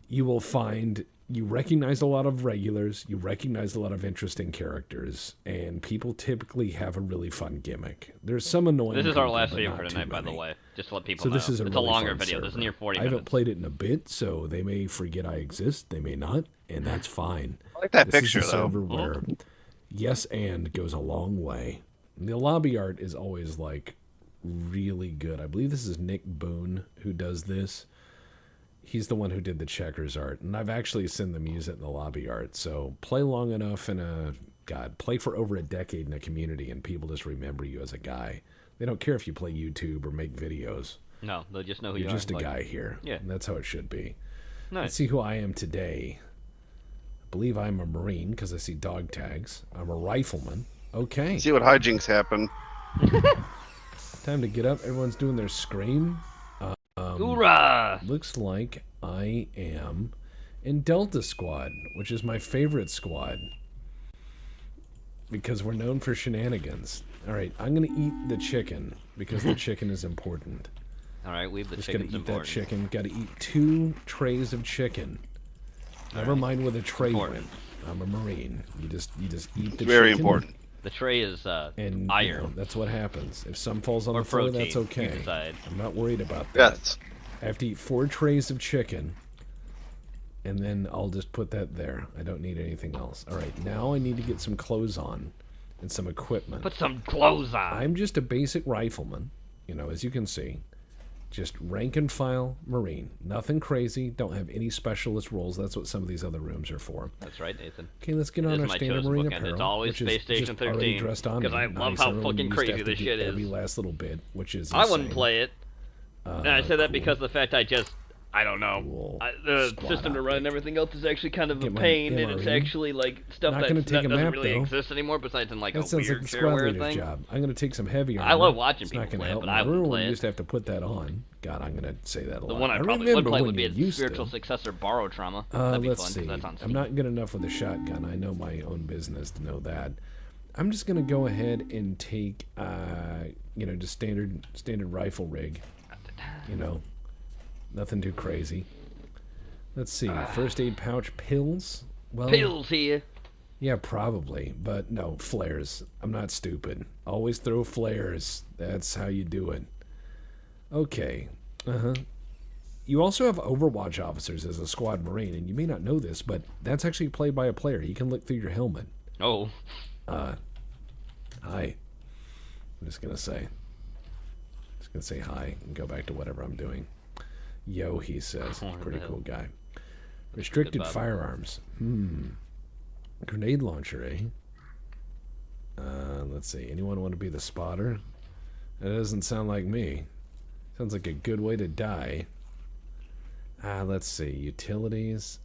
you will find you recognize a lot of regulars, you recognize a lot of interesting characters, and people typically have a really fun gimmick. There's some annoying. This is our people, last but video not for too tonight, by the many. way. Just to let people So know. this is a It's really a longer fun video. This is server. near 40 I minutes. haven't played it in a bit, so they may forget I exist. They may not, and that's fine. I like that this picture, is a though. server where yes and goes a long way. The lobby art is always like really good. I believe this is Nick Boone who does this. He's the one who did the checkers art, and I've actually seen them use it in the lobby art. So play long enough play for over a decade in a community, and people just remember you as a guy. They don't care if you play YouTube or make videos. No, they'll just know who you You're are. just a guy here. Yeah. And that's how it should be. Nice. Let's see who I am today. I believe I'm a Marine because I see dog tags. I'm a rifleman. Okay. See what hijinks happen. Time to get up. Everyone's doing their scream. Hoorah! Looks like I am in Delta Squad, which is my favorite squad because we're known for shenanigans. All right, I'm going to eat the chicken because the chicken is important. All right, we've the Just chicken's gotta eat important. that chicken. Got to eat 2 trays of chicken. Never mind where the tray went. I'm a Marine. You just eat the chicken. Very important. The tray is And iron. You know, that's what happens. If some falls on Or the floor, protein, that's okay. you decide. I'm not worried about that. Yes. I have to eat 4 trays of chicken, and then I'll just put that there. I don't need anything else. All right, now I need to get some clothes on and some equipment. Put some clothes on. I'm just a basic rifleman, you know, as you can see. Just rank and file Marine. Nothing crazy. Don't have any specialist roles. That's what some of these other rooms are for. That's right, Nathan. Okay, let's get It on is our my standard chosen Marine bookend. apparel. It's always which is Space Station just already 13, dressed on 'cause me. I love Nice. how really fucking used to crazy have to this get shit is. every last little bit, which is I wouldn't insane. play it. And I say that because the fact I don't know. The system to run and everything else is actually kind of a Get my pain, and it's MRE. actually like stuff Not that gonna take a doesn't map, really though. exist anymore besides in like That a sounds weird like the squad shareware leader's thing. job. I'm going to take some heavy armor. I love watching It's people not gonna play it, help but me. I would Remember play when you it. used to have to put that on? God, I'm going to say that a lot. The one I probably remember would play when would be you its used spiritual to. successor, Borrow Trauma. That'd be Let's fun. see. That's on I'm Steam. not good enough with a shotgun. I know my own business to know that. I'm just going to go ahead and take, just standard rifle rig. You know, nothing too crazy. Let's see. First aid pouch, pills. Well, Pills here. yeah, probably, but no, flares. I'm not stupid. Always throw flares. That's how you do it. Okay. You also have Overwatch officers as a squad Marine, and you may not know this, but that's actually played by a player. You can look through your helmet. Oh. Hi. I'm just gonna say hi and go back to whatever I'm doing. Yo, he says. Pretty cool guy. Restricted Good, Bob. firearms. Grenade launcher, eh? Let's see. Anyone want to be the spotter? That doesn't sound like me. Sounds like a good way to die. Let's see. Utilities.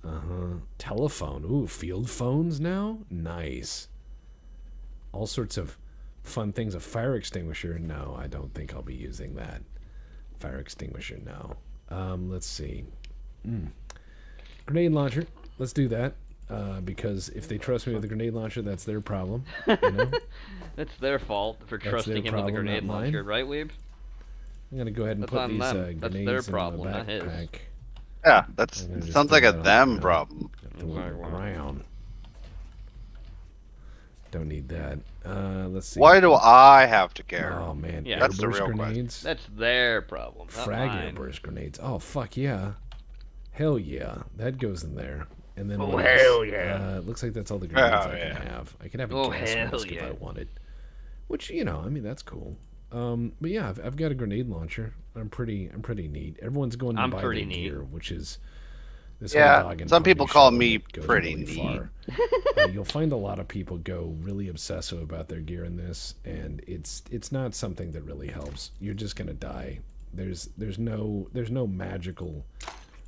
Telephone. Ooh, field phones now? Nice. All sorts of fun things. A fire extinguisher. No, I don't think I'll be using that. Fire extinguisher, no. Let's see. Grenade launcher. Let's do that. Because if they trust me with a grenade launcher, that's their problem. You know? That's their fault for trusting him with a grenade launcher, right, Weeb? I'm gonna go ahead and put these grenades their problem, in my not his. backpack. Yeah, sounds like a them problem. Around. Don't need that. Let's see. Why do I have to care? Oh man, Yeah, that's the airburst real grenades. That's their problem, not Frag mine. airburst grenades. Oh fuck yeah, hell yeah, that goes in there. And then what hell else? Yeah! Looks like that's all the grenades I yeah. can have. I can have a Oh, gas hell mask yeah. if I wanted. Which, you know, I mean, that's cool. But yeah, I've got a grenade launcher. I'm pretty neat. Everyone's going to buy pretty their neat. gear, which is this Yeah, whole dog and some pony people call show me that goes pretty really neat. far. You'll find a lot of people go really obsessive about their gear in this, and it's not something that really helps. You're just gonna die. There's no magical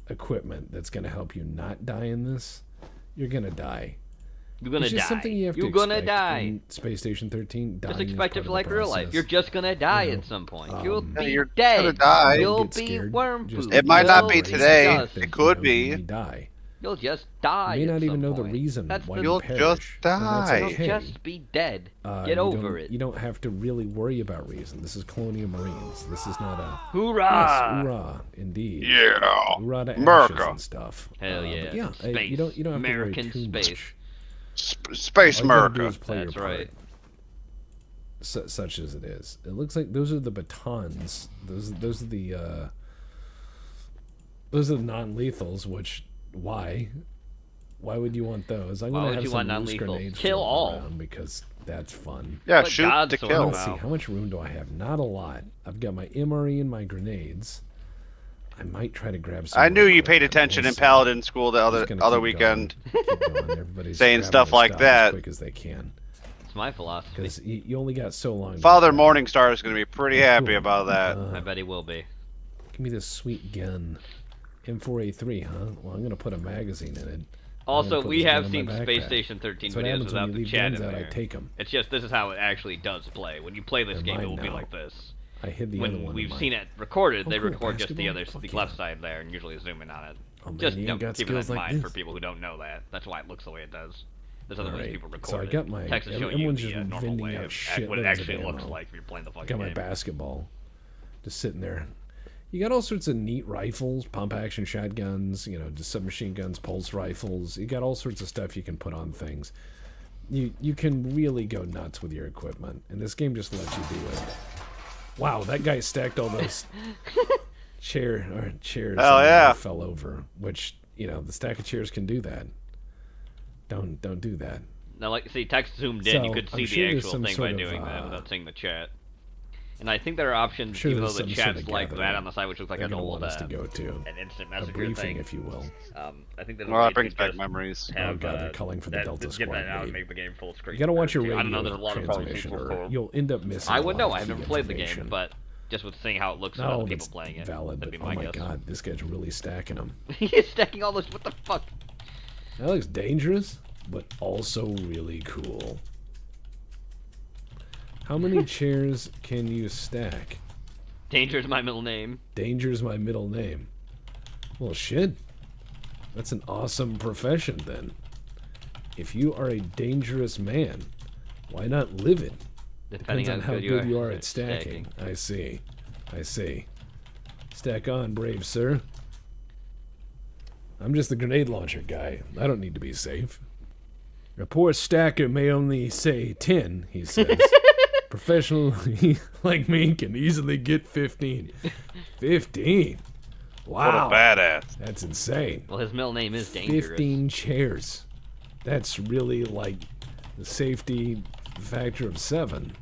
equipment that's gonna help you not die in this. You're gonna die. You're gonna It's just die. something you have You're to gonna expect die. in Space Station 13. Just dying is expect it part for of like the real life. process. You're just gonna die You know, at some point. You'll be you're dead. gonna die. You'll Don't get be scared. worm Just food. It might not be You'll today. dust. It could be. You die. You'll just die. You may at not even some know the point. reason That's why the- you You'll perish. just and that's die. You'll okay. just be dead. Get you over don't- it. You don't have to really worry about reason. This is Colonial Marines. This is not a... Hoorah! Yes, hoorah, indeed. Yeah. Hoorah to ashes America. and stuff. Hell But yeah. yeah, Space. you don't have American to worry too space. much. Space All you gotta do America. is play That's your part. right. Such as it is. It looks like those are the batons. Those are the non-lethals. Which why would you want those? I'm Why gonna would have you some want loose non-lethals? grenades Kill floating all. around because that's fun. Yeah, Let shoot God to sort kill. them Let's see, out. how much room do I have? Not a lot. I've got my MRE and my grenades. I might try to grab some. I knew more you paid equipment. attention We'll in see. Paladin school the Just gonna other keep weekend. going. Keep going. Everybody's Saying grabbing stuff their like that. as quick as they can. It's my philosophy. Because you only got so long. to Father grab it. Morningstar is going to be pretty happy about that. I bet he will be. Give me this sweet gun. M4A3, huh? Well, I'm gonna put a magazine in it. I'm Also, gonna put we this gun have in seen my Space backpack. Station 13 That's what videos happens without when you the leave chat guns in out, there. I take them. It's just this is how it actually does play. When you play this They're game, it mine will be now. like this. I hid the other When one. we've in seen my... it recorded, they cool, record just the basketball? other, the Fuck left yeah. side there, and usually zoom in on it. Oh, man, Just you ain't got keep that in skills like mind for this? people who don't know that. That's why it looks the way it does. There's other ways Alright, people record so I it. got my... Text is showing you Everyone's the just normal vending way out of shitloads what it of actually ammo. looks like if you're playing the fucking Got my game. basketball. Just sitting there. You got all sorts of neat rifles, pump action shotguns, you know, just submachine guns, pulse rifles. You got all sorts of stuff you can put on things. You can really go nuts with your equipment, and this game just lets you do it. Wow, that guy stacked all those chairs. Hell yeah. Fell over, which, you know, the stack of chairs can do that. Don't do that. Now, like, see, text zoomed in, you So, could I'm see sure the there's actual some thing sort by of, doing that without seeing the chat. And I think there are options, sure even though there's the some sort chat's of like gathering that on the side, which looks like they're an gonna old want us to go to. an instant A messenger briefing, thing. if you will. I think there's Well, a way that brings to back just memories. have, Oh god, they're calling for the that- Delta just get Squad that out and raid. make the game full screen. You gotta watch your too. radio I don't know, there's a lot of probably transmission, people or who- you'll end up missing. I a would lot know. of I haven't key played the game, information. but just with seeing how it looks with No, other people that's playing it, valid, that'd be but my oh my guess. god, this guy's really stacking them. He's stacking all those. What the fuck? That looks dangerous, but also really cool. How many chairs can you stack? Danger's my middle name. Danger's my middle name. Well, shit. That's an awesome profession, then. If you are a dangerous man, why not live it? Depending Depends on how good good you are at at stacking. I see. I see. Stack on, brave sir. I'm just the grenade launcher guy. I don't need to be safe. A poor stacker may only say 10, he says. Professional like me can easily get 15. 15? Wow. What a badass. That's insane. Well, his middle name is Dangerous. 15 chairs. That's really like the safety factor of 7.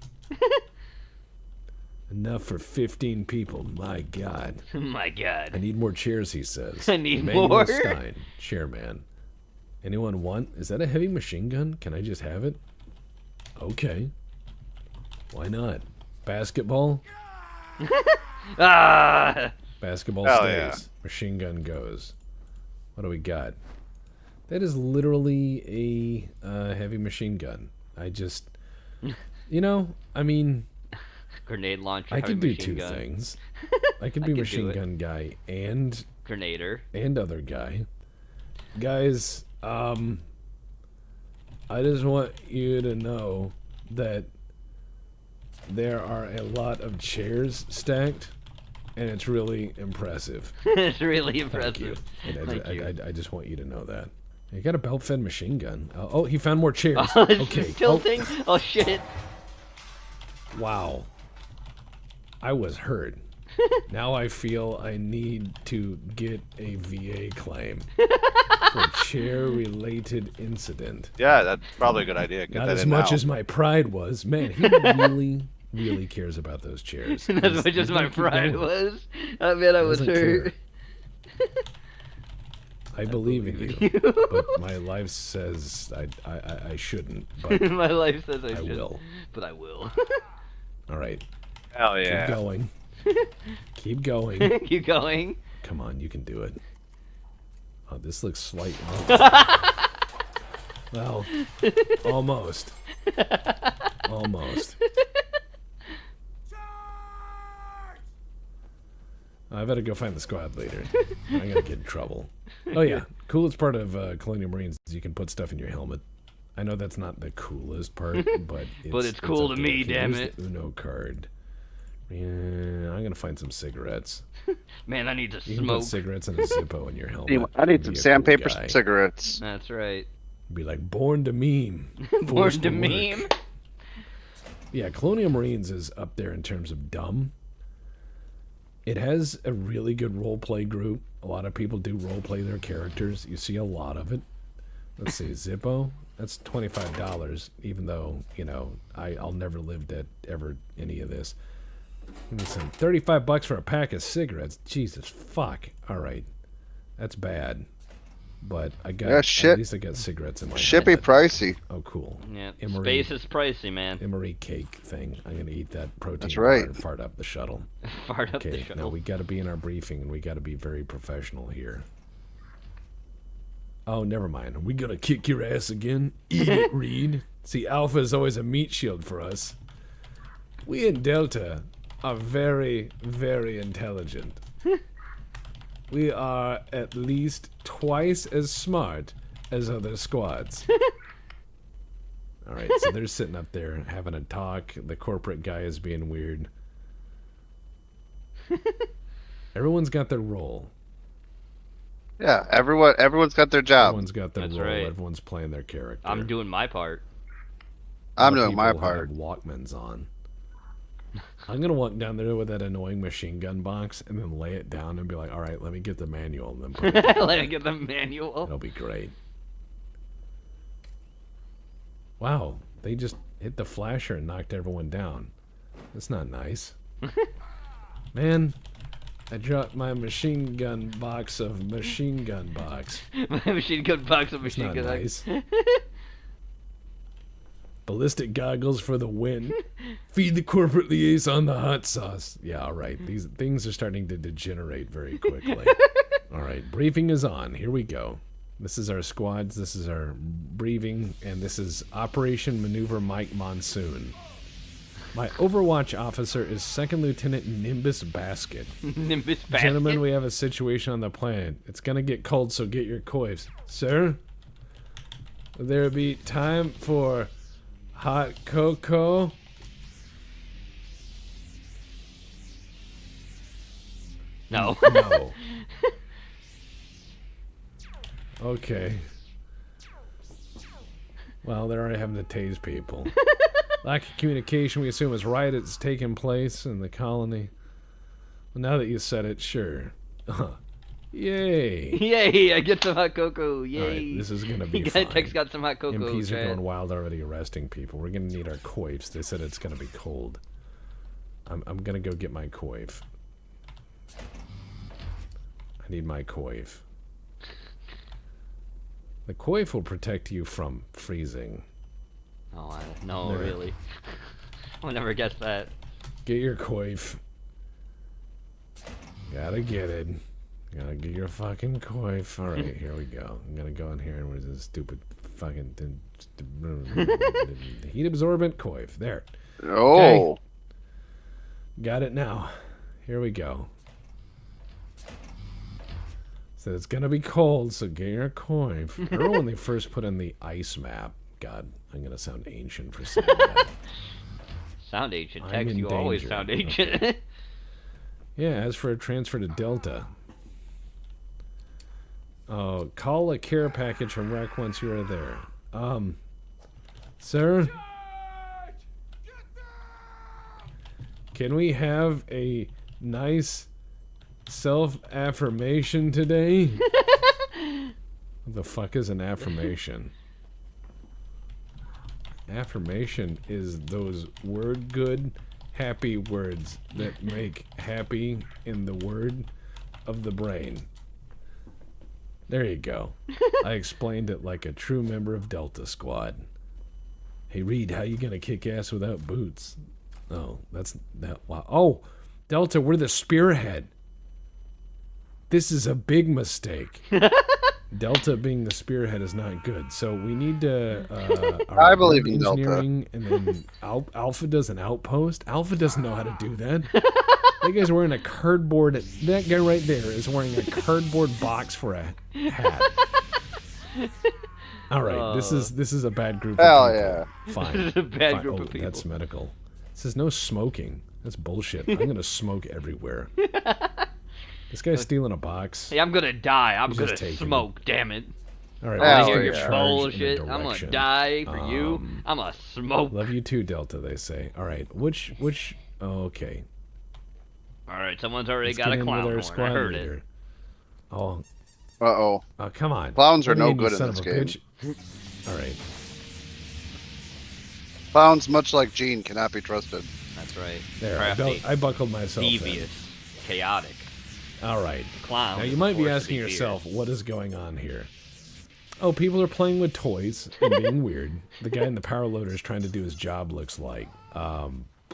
Enough for 15 people. My God. My God. I need more chairs, he says. I need Emmanuel more. Stein, chairman. Anyone want? Is that a heavy machine gun? Can I just have it? Okay. Why not? Basketball? Ah! Basketball Hell stays. yeah. Machine gun goes. What do we got? That is literally a heavy machine gun. I just... You know, I mean, grenade launcher. I could do machine two gun. things. I could be machine gun guy and grenader and other guy. Guys, I just want you to know that there are a lot of chairs stacked, and it's really impressive. It's really impressive. Thank you. I just want you to know that. You got a belt-fed machine gun. Oh, he found more chairs. Oh, it's okay. tilting. Oh shit. Wow. I was hurt. Now I feel I need to get a VA claim for chair-related incident. Yeah, that's probably a good idea. Get Not that as in much now. as my pride was. Man, he really cares about those chairs. Not as much as my pride was. I mean, I was hurt. I believe in you, but my life says I shouldn't. But my life says I shouldn't. will. But I will. All right. Hell yeah. Keep going. Keep going. Keep going. Come on, you can do it. Oh, this looks slight. Well, almost. Almost. I better go find the squad leader. I'm gonna get in trouble. Oh yeah, coolest part of Colonial Marines is you can put stuff in your helmet. I know that's not the coolest part, but it's cool to me, okay, damn here's it. The Uno card. Yeah, I'm gonna find some cigarettes. Man, I need to You can smoke. put cigarettes and a Zippo in your helmet. I need Be some a cool sandpaper guy. cigarettes. That's right. Be like born to meme. Born forced to work. meme. Yeah, Colonial Marines is up there in terms of dumb. It has a really good roleplay group. A lot of people do roleplay their characters. You see a lot of it. Let's see, Zippo. That's $25. Even though I'll never live that ever any of this. Give me some $35 for a pack of cigarettes. Jesus fuck. All right, that's bad. But I got at least I got cigarettes in my Shippy helmet. pricey. Oh, cool. Yeah, Emery, space is pricey, man. Emery cake thing. I'm gonna eat that protein That's bar right. and fart up the shuttle. Fart up the Okay, shuttle. now we got to be in our briefing and we got to be very professional here. Oh, never mind. Are we gonna kick your ass again? Eat it, Reed. See, Alpha is always a meat shield for us. We in Delta are very, very intelligent. We are at least twice as smart as other squads. Alright, so they're sitting up there having a talk. The corporate guy is being weird. Everyone's got their role. Yeah, everyone's got their job. Everyone's got their That's role. right. Everyone's playing their character. I'm doing my part. I'm A lot of doing my people have part. Walkmans on. I'm gonna walk down there with that annoying machine gun box and then lay it down and be like, all right, let me get the manual and then put it together. Let me get the manual. That'll be great. Wow, they just hit the flasher and knocked everyone down. That's not nice. Man, I dropped my machine gun box of machine gun box. My machine gun box of It's machine not gun. nice. Ballistic goggles for the win. Feed the corporate liaison the hot sauce. Yeah, all right. These things are starting to degenerate very quickly. All right, briefing is on. Here we go. This is our squads. This is our briefing, and this is Operation Maneuver Mike Monsoon. My Overwatch officer is Second Lieutenant Nimbus Basket. Nimbus Basket. Gentlemen, we have a situation on the planet. It's gonna get cold, so get your coifs. Sir, will there be time for hot cocoa? No. No. Okay. Well, they're already having to tase people. Lack of communication, we assume, is riot taking place in the colony. Well, now that you said it, sure. Yay. Yay, I get some hot cocoa. Yay. Alright, this is gonna be Guy fine. Tex got some hot cocoa. MPs are Chad. going wild already arresting people. We're gonna need our coifs. They said it's gonna be cold. I'm gonna go get my coif. I need my coif. The coif will protect you from freezing. Oh, no, Yeah. really. I'll never guess that. Get your coif. Gotta get it. Gotta get your fucking coif. Alright, here we go. I'm gonna go in here and where's this stupid fucking heat absorbent coif. There. Oh. Okay. Got it now. Here we go. So it's gonna be cold, so get your coif. Remember when they first put in the ice map? God, I'm gonna sound ancient for saying that. Sound ancient. Text, you always sound ancient. Okay. Yeah, as for a transfer to Delta. Oh, call a care package from Rec once you are there. Sir? Can we have a nice self-affirmation today? What the fuck is an affirmation? Affirmation is those word good, happy words that make happy in the word of the brain. There you go. I explained it like a true member of Delta Squad. Hey Reed, how you gonna kick ass without boots? Oh, that's that. Wow. Oh, Delta, we're the spearhead. This is a big mistake. Delta being the spearhead is not good. So we need to. I believe in engineering, Delta. And then Alpha does an outpost. Alpha doesn't know how to do that. That guy's wearing a cardboard. That guy right there is wearing a cardboard box for a hat. All right, this is a bad group. Hell of people. yeah. Fine. This is a bad Fine. group of people. That's medical. It says no smoking. That's bullshit. I'm gonna smoke everywhere. This guy's stealing a box. Hey, I'm gonna die. I'm He's gonna just taking smoke. Damn it. All right, I'm let's gonna get get charged bullshit. in a I'm gonna direction. die for you. I'm gonna smoke. Love you too, Delta. They say. All right, which? Oh, okay. All right, someone's already Let's got get a in with clown our horn. squad I heard leader. it. Oh. Uh-oh. Oh, come on. Clowns are Let me no in, you good in son this of a game. bitch. All right. Clowns, much like Gene, cannot be trusted. That's right. There, Crafty, I buckled myself in. devious, chaotic. All right. Clown. Now you might be asking yourself, what is going on here? Oh, people are playing with toys and being weird. The guy in the power loader is trying to do his job, looks like.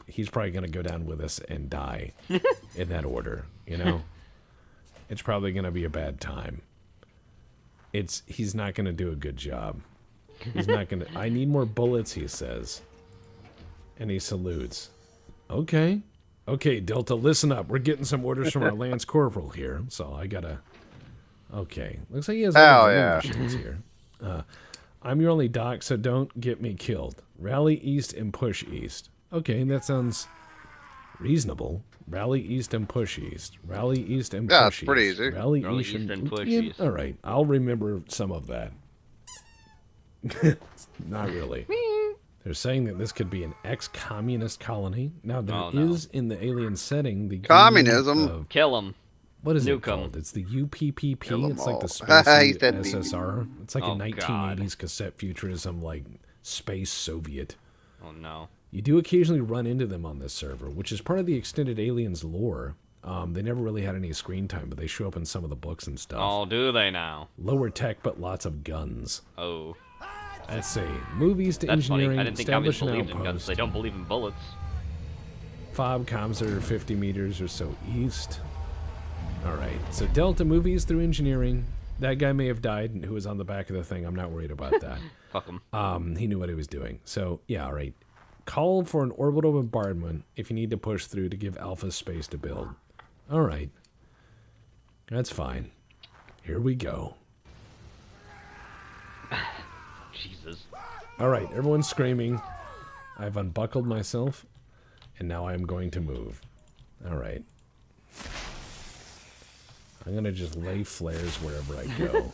He's probably going to go down with us and die in that order, you know? It's probably going to be a bad time. He's not going to do a good job. He's not going to... I need more bullets, he says. And he salutes. Okay. Okay, Delta, listen up. We're getting some orders from our Lance Corporal here, so I gotta... Okay. Looks like he has Oh, vending yeah. machines here. I'm your only doc, so don't get me killed. Rally east and push east. Okay, that sounds reasonable. Rally east and push east. Rally east and push Yeah, east. it's pretty easy. Rally east and push east. All right, I'll remember some of that. Not really. They're saying that this could be an ex-communist colony. Now, there is in the alien setting the Communism. Kill him. What is it Nuke 'em. called? It's the UPPP. Kill 'em It's like the all. space He said SSR. It's like Oh, a 1980s God. cassette futurism, like space Soviet. Oh no. You do occasionally run into them on this server, which is part of the extended Aliens lore. They never really had any screen time, but they show up in some of the books and stuff. Oh, do they now? Lower tech, but lots of guns. Oh. Let's see. Movies to That's funny. engineering, I didn't think establish communists an believed in guns. outpost. They don't believe in bullets. Fob comms are 50 meters or so east. Alright, so Delta movies through engineering. That guy may have died who was on the back of the thing. I'm not worried about that. Fuck him. He knew what he was doing. So, yeah, alright. Call for an orbital bombardment if you need to push through to give Alpha space to build. Alright. That's fine. Here we go. Jesus. Alright, everyone's screaming. I've unbuckled myself, and now I'm going to move. Alright. I'm going to just lay flares wherever I go.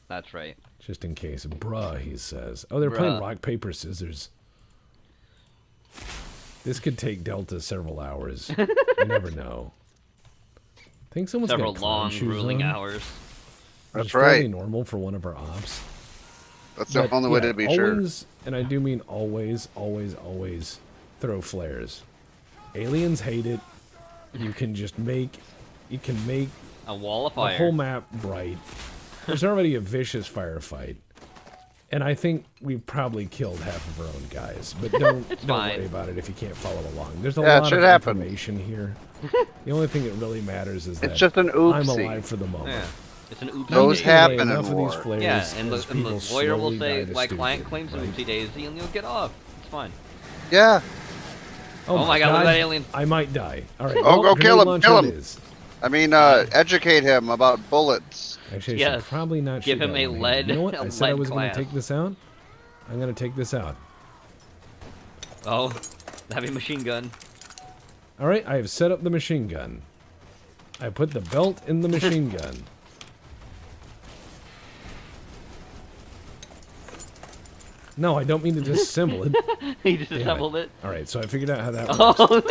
That's right. Just in case. Bruh, he says. Oh, they're playing Bruh. rock, paper, scissors. This could take Delta several hours. You never know. I think someone's Several got clown long, shoes grueling on, hours. which That's is fairly right. normal for one of our ops. That's the But, only way yeah, to be sure. always, and I do mean always, always throw flares. Aliens hate it. You can make A wall of the fire. whole map bright. There's already a vicious firefight. And I think we probably killed half of our own guys, but don't worry about it if you can't follow along. There's a lot of information here. The only thing that really matters is that it's just an oopsie. I'm alive for the moment. Yeah. It's an oopsie. Those happen in enough war. of these flares. Yeah, and the lawyer will say, like, stupid, client claims an oopsie daisy, and you'll get off. It's fine. Yeah. Oh my god, look at that alien. I might die. All right. Oh, well, go kill him. Kill him. Is. I mean, educate him about bullets. Actually, I should probably not give him a lead. You know what? I said I was going class. to take this out. I'm going to take this out. Oh, heavy machine gun. All right, I have set up the machine gun. I put the belt in the machine gun. No, I don't mean to disassemble it. He disassembled it. All right, so I figured out how that works. Oh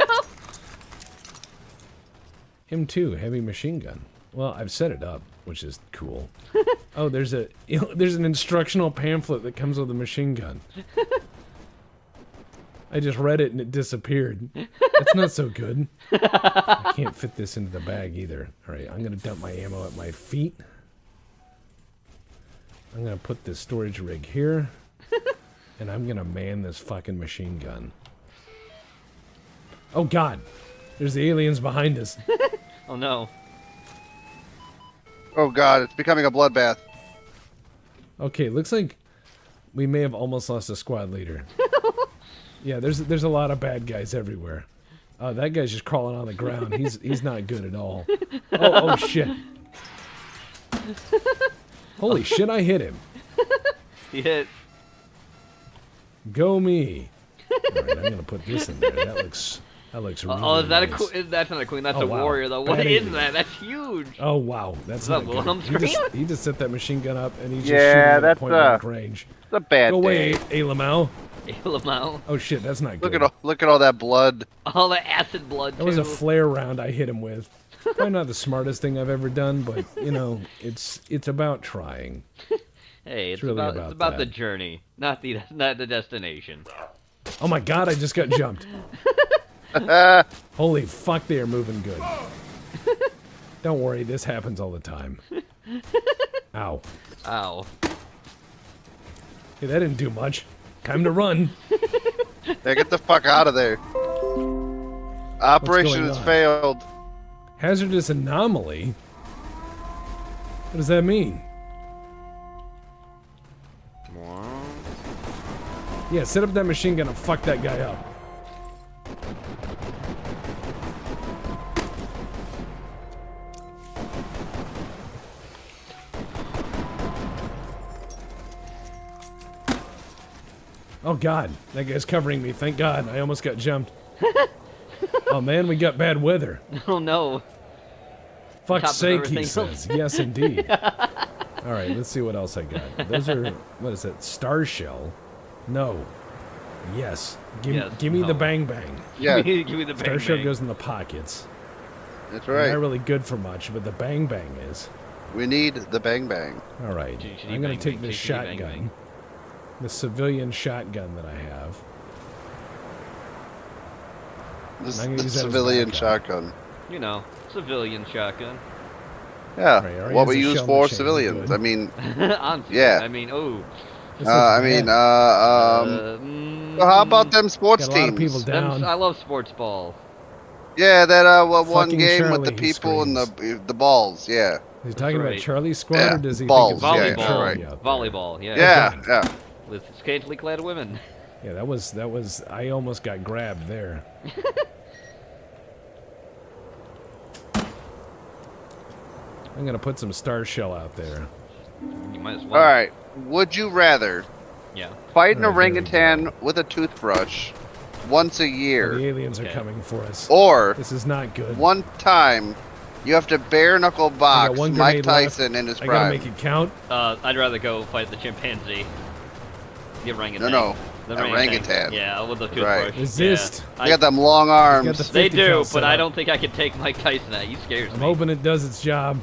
no! M2 heavy machine gun. Well, I've set it up, which is cool. Oh, there's an instructional pamphlet that comes with a machine gun. I just read it and it disappeared. That's not so good. I can't fit this into the bag either. All right, I'm gonna dump my ammo at my feet. I'm gonna put this storage rig here, and I'm gonna man this fucking machine gun. Oh God, there's the aliens behind us. Oh no. Oh God, it's becoming a bloodbath. Okay, looks like we may have almost lost a squad leader. Yeah, there's a lot of bad guys everywhere. That guy's just crawling on the ground. He's not good at all. Oh shit. Holy shit, I hit him. He hit. Go me. All right, I'm gonna put this in there. That looks really Oh, is that nice. that's not a queen, that's Oh, a wow. warrior though. What Bad is alien. that? That's huge. Oh wow, that's Is that not Wilhelm good. scream? He just set that machine gun up and he's just Yeah, shooting at that's point blank range. It's a bad Go away, day. Lamau. Lamau. Oh shit, that's not good. Look at all that blood. All the acid blood. That was a too. flare round I hit him with. Probably not the smartest thing I've ever done, but you know, it's about trying. Hey, it's really about about the that. journey, not the destination. Oh my God, I just got jumped. Holy fuck, they are moving good. Don't worry, this happens all the time. Ow. Ow. Hey, that didn't do much. Time to run. Yeah, get the fuck out of there. Operation has failed. Hazardous anomaly? What does that mean? Yeah, set up that machine gun and fuck that guy up. Oh God, that guy's covering me. Thank God, I almost got jumped. Oh man, we got bad weather. Oh no. Fuck's Top of sake, he everything says. Yes, indeed. All right, let's see what else I got. Those are, what is that, star shell? No. Yes. Give me the bang bang. Yeah. Give me the bang Star shell bang. goes in the pockets. That's They're right. not really good for much, but the bang bang is. We need the bang bang. All right. Chitty I'm going bang to take bang, this chitty bang shotgun. bang. The civilian shotgun that I have. This I'm gonna use that as civilian backup. shotgun. You know, civilian shotgun. Yeah. Right, our What we hands are use shell for machine, civilians. good. I mean, Honestly, yeah. I mean, oh. This I looks mean, bad. so how about them sports Got a lot of teams? people down. I love sports ball. Yeah, that one Fucking game with the Charlie, he people and the balls. Yeah. Is he talking about right. Charlie's squad, Yeah, or does he balls, think yeah, it's yeah, Charlie right. out there? Volleyball, yeah. Yeah, yeah. With scantily clad women. Yeah, that was. I almost got grabbed there. I'm gonna put some star shell out there. You might as well. All right. Would you rather Yeah. fight an All right, there we orangutan with a toothbrush once a Oh, year, the aliens are Okay. coming for us. or This is not good. one time you have to bare knuckle I got box one Mike grenade left. Tyson in his I gotta prime? make it count. I'd rather go fight the chimpanzee. The orangutan. No, The orangutan. Yeah, with the Right. toothbrush. Resist. Yeah. You got them long arms. got the They 50 do, cal but set I up. don't think I could take Mike Tyson out. He scares I'm me. hoping it does its job.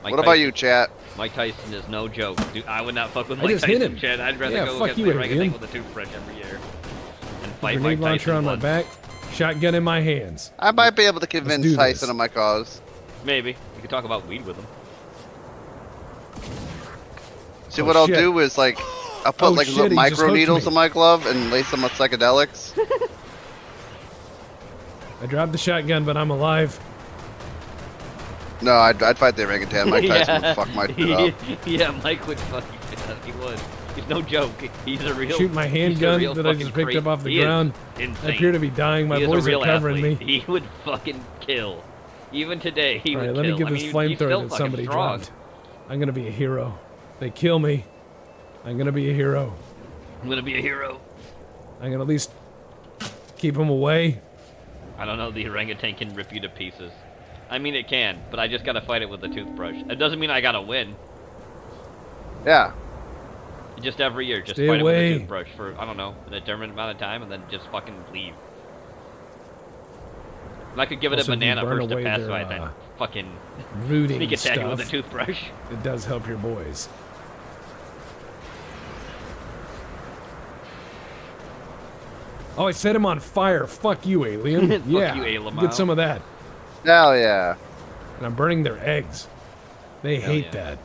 Mike What about Tyson- you, chat? Mike Tyson is no joke. Dude, I would not fuck with I Mike just hit Tyson, him. Chad. I'd rather Yeah, go fuck against you, the orangutan alien. with a toothbrush every year. And fight Grenade Mike launcher Tyson on my once. back. Shotgun in my hands. I might be able to do convince this. Tyson on my cause. Maybe. We could talk about weed with him. See, what I'll do is like, I'll put like little micro needles in my glove and lace them with psychedelics. I dropped the shotgun, but I'm alive. No, I'd fight the orangutan. Mike Tyson would fuck my shit up. Yeah, Mike would fuck you up. He would. He's no joke. He's a real. Shoot my handgun that I just picked up off the ground. I appear to be dying. My boys are covering me. He would fucking kill. Even today, he would kill. Let me get this flamethrower that somebody dropped. I'm gonna be a hero. They kill me. I'm gonna be a hero. I'm gonna be a hero. I'm gonna at least keep him away. I don't know. The orangutan can rip you to pieces. I mean, it can, but I just gotta fight it with a toothbrush. It doesn't mean I gotta win. Yeah. Just every year, just Stay fight away. it with a toothbrush for, I don't know, a determined amount of time, and then just fucking leave. And I could give it Also, a if you banana burn first to away pacify it, their, then fucking rooting sneak attack it with a stuff, toothbrush. It does help your boys. Oh, I set him on fire. Fuck you, alien. Fuck yeah, you, Alamau. get some of that. Hell yeah. And I'm burning their eggs. They hate that.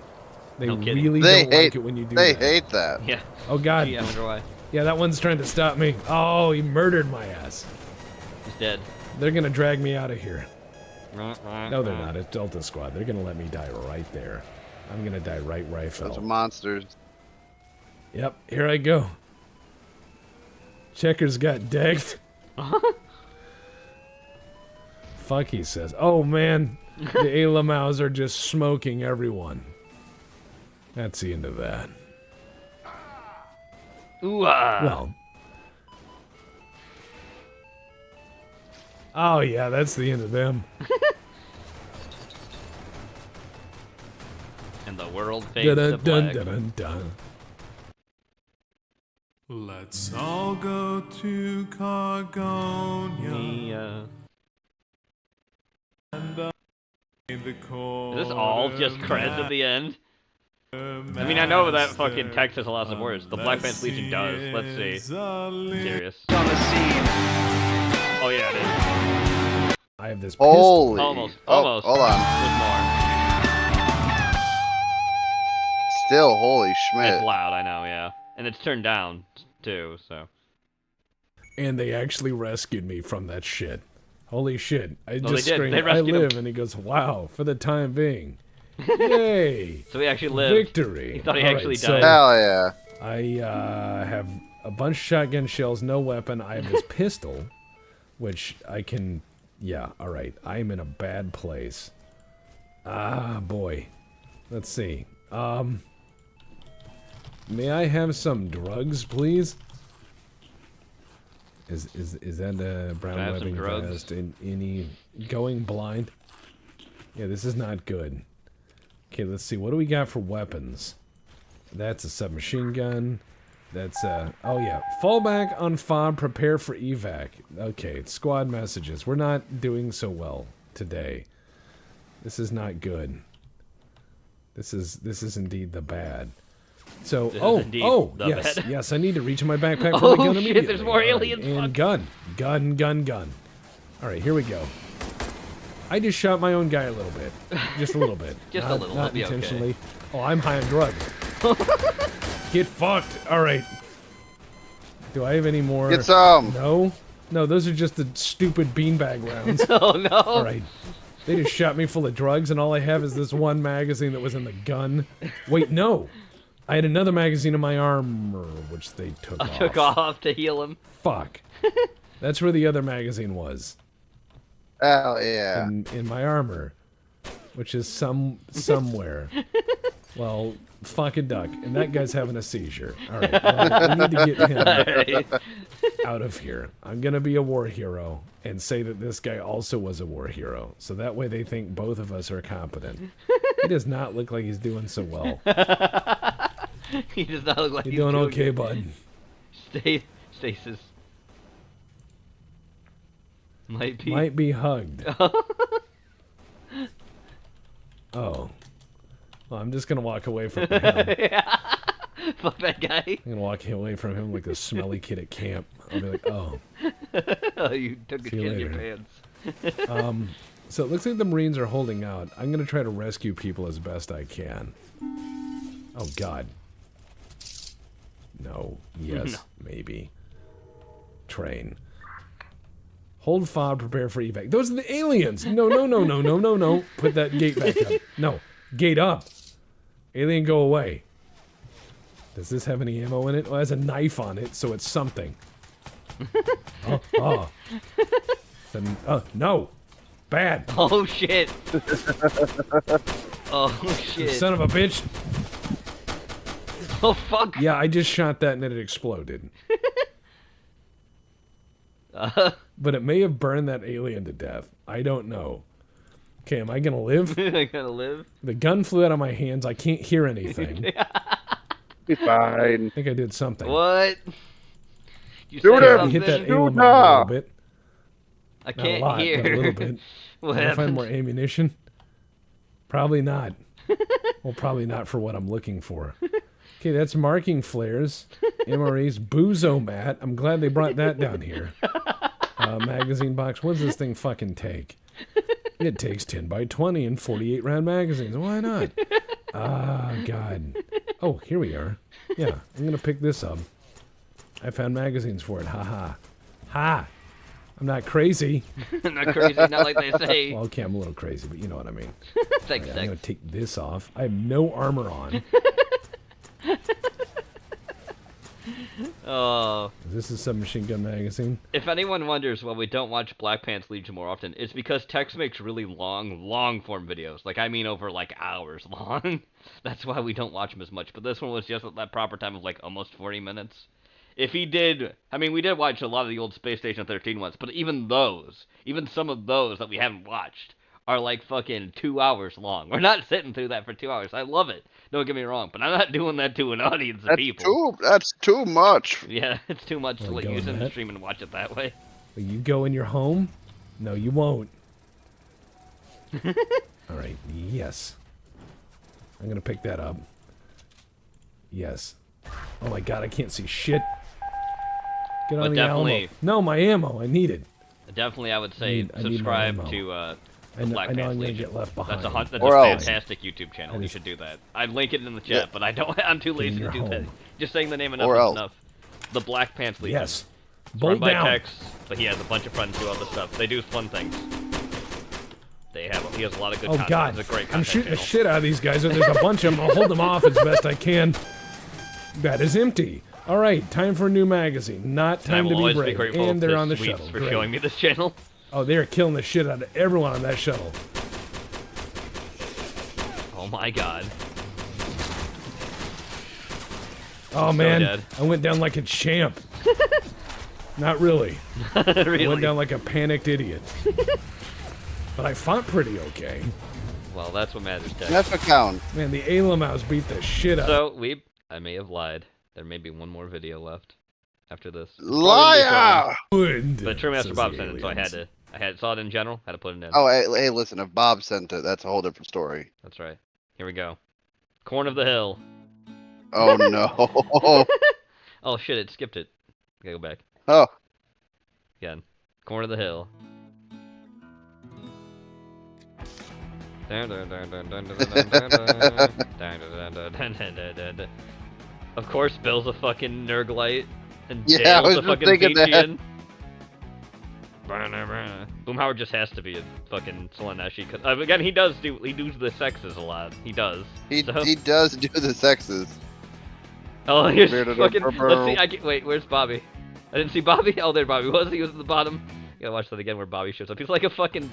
They No kidding. really They don't hate, like it when you do they that. hate that. Yeah. Oh, God. Gee, I wonder why. Yeah, that one's trying to stop me. Oh, he murdered my ass. He's dead. They're going to drag me out of here. No, they're not. It's Delta Squad. They're going to let me die right there. I'm going to die right where I fell. Those are monsters. Yep, here I go. Checkers got decked. Fuck, he says. Oh, man. The Alamaus are just smoking everyone. That's the end of that. Ooh-ah. Well. Oh, yeah, that's the end of them. And the world fades to black. Dun. Let's all go to Cargonia. And Is this all just credits at the end? I mean, I know that fucking text has a lot of words. The Black Pants Legion does. Let's see. Serious. Oh yeah, it is. I have this pistol. Holy. Almost. Oh, hold on. There's more. Still, holy Schmidt. It's loud, I know, yeah. And it's turned down, too, so. And they actually rescued me from that shit. Holy shit. I Oh, just they did. screamed, They I rescued live, him. and he goes, wow, for the time being. Yay! So he actually lived. Victory! He thought he All actually right, so died. Hell yeah. I have a bunch of shotgun shells, no weapon. I have this pistol, which I can... Yeah, alright. I'm in a bad place. Ah, boy. Let's see. May I have some drugs, please? Is that a brown Can I have some webbing drugs? vest in any going blind? Yeah, this is not good. Okay, let's see. What do we got for weapons? That's a submachine gun. That's oh yeah. Fall back on fob, prepare for evac. Okay, squad messages. We're not doing so well today. This is not good. This is indeed the bad. So, This is indeed the yes, bad. yes, I need to reach in my backpack for Oh, my gun shit, immediately. there's more All right, aliens, and fuck. gun. All right, here we go. I just shot my own guy a little bit. Just a little bit. Just a not, little, Not it'll be okay. intentionally. Oh, I'm high on drugs. Get fucked. All right. Do I have any more? Get some. No? No, those are just the stupid beanbag rounds. Oh, no. All right. They just shot me full of drugs, and all I have is this one magazine that was in the gun. Wait, no. I had another magazine in my armor, which they took off. Took off to heal him. Fuck. That's where the other magazine was. Hell yeah. In my armor, which is somewhere. Well, fuck a duck. And that guy's having a seizure. All right. Well, we need to get him out of here. I'm going to be a war hero and say that this guy also was a war hero. So that way they think both of us are competent. He does not look like he's doing so well. He does not look like You he's doing okay, good. bud? Stasis. Might be hugged. Oh. Well, I'm just gonna walk away from him. Yeah. Fuck that guy. I'm gonna walk away from him like a smelly kid at camp. I'll be like, oh. Oh, you took a See you shit in your later. pants. So it looks like the Marines are holding out. I'm gonna try to rescue people as best I can. Oh God. No. Yes. No. Maybe. Train. Hold fob, prepare for evac. Those are the aliens. No. Put that gate back up. No. Gate up. Alien, go away. Does this have any ammo in it? Well, it has a knife on it, so it's something. No. Bad. Oh, shit. Oh, shit. Son of a bitch. Oh, fuck. Yeah, I just shot that and it exploded. But it may have burned that alien to death. I don't know. Okay, am I gonna live? I gotta live? The gun flew out of my hands. I can't hear anything. Be fine. I think I did something. What? You hit that alien a little bit. I can't hear. But a little bit. What Can I find happened? more ammunition? Probably not. Well, probably not for what I'm looking for. Okay, that's marking flares. MREs, Boozomat. I'm glad they brought that down here. Magazine box. What does this thing fucking take? It takes 10 by 20 and 48 round magazines. Why not? Ah, God. Oh, here we are. Yeah, I'm going to pick this up. I found magazines for it. Ha ha. Ha! I'm not crazy. Not crazy, not like they say. Well, okay, I'm a little crazy, but you know what I mean. Thanks, I'm going to take this off. I have no armor on. Oh. Is this a submachine gun magazine? If anyone wonders why we don't watch Black Pants Legion more often, it's because Tex makes really long form videos. Like, I mean over, like, hours long. That's why we don't watch him as much. But this one was just at that proper time of, like, almost 40 minutes. If he did... I mean, we did watch a lot of the old Space Station 13 ones, but even those, even some of those that we haven't watched, are, like, fucking 2 hours long. We're not sitting through that for 2 hours. I love it. Don't get me wrong, but I'm not doing that to an audience of people. That's too much. Yeah, it's too much to let you use in the stream and watch it that way. Will you go in your home? No, you won't. All right, yes. I'm going to pick that up. Yes. Oh my god, I can't see shit. Get on the ammo. No, my ammo. I need it. Definitely, I would say subscribe to Black I know Pants I'm gonna Legion. get left behind. That's a fantastic YouTube channel. You should do that. I'd link it in the chat, but I don't. I'm too lazy to do that. Just saying the name enough is enough. The Black Pants Legion. Yes. Run by Tex, but he has a bunch of friends who do other stuff. They do fun things. He has a lot of good content. God. It's a great content I'm shooting channel. the shit out of these guys. There's a bunch of them. I'll hold them off as best I can. That is empty. All right, time for a new magazine. Not time to be brave. And they're on the shuttle. For showing me this channel. Oh, they're killing the shit out of everyone on that shuttle. Oh my god. Oh man, I went down like a champ. Not really. Really? I went down like a panicked idiot. But I fought pretty okay. Well, that's what matters, Tex. That's what counts. Man, the Alamouse beat the shit out. So, Weeb, I may have lied. There may be one more video left after this. Liar! But True Master Bob sent it, so I saw it in general, had to put it in. Oh, hey, listen, if Bob sent it, that's a whole different story. That's right. Here we go. Corn of the Hill. Oh, no. Oh, shit, it skipped it. Gotta go back. Oh. Again. Corn of the Hill. Of course, Bill's a fucking Nurglite, and Dale's a fucking Peachian. Boomhauer just has to be a fucking Slaneshi. Again, he does the sexes a lot. He does. He does do the sexes. Oh, here's fucking. Let's see. Wait, where's Bobby? I didn't see Bobby. Oh, there Bobby was. He was at the bottom. You gotta watch that again where Bobby shows up. He's like a fucking.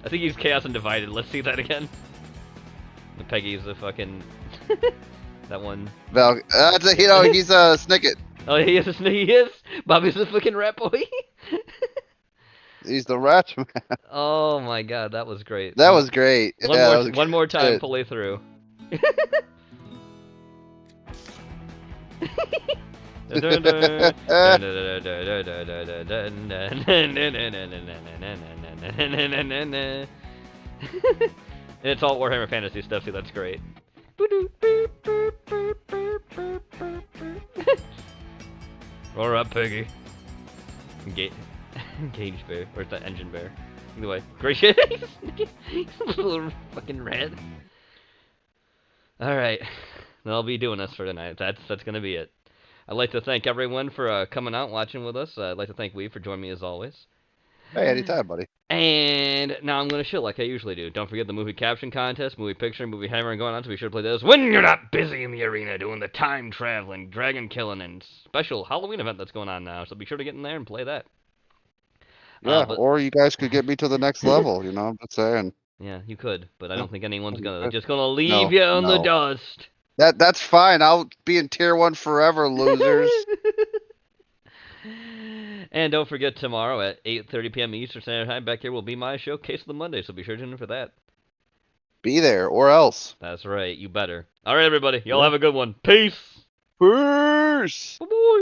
I think he's Chaos and Divided. Let's see that again. And Peggy's a fucking. That one. Val, he's a Snicket. Oh, he is. He is. Bobby's a fucking rat boy. He's the rat man. Oh my god, that was great. That was great. One more time, play through. It's all Warhammer Fantasy stuff too. That's great. Roar up, Piggy. Gauge bear. Where's that engine bear? Either way. Great shit. He's a little fucking red. Alright. I'll be doing this for tonight. That's gonna be it. I'd like to thank everyone for coming out and watching with us. I'd like to thank Weeb for joining me as always. Hey, anytime, buddy. And now I'm going to show like I usually do. Don't forget the movie caption contest, movie picture, movie hammering going on, so be sure to play those when you're not busy in the arena doing the time traveling, dragon killing, and special Halloween event that's going on now. So be sure to get in there and play that. Yeah, or you guys could get me to the next level, you know, I'm just saying. Yeah, you could, but I don't think anyone's just gonna leave you in the dust. That's fine. I'll be in tier 1 forever, losers. And don't forget tomorrow at 8:30 p.m. Eastern Standard Time, back here will be my show, Case of the Monday, so be sure to tune in for that. Be there, or else. That's right, you better. All right, everybody, y'all have a good one. Peace! Peace! Bye-bye!